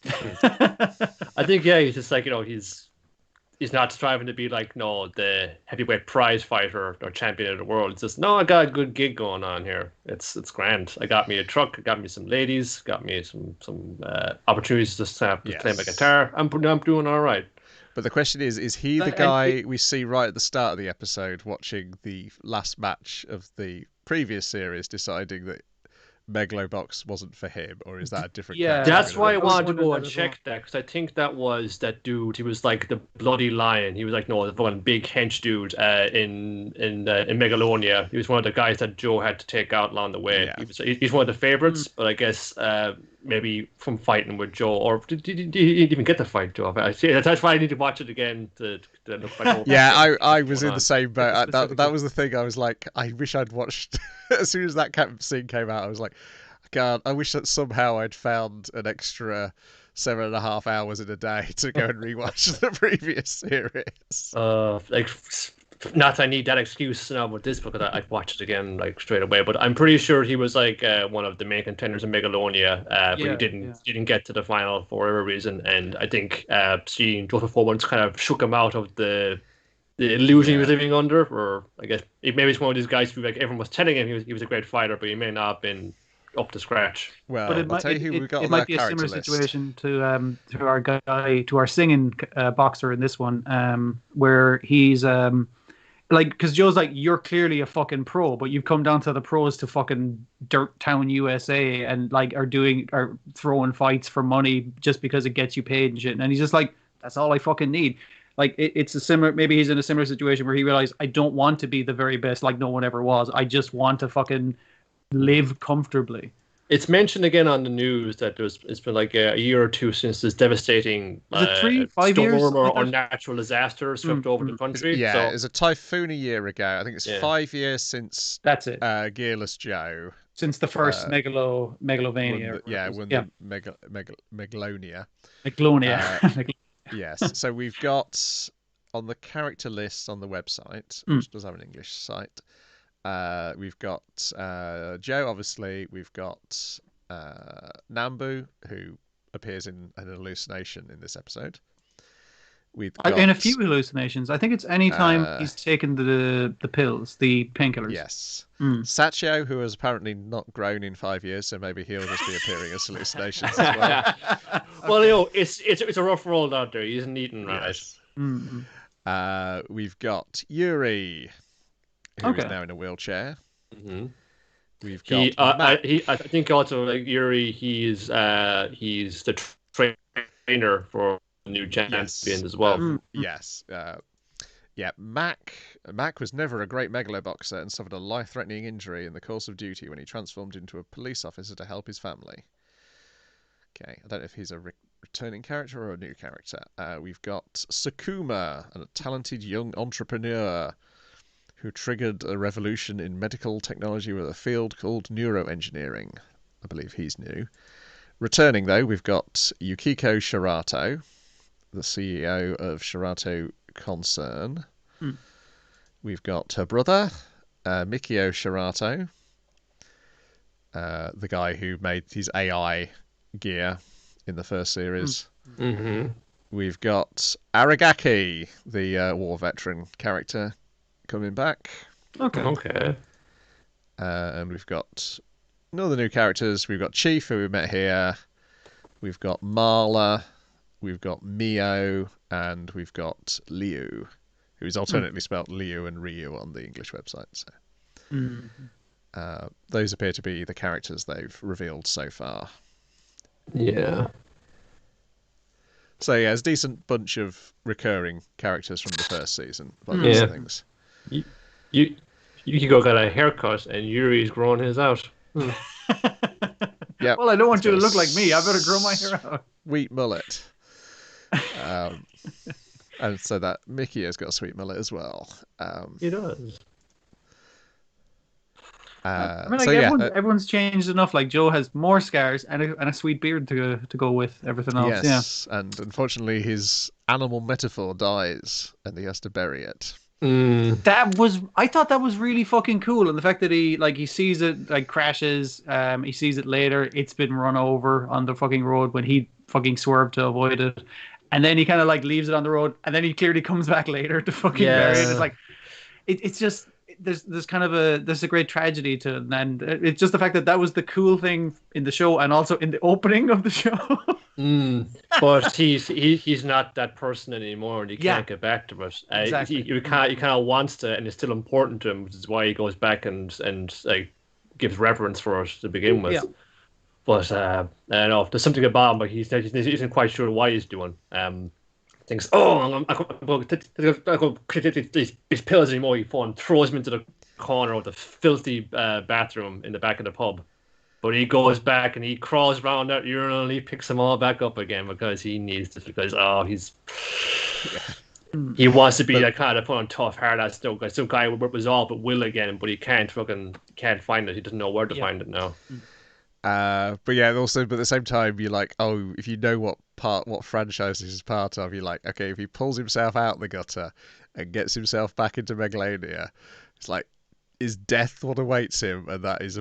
I think he's just like, he's not striving to be like the heavyweight prize fighter or champion of the world. It's just I got a good gig going on here. It's grand. I got me a truck, I got me some ladies, got me some opportunities to play my guitar. I'm doing all right. But the question is he the guy we see right at the start of the episode watching the last match of the previous series deciding that Megalobox wasn't for him, or is that a different character? That's why I wanted to go and check that, because I think that was that dude. He was like the bloody lion. He was like the fucking big hench dude in Megalonia. He was one of the guys that Joe had to take out along the way. Yeah. He's one of the favorites, but I guess maybe from fighting with Joe, or did he even get to fight Joe? That's why I need to watch it again to look back. Yeah, I was in the same boat. That was the thing. I was like, I wish I'd watched as soon as that scene came out. I was like, God, I wish that somehow I'd found an extra 7.5 hours in a day to go and rewatch the previous series. Not that I need that excuse now with this, because I'd watch it again straight away. But I'm pretty sure he was one of the main contenders in Megalonia, but he didn't get to the final for whatever reason. And I think seeing Joseph Owens kind of shook him out of the illusion he was living under. Or I guess maybe it's one of these guys who everyone was telling him he was a great fighter, but he may not have been up to scratch. Well, but it might be a similar situation to our guy, to our singing boxer in this one, where he's because Joe's like, you're clearly a fucking pro, but you've come down to the pros to fucking Dirt Town USA and are throwing fights for money just because it gets you paid and shit. And he's just like, that's all I fucking need. Like it's a similar. Maybe he's in a similar situation where he realized, I don't want to be the very best like no one ever was. I just want to fucking live comfortably. It's mentioned again on the news that it's been like a year or two since this devastating Was it 5 storm years? or natural disaster swept over the country. Yeah, So, it was a typhoon a year ago. I think it's Yeah. 5 years since That's it. Gearless Joe. Since the first Megalovania. Won the Megalonia. Megalonia. Yes. So we've got on the character list on the website, which does have an English site. We've got Joe, obviously. We've got Nambu, who appears in an hallucination in this episode. We've got, in a few hallucinations. I think it's any time he's taken the pills, the painkillers. Yes. Sachio, who has apparently not grown in 5 years, so maybe he'll just be appearing as hallucinations as well. Well, you know, it's a rough world out there. He isn't eating right. Yes. We've got Yuri, who is now in a wheelchair. Mm-hmm. We've got I think also like Yuri, he's the trainer for the new champion as well. Yes. Mac was never a great megaloboxer and suffered a life-threatening injury in the course of duty when he transformed into a police officer to help his family. Okay, I don't know if he's a returning character or a new character. We've got Sakuma, a talented young entrepreneur who triggered a revolution in medical technology with a field called neuroengineering. I believe he's new. Returning, though, we've got Yukiko Shirato, the CEO of Shirato Concern. We've got her brother, Mikio Shirato, the guy who made his AI gear in the first series. We've got Aragaki, the war veteran character, coming back. Okay. And we've got other new characters. We've got Chief, who we met here. We've got Marla. We've got Mio. And we've got Liu, who is alternately spelled Liu and Ryu on the English website. So. Those appear to be the characters they've revealed so far. Yeah. So yeah, it's a decent bunch of recurring characters from the first season. By the looks of things. Yukiko got a haircut and Yuri's growing his out. Yeah. Well, I don't want you to look like me. I better grow my hair out. Sweet mullet. And so that Mickey has got a sweet mullet as well. He does. I mean, like everyone's changed enough. Like Joe has more scars and a sweet beard to go with everything else. Yes, and unfortunately his animal metaphor dies and he has to bury it. I thought that was really fucking cool, and the fact that he sees it, like, crashes, he sees it later, it's been run over on the fucking road when he fucking swerved to avoid it, and then he kind of like leaves it on the road, and then he clearly comes back later to fucking bury it. It's like it's just there's kind of a great tragedy to it, and it's just the fact that was the cool thing in the show and also in the opening of the show. But he's not that person anymore, and he can't get back to it. Exactly. He kind of wants to, and it's still important to him, which is why he goes back and like gives reverence for it to begin with. But I don't know, there's something about him, like he isn't quite sure why he's doing. Thinks, I'm going to take these pills anymore. He throws him into the corner of the filthy bathroom in the back of the pub. But he goes back and he crawls around that urinal and he picks them all back up again because he needs to. Because he wants to be that kind of put on tough, hard ass some guy with resolve but will again, but he can't find it. He doesn't know where to find it now. But yeah, also, but at the same time, you're like, oh, if you know what franchise this is part of, you're like, okay, if he pulls himself out the gutter and gets himself back into Megalonia, it's like, is death what awaits him? And that is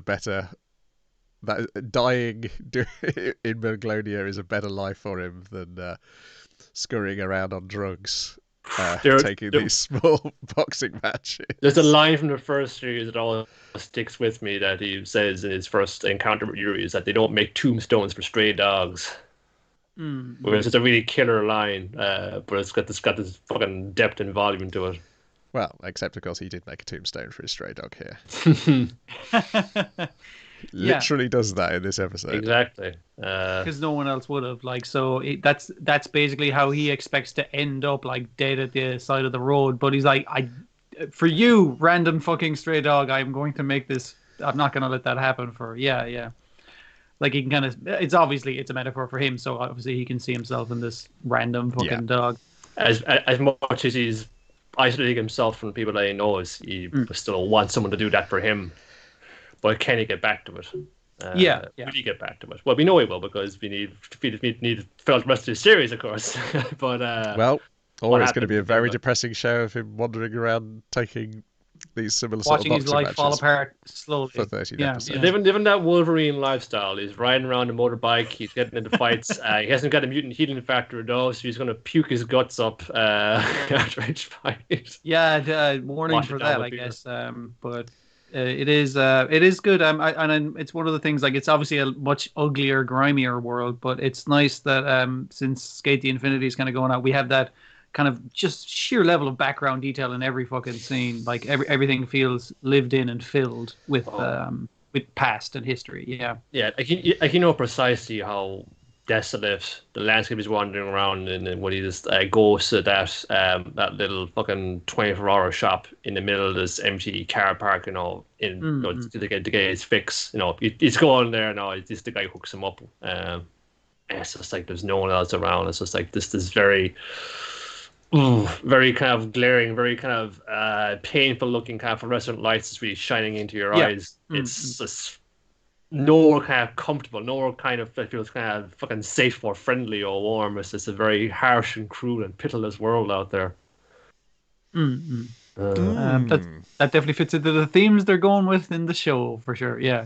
dying in Megalonia is a better life for him than scurrying around on drugs, taking these small boxing matches. There's a line from the first series that always sticks with me that he says in his first encounter with Yuri is that they don't make tombstones for stray dogs. Which is a really killer line, but it's got this fucking depth and volume to it. Well, except of course he did make a tombstone for his stray dog here. Literally does that in this episode. Exactly. Because no one else would have. Like, so that's basically how he expects to end up, like, dead at the side of the road. But he's like, for you, random fucking stray dog, I'm going to make this. I'm not going to let that happen for. Yeah. Like he can kind of, it's a metaphor for him, so obviously he can see himself in this random fucking dog. As much as he's isolating himself from people that he knows, he still wants someone to do that for him. But can he get back to it? Will he get back to it? Well, we know he will because we need to fill out the rest of the series, of course. But or it's going to be a very depressing show of him wandering around taking these similar sort of watching his life fall apart slowly for 13 episodes. Living that Wolverine lifestyle. He's riding around a motorbike. He's getting into fights. He hasn't got a mutant healing factor though, so he's going to puke his guts up after each fight. Yeah, warning for that, I guess. But it is good. And it's one of the things. Like, it's obviously a much uglier, grimier world, but it's nice that since SK8 The Infinity is kind of going out, we have that kind of just sheer level of background detail in every fucking scene. Like everything feels lived in and filled with past and history. Yeah. Like you know precisely how desolate the landscape is wandering around, and when he just goes to that little fucking 24-hour shop in the middle of this empty car park, to get his fix. He's going there now. It's the guy who hooks him up. It's just like there's no one else around. It's just like this very kind of glaring, very kind of painful looking kind of fluorescent lights is really shining into your eyes. It's just nowhere kind of comfortable, nowhere kind of feels kind of fucking safe or friendly or warm. It's just a very harsh and cruel and pitiless world out there. That definitely fits into the themes they're going with in the show for sure. Yeah.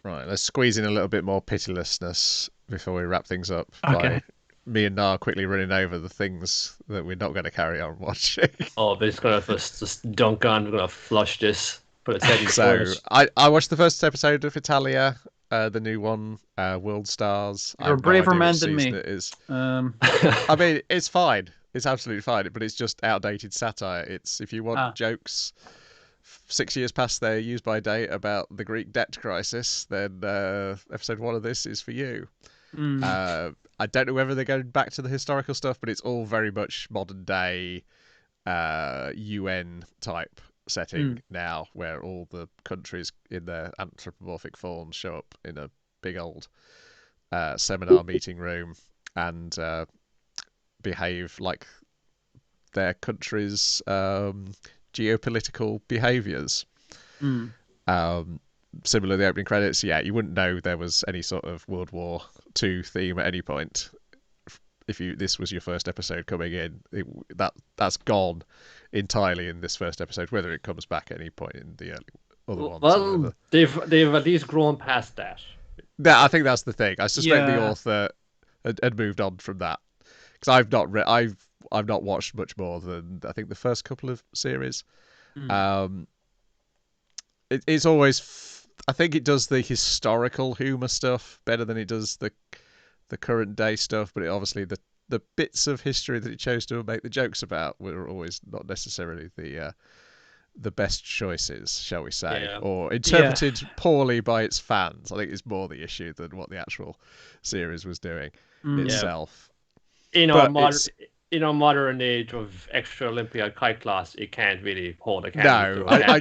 Right, let's squeeze in a little bit more pitilessness before we wrap things up. Okay. Me and Nar quickly running over the things that we're not going to carry on watching. But it's going to just dunk on. We're going to flush this. Put its head in So I watched the first episode of Italia, the new one, World Stars. You're a braver man than me. It is. I mean, it's fine. It's absolutely fine, but it's just outdated satire. It's if you want jokes 6 years past their use-by date about the Greek debt crisis, then episode 1 of this is for you. I don't know whether they're going back to the historical stuff, but it's all very much modern day UN type setting now, where all the countries in their anthropomorphic forms show up in a big old seminar meeting room and behave like their country's geopolitical behaviours. Similar to the opening credits, you wouldn't know there was any sort of World War II theme at any point if this was your first episode coming in. That's gone entirely in this first episode. Whether it comes back at any point in the early other ones. Well, they've at least grown past that. Yeah, I think that's the thing. I suspect the author had moved on from that, because I've not watched much more than I think the first couple of series. It's always. I think it does the historical humour stuff better than it does the current day stuff, but obviously the bits of history that it chose to make the jokes about were always not necessarily the best choices, shall we say, or interpreted poorly by its fans. I think it's more the issue than what the actual series was doing itself. In our modern age of extra Olympiad kite class, it can't really hold a candle. No,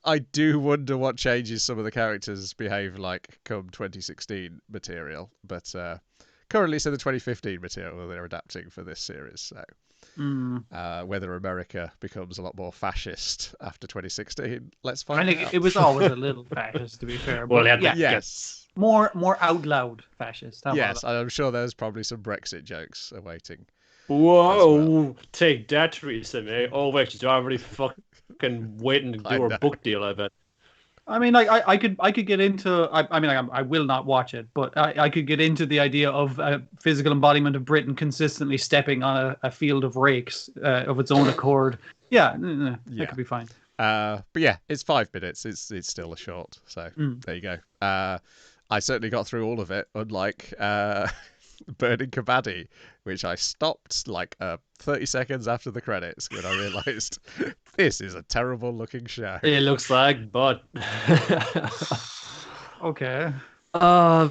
I do wonder what changes some of the characters behave like come 2016 material, but currently it's in the 2015 material they're adapting for this series. So whether America becomes a lot more fascist after 2016, let's find out. I think it was always a little fascist, to be fair. But yes. More out loud fascist. Yes, I'm sure there's probably some Brexit jokes awaiting. Whoa! Take that, Theresa May. Oh wait, she's already fucking waiting to do her book deal. I bet. I mean, like I could get into. I will not watch it, but I could get into the idea of a physical embodiment of Britain consistently stepping on a field of rakes of its own accord. That could be fine. But it's 5 minutes. It's still a short. So there you go. I certainly got through all of it, unlike Burning Kabaddi, which I stopped like 30 seconds after the credits when I realised this is a terrible looking show. It looks like, but okay. Well,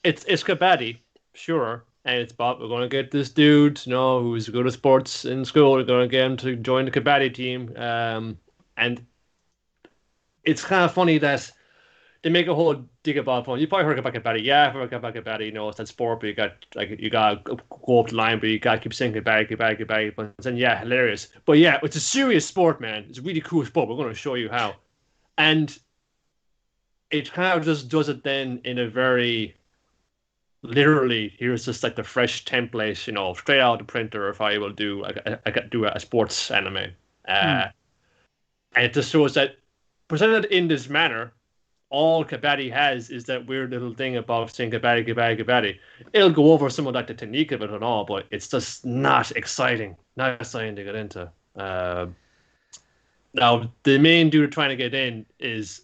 it's Kabaddi, sure, and it's about we're going to get this dude, who's good at sports in school. We're going to get him to join the Kabaddi team, and it's kind of funny that they make a whole dig about fun. You probably heard about Kabaddi. Yeah, I've heard about Kabaddi. You know, it's that sport, but you got to go up the line, but you got to keep saying Kabaddi. But then, yeah, hilarious. But yeah, it's a serious sport, man. It's a really cool sport. We're going to show you how. And it kind of just does it then in a very literally, here's just like the fresh template, you know, straight out of the printer. If I will do a sports anime, and it just shows that presented in this manner, all Kabaddi has is that weird little thing about saying Kabaddi. It'll go over some of like the technique of it and all, but it's just not exciting to get into. Now the main dude trying to get in is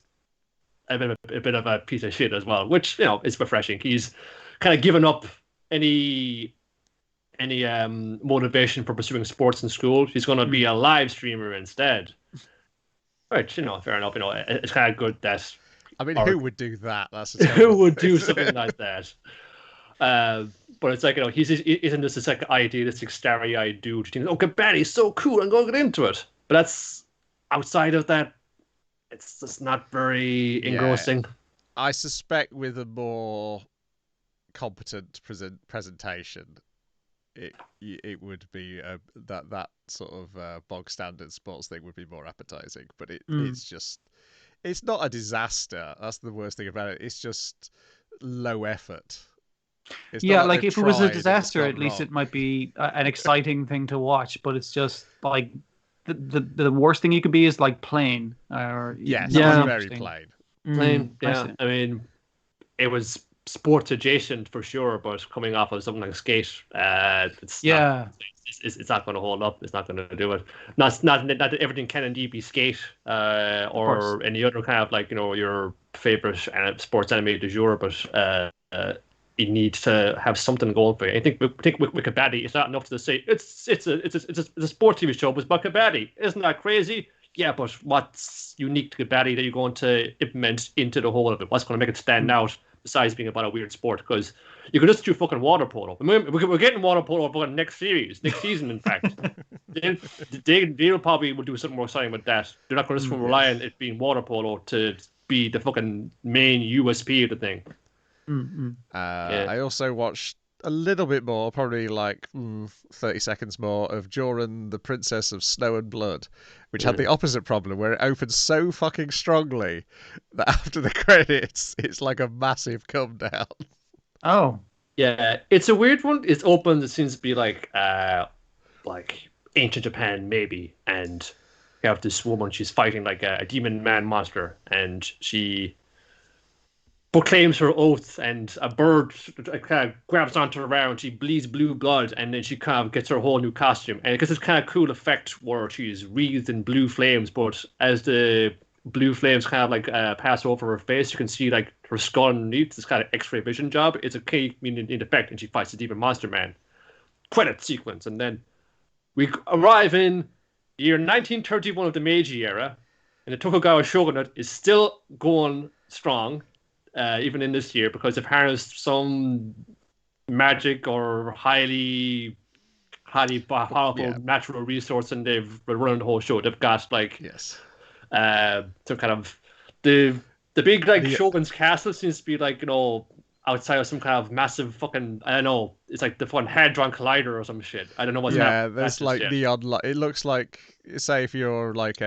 a bit of a piece of shit as well, which, you know, is refreshing. He's kind of given up any motivation for pursuing sports in school. He's going to be a live streamer instead. Right, you know, fair enough. You know, it's kind of good that. I mean, who would do that? That's who would do something like that? But it's like, you know, isn't this like idealistic, starry-eyed dude who thinks, "Oh, Kabaddi's so cool, I'm going to get into it." But that's outside of that. It's just not very engrossing. Yeah. I suspect with a more competent presentation, it would be that sort of bog standard sports thing would be more appetizing. But it's not a disaster. That's the worst thing about it. It's just low effort. It's like if it was a disaster, at least it might be an exciting thing to watch. But it's just like the worst thing you could be is like plain. Very plain. Plain, yeah. I mean, it was sports adjacent for sure, but coming off of something like skate, it's not going to hold up. It's not going to do it. Not that everything can indeed be skate or any other kind of, like, you know, your favorite sports anime du jour, but you need to have something going for you. I think with Kabaddi, it's not enough to say it's a sports TV show, but it's about Kabaddi. Isn't that crazy? Yeah, but what's unique to Kabaddi that you're going to implement into the whole of it? What's going to make it stand out besides being about a weird sport? Because you could just do fucking water polo. We're getting water polo for the next season, in fact. They'll probably will do something more exciting with that. They're not going to just rely on it being water polo to be the fucking main USP of the thing. I also watched a little bit more, probably like 30 seconds more, of Joran, the Princess of Snow and Blood, which had the opposite problem, where it opened so fucking strongly that after the credits, it's like a massive come down. Oh. Yeah, it's a weird one. It's open, it seems to be like ancient Japan, maybe, and you have this woman, she's fighting like a demon man monster, and she proclaims her oath, and a bird kind of grabs onto her arm, she bleeds blue blood, and then she kind of gets her whole new costume. And it gets this kind of cool effect where she's wreathed in blue flames, but as the blue flames kind of like pass over her face, you can see like her skull underneath, this kind of x-ray vision job. It's a key in effect, and she fights the demon monster man. Credit sequence, and then we arrive in the year 1931 of the Meiji era, and the Tokugawa shogunate is still going strong. Even in this year, because they've harnessed some magic or highly powerful natural resource, and they've run the whole show. They've got like some kind of the big like Shogun's castle seems to be like, you know, outside of some kind of massive fucking, I don't know, it's like the fucking Hadron Collider or some shit. I don't know what's happening. Yeah, there's like neon light. It looks like, say if you're like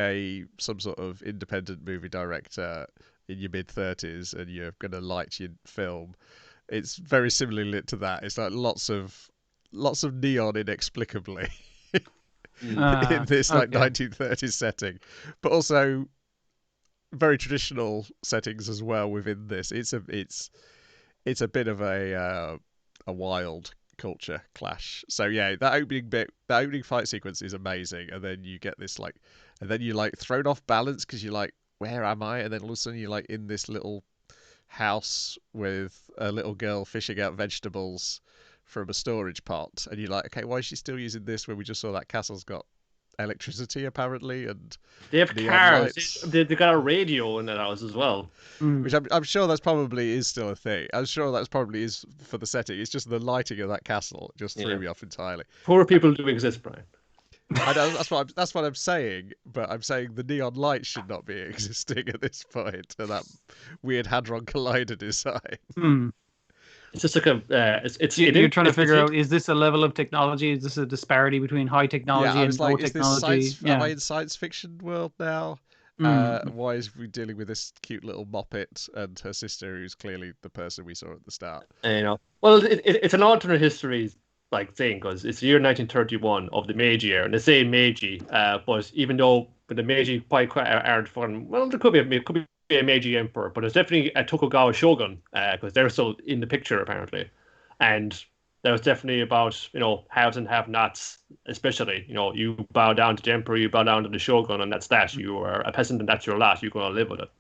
some sort of independent movie director in your mid-30s and you're going to light your film, it's very similarly lit to that. It's like lots of neon inexplicably in this like 1930s setting, but also very traditional settings as well within this. It's a bit of a wild culture clash. So yeah, that opening fight sequence is amazing, and then you get this like, and then you're like thrown off balance because you're like, where am I? And then all of a sudden you're like in this little house with a little girl fishing out vegetables from a storage pot, and you're like, okay, why is she still using this when we just saw that castle's got electricity apparently, and they have cars, they got a radio in that house as well, which I'm sure that's probably is still a thing. I'm sure that's probably is for the setting. It's just the lighting of that castle just threw me off entirely. Poor people do exist, Brian. I know that's what I'm saying, but I'm saying the neon light should not be existing at this point, and that weird hadron collider design. Hmm. It's just like a. You're trying to figure out, is this a level of technology? Is this a disparity between high technology I was and low like, is this technology? science? Am I in science fiction world now? Why is we dealing with this cute little moppet and her sister, who's clearly the person we saw at the start? Well, it's an alternate history like thing because it's the year 1931 of the Meiji era, and they say Meiji, but even though the Meiji quite aren't fun, well, there could be a Meiji emperor, but it's definitely a Tokugawa shogun because they're still in the picture apparently, and that was definitely about haves and have-nots, especially you bow down to the emperor, you bow down to the shogun, and that's that. You are a peasant, and that's your lot. You're going to live with it,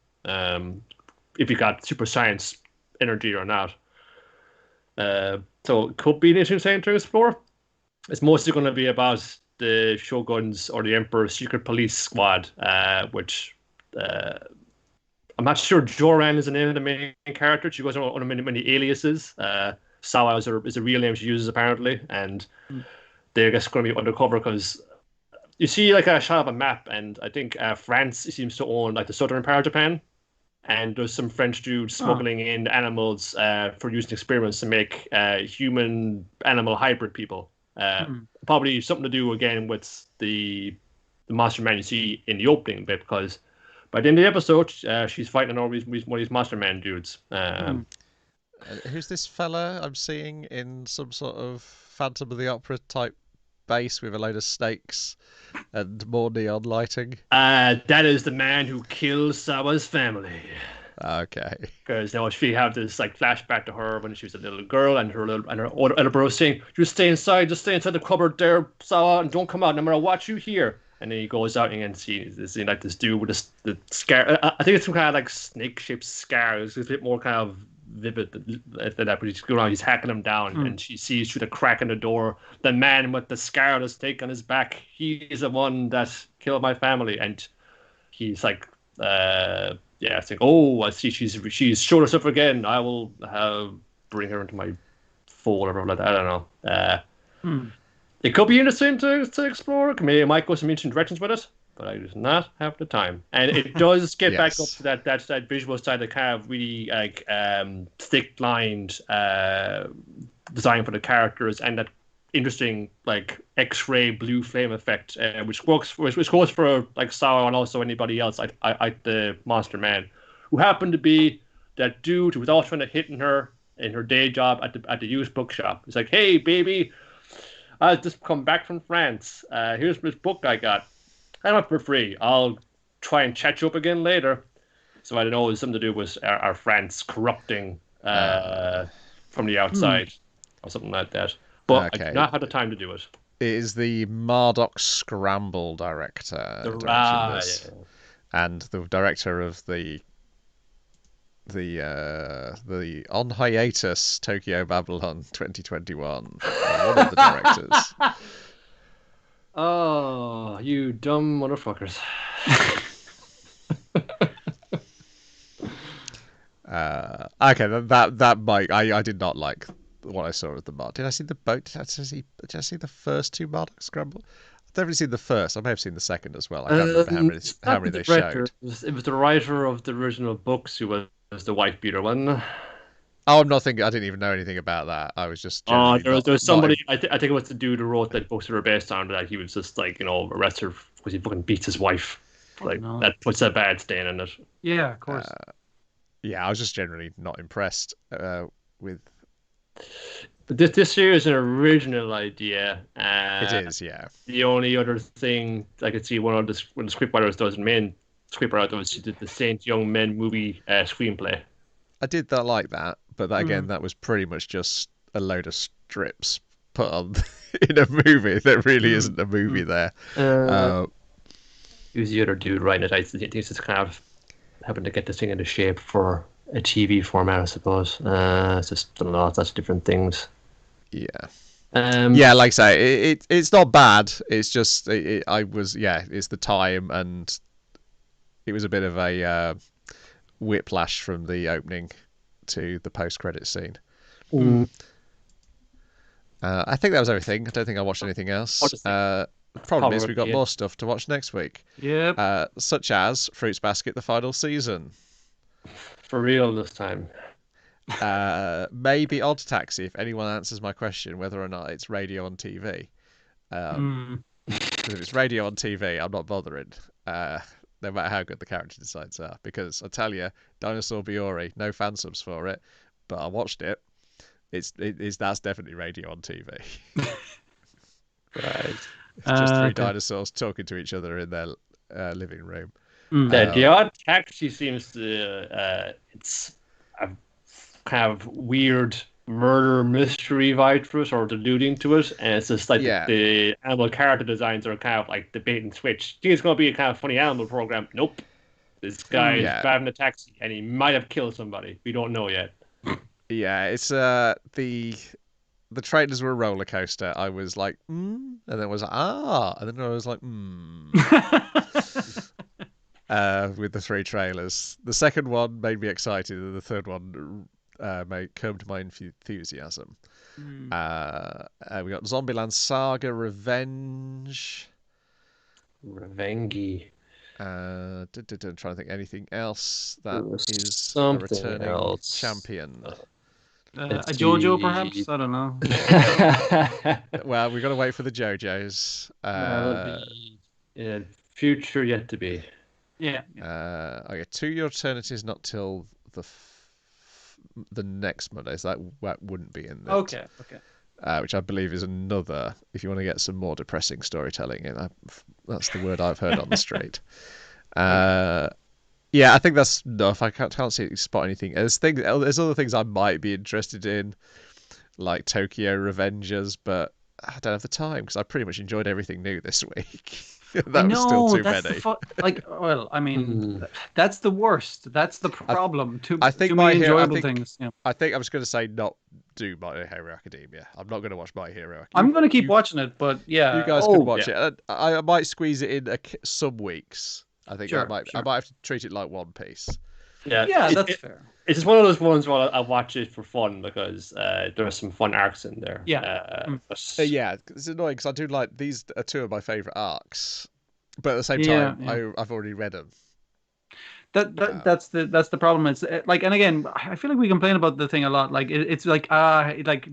if you got super science energy or not. So it could be an interesting thing to explore. It's mostly going to be about the shogun's or the emperor's secret police squad, which. I'm not sure Joran is the name of the main character. She goes under many aliases. Sawa is a real name she uses apparently, and they're just going to be undercover because you see like a shot of a map, and I think France seems to own like the southern part of Japan, and there's some French dudes smuggling in animals for using experiments to make human-animal hybrid people. Probably something to do again with the Monster Man you see in the opening bit because. By the end of the episode, she's fighting all these one of these Monster Man dudes. Who's this fella I'm seeing in some sort of Phantom of the Opera type base with a load of snakes and more neon lighting? That is the man who kills Sawa's family. Okay. Because now we have this like flashback to her when she was a little girl, and her older brother saying, "Just stay inside the cupboard there, Sawa, and don't come out. No matter what you hear." And then he goes out and sees like this dude with the scar. I think it's some kind of like snake-shaped scar. It's a bit more kind of vivid than that. But he's going around, he's hacking him down, and she sees through the crack in the door the man with the scar, the snake on his back. He's the one that killed my family, and he's like, I think, oh, I see she's shown herself again. I will bring her into my fold or whatever like that. I don't know. It could be interesting to explore. Maybe I might go some interesting directions with it, but I do not have the time. And it does get back up to that visual style, that kind of really like thick-lined design for the characters, and that interesting like X-ray blue flame effect, which goes for like Sawa and also anybody else like the Monster Man, who happened to be that dude who was also trying to hit her in her day job at the used bookshop. It's like, hey, baby. I just come back from France. Here's this book I got. I'm up for free. I'll try and chat you up again later. So I don't know, it's something to do with our France corrupting from the outside or something like that. But I do not have the time to do it. It is the Marduk Scramble director. And the director of the on hiatus Tokyo Babylon 2021. One of the directors. Oh, you dumb motherfuckers. Okay, that might. I did not like what I saw of the Marduk. Did I see the boat? Did I see the first two Marduk Scramble? I've definitely seen the first. I may have seen the second as well. I can't remember how many they showed. It was the writer of the original books who was the wife beater, wasn't it? Oh, I'm not thinking. I didn't even know anything about that. I was just. There was somebody. I think it was the dude who wrote that books that were based on that. He was just like arrested because he fucking beats his wife. Like that puts a bad stain in it. Yeah, of course. I was just generally not impressed with. This here is an original idea. It is, yeah. The only other thing I could see one of the scriptwriters does, main scriptwriter does, she did the Saint Young Men movie screenplay. I did like that, but that was pretty much just a load of strips put on in a movie that really isn't a movie there. Who's the other dude writing it? I think it's just kind of having to get this thing into shape for a TV format, I suppose. It's just, I don't know, that's different things. Yeah. Like I say, it's not bad. It's just it's the time, and it was a bit of a whiplash from the opening to the post-credit scene. I think that was everything. I don't think I watched anything else. The problem is we've got Yeah. more stuff to watch next week, Yep. such as Fruits Basket, the final season. For real this time. Maybe Odd Taxi, if anyone answers my question whether or not it's radio on TV. Because if it's radio on TV, I'm not bothering, no matter how good the character designs are. Because I tell you, Dinosaur Biori, no fan subs for it, but I watched it. That's definitely radio on TV. Right. Just three Okay. dinosaurs talking to each other in their living room. The Odd Taxi seems to it's a kind of weird murder mystery vibe to it, or alluding to it, and it's just like Yeah. the animal character designs are kind of like the bait and switch. Think it's going to be a kind of funny animal program? Nope. This guy is Yeah. driving a taxi and he might have killed somebody. We don't know yet. Yeah, it's the trailers were a roller coaster. I was like, and then I was like, and then I was like, with the three trailers. The second one made me excited, and the third one curbed my enthusiasm. We got Zombieland Saga Revenge. Revengy. I'm trying to think anything else that There was is a something returning else. champion. A Let's JoJo, see. perhaps? I don't know. Well, we've got to wait for the JoJos. That'll be in a future yet to be. Yeah. Okay, To Your Eternities not till the next Monday, so that wouldn't be in it. Okay. Which I believe is another, if you want to get some more depressing storytelling in, that's the word I've heard on the street. Yeah, I think that's enough. I can't spot anything. There's other things I might be interested in, like Tokyo Revengers, but I don't have the time because I pretty much enjoyed everything new this week. That was still too many. Well, I mean, that's the worst. That's the problem. Too think many enjoyable things. Yeah. I think I was going to say not do My Hero Academia. I'm not going to watch My Hero Academia. I'm going to keep watching it, but yeah. You guys could watch it. I might squeeze it in some weeks. I think I might have to treat it like One Piece. Yeah, that's fair. It's just one of those ones where I watch it for fun because there are some fun arcs in there. Yeah. Yeah, it's annoying because I do like these are two of my favorite arcs, but at the same time, I've already read them. That's the problem. It's like, and again, I feel like we complain about the thing a lot. Like it's like like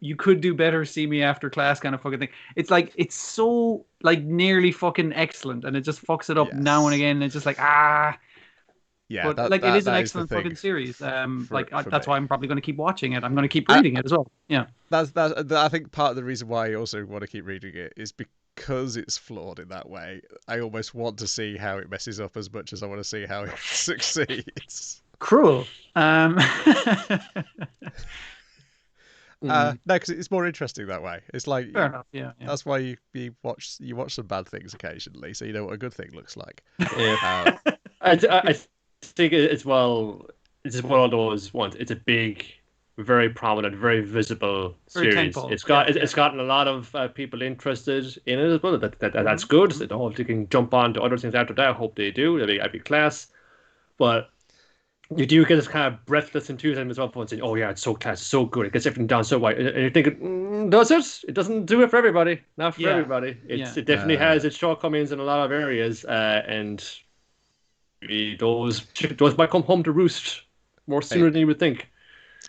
you could do better. See me after class, kind of fucking thing. It's like it's so like nearly fucking excellent, and it just fucks it up now and again. It's just like Yeah, but it is an excellent fucking series. That's why I'm probably going to keep watching it. I'm going to keep reading it as well. Yeah, that's I think part of the reason why I also want to keep reading it is because it's flawed in that way. I almost want to see how it messes up as much as I want to see how it succeeds. Cruel. No, because it's more interesting that way. It's like fair enough. Yeah. That's why you watch some bad things occasionally, so you know what a good thing looks like. Yeah. I think it's just one of those ones. It's a big, very prominent, very visible series. It's gotten a lot of people interested in it as well. That's good. They hope they can jump on to other things after that. I hope they do. That'd be class. But you do get this kind of breathless enthusiasm as well for saying, "Oh yeah, it's so class, it's so good. It gets everything down so well." And you're thinking, does it? It doesn't do it for everybody. Not for everybody. It definitely has its shortcomings in a lot of areas, and those might come home to roost more sooner than you would think.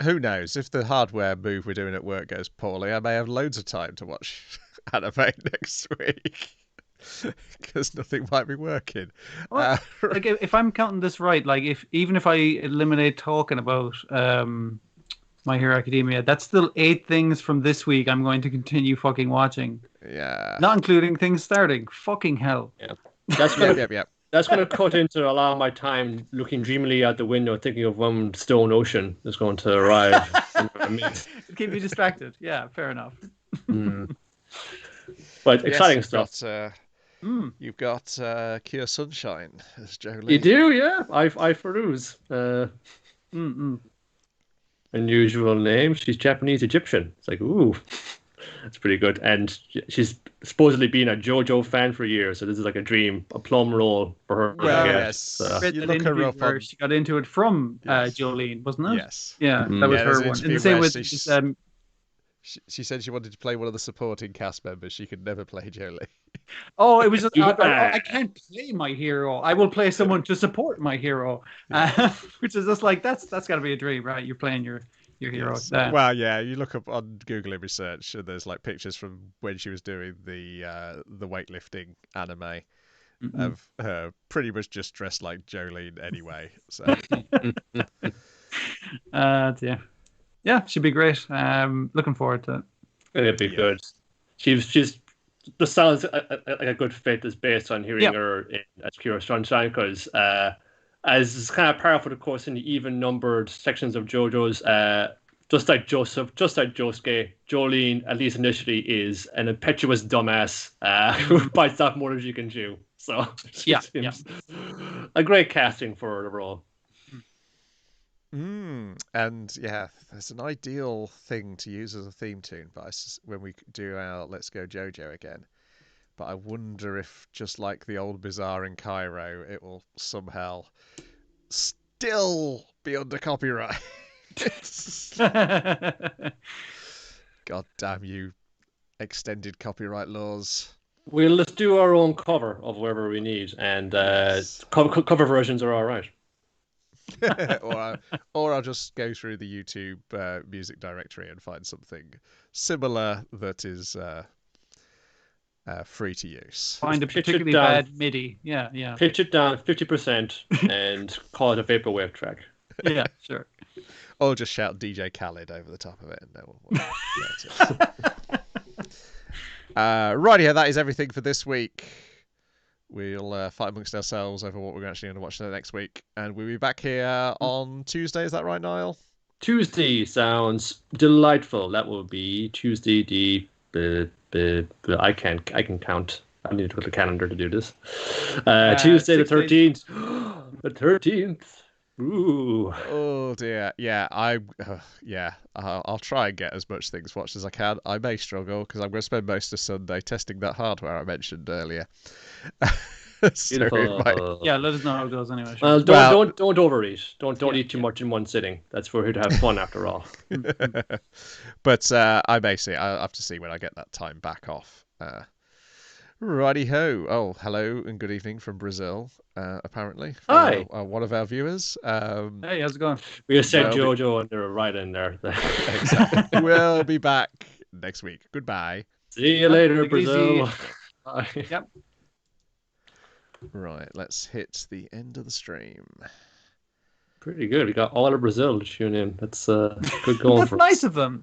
Who knows? If the hardware move we're doing at work goes poorly, I may have loads of time to watch anime next week. Because nothing might be working. Well, like if I'm counting this right, like even if I eliminate talking about My Hero Academia, that's still 8 things from this week I'm going to continue fucking watching. Yeah. Not including things starting. Fucking hell. Yeah. That's gonna That's going to cut into a lot of my time looking dreamily out the window, thinking of when Stone Ocean is going to arrive. Keep me distracted. Yeah, fair enough. But exciting stuff. You've got Cure Sunshine as Jolene. You do, yeah. I peruse. Unusual name. She's Japanese Egyptian. It's like, ooh, that's pretty good. And she's supposedly been a JoJo fan for years, so this is like a dream, a plum role for her. Well, yes. You look her up on... She got into it from Jolene, wasn't it? Yes. Yeah, that was her one. And the same with... She said she wanted to play one of the supporting cast members. She could never play Jolene. Oh, it was just, You- I can't play my hero. I will play someone to support my hero, which is just like that's got to be a dream, right? You're playing your hero. Yes. Well, yeah, you look up on Google image search and there's like pictures from when she was doing the weightlifting anime of her pretty much just dressed like Jolene anyway. So yeah, she'd be great. Looking forward to it. It'd be good. She's the sounds like a good fit is based on hearing her in Precure Sunshine, because as is kind of powerful, of course, in the even numbered sections of JoJo's, just like Josuke, Jolene, at least initially, is an impetuous dumbass who bites off more than she can chew. So a great casting for the role. And yeah, there's an ideal thing to use as a theme tune, but when we do our Let's Go JoJo again. But I wonder if, just like the old Bazaar in Cairo, it will somehow still be under copyright. God damn you, extended copyright laws. We'll just do our own cover of wherever we need, and cover versions are all right. or I'll just go through the YouTube music directory and find something similar that is free to use. Find a particularly bad MIDI. Yeah. Pitch it down 50% and call it a vaporwave track. Yeah, sure. Or just shout DJ Khaled over the top of it and no one will notice. Righty, that is everything for this week. We'll fight amongst ourselves over what we're actually going to watch next week. And we'll be back here on Tuesday. Is that right, Niall? Tuesday sounds delightful. That will be Tuesday I can count. I need to put the calendar to do this. Tuesday the 13th. The 13th. Ooh. Oh dear. Yeah, I'll try and get as much things watched as I can. I may struggle because I'm going to spend most of Sunday testing that hardware I mentioned earlier. Yeah, let us know how it goes anyway. Sure. Well, don't overeat. Don't eat too much in one sitting. That's for here to have fun after all. But I may see. I'll have to see when I get that time back off. Righty ho! Oh, hello and good evening from Brazil. Apparently, hi. One of our viewers. Hey, how's it going? We just said JoJo and they're right in there. Exactly. We'll be back next week. Goodbye. See you later, Brazil. Bye. Yep. Right, let's hit the end of the stream. Pretty good. We got all of Brazil to tune in. That's good going for us. Nice of them.